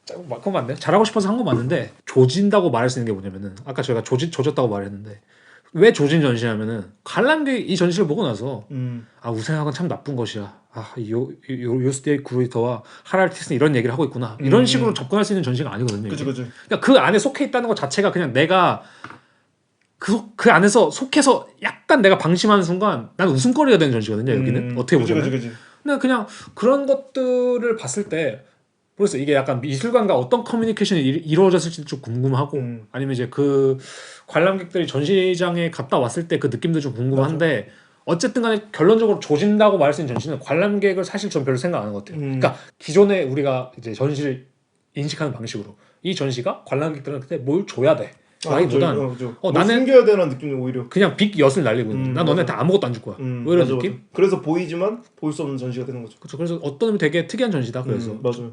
그건 맞네. 잘하고 싶어서 한 건 맞는데 조진다고 말할 수 있는 게 뭐냐면은 아까 저희가 조졌다고 말했는데 왜 조진 전시냐면은 관람객 이 전시를 보고 나서 우생학은 참 나쁜 것이야. 요스테이 구루이터와 하랄티스는 이런 얘기를 하고 있구나. 이런 식으로 접근할 수 있는 전시가 아니거든요. 그죠. 그러니까 그 안에 속해 있다는 것 자체가 그냥 내가 그 안에서 속해서 약간 내가 방심하는 순간 난 웃음거리가 되는 전시거든요. 여기는 어떻게 보자면. 근데 그냥 그런 것들을 봤을 때 그래서 이게 약간 미술관과 어떤 커뮤니케이션이 이루어졌을지 좀 궁금하고 아니면 이제 그 관람객들이 전시장에 갔다 왔을 때 그 느낌도 좀 궁금한데 맞아. 어쨌든 간에 결론적으로 조진다고 말할 수 있는 전시는 관람객을 사실 전 별로 생각 안 하는 것 같아요. 그러니까 기존에 우리가 이제 전시를 인식하는 방식으로 이 전시가 관람객들한테 뭘 줘야 돼. 라기보단 나는 숨겨야 되는 느낌이 오히려 그냥 빅 엿을 날리고 있는 난 너네한테 아무것도 안 줄 거야. 뭐 이런 느낌? 맞아. 그래서 보이지만 볼 수 없는 전시가 되는 거죠. 그렇죠. 그래서 어떤 의미 되게 특이한 전시다. 그래서 맞아요.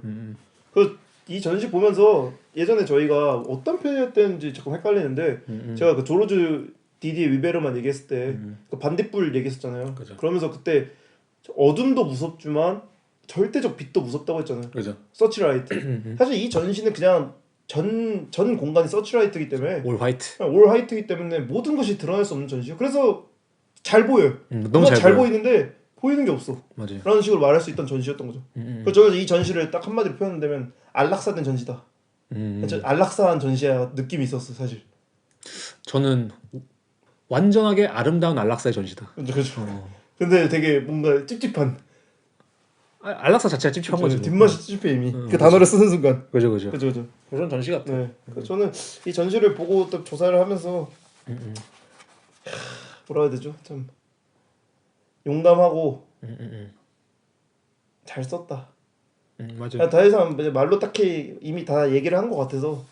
이 전시 보면서 예전에 저희가 어떤 편이었는지 조금 헷갈리는데 제가 그 조르주 디디에 위베르만 얘기했을 때 그 반딧불 얘기했었잖아요. 그죠. 그러면서 그때 어둠도 무섭지만 절대적 빛도 무섭다고 했잖아요. 그죠. 서치라이트. 사실 이 전시는 그냥 전 공간이 서치라이트이기 때문에 올 화이트이기 때문에 모든 것이 드러날 수 없는 전시예요. 그래서 잘 보여요. 너무 잘 보이는데 보이는 게 없어. 맞아요. 라는 식으로 말할 수 있던 전시였던 거죠. 그래서 저는 이 전시를 딱 한마디로 표현한다면 안락사된 전시다. 안락사한 전시야 느낌이 있었어 사실. 저는 완전하게 아름다운 안락사의 전시다. 그렇죠. 근데 되게 뭔가 찝찝한. 안락사 자체가 찝찝한 거지. 뒷맛이 찝찝해 이미. 그 단어를 쓰는 순간. 그죠. 그런 전시 같아. 네. 저는 이 전시를 보고 또 조사를 하면서 뭐라 해야 되죠? 참 용감하고 잘 썼다. 맞아요. 더 이상 말로 딱히 이미 다 얘기를 한 것 같아서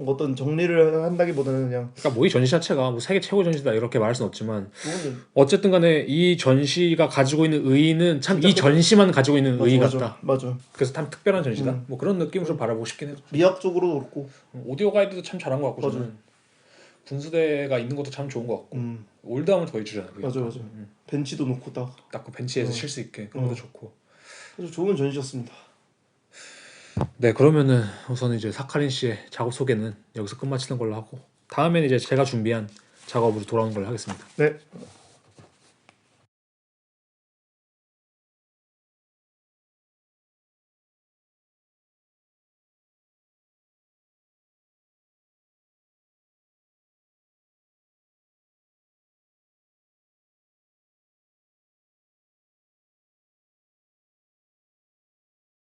어떤 정리를 한다기보다는 그냥 그러니까 뭐 이 전시 자체가 뭐 세계 최고 전시다 이렇게 말할 수는 없지만 그거는 어쨌든 간에 이 전시가 가지고 있는 의의는 참 이 전시만 가지고 있는 의의 같다. 맞아. 그래서 참 특별한 전시다. 뭐 그런 느낌으로 바라보고 싶긴 해요. 미학적으로도 그렇고 오디오 가이드도 참 잘한 것 같고 맞아. 저는 분수대가 있는 것도 참 좋은 것 같고 올드하면 더 해주잖아요. 맞아. 벤치도 놓고 딱 그 벤치에서 쉴 수 있게 그런 것도 좋고. 아주 좋은 전시였습니다. 네, 그러면은 우선 이제 사카린 씨의 작업 소개는 여기서 끝마치는 걸로 하고 다음에는 이제 제가 준비한 작업으로 돌아오는 걸로 하겠습니다. 네.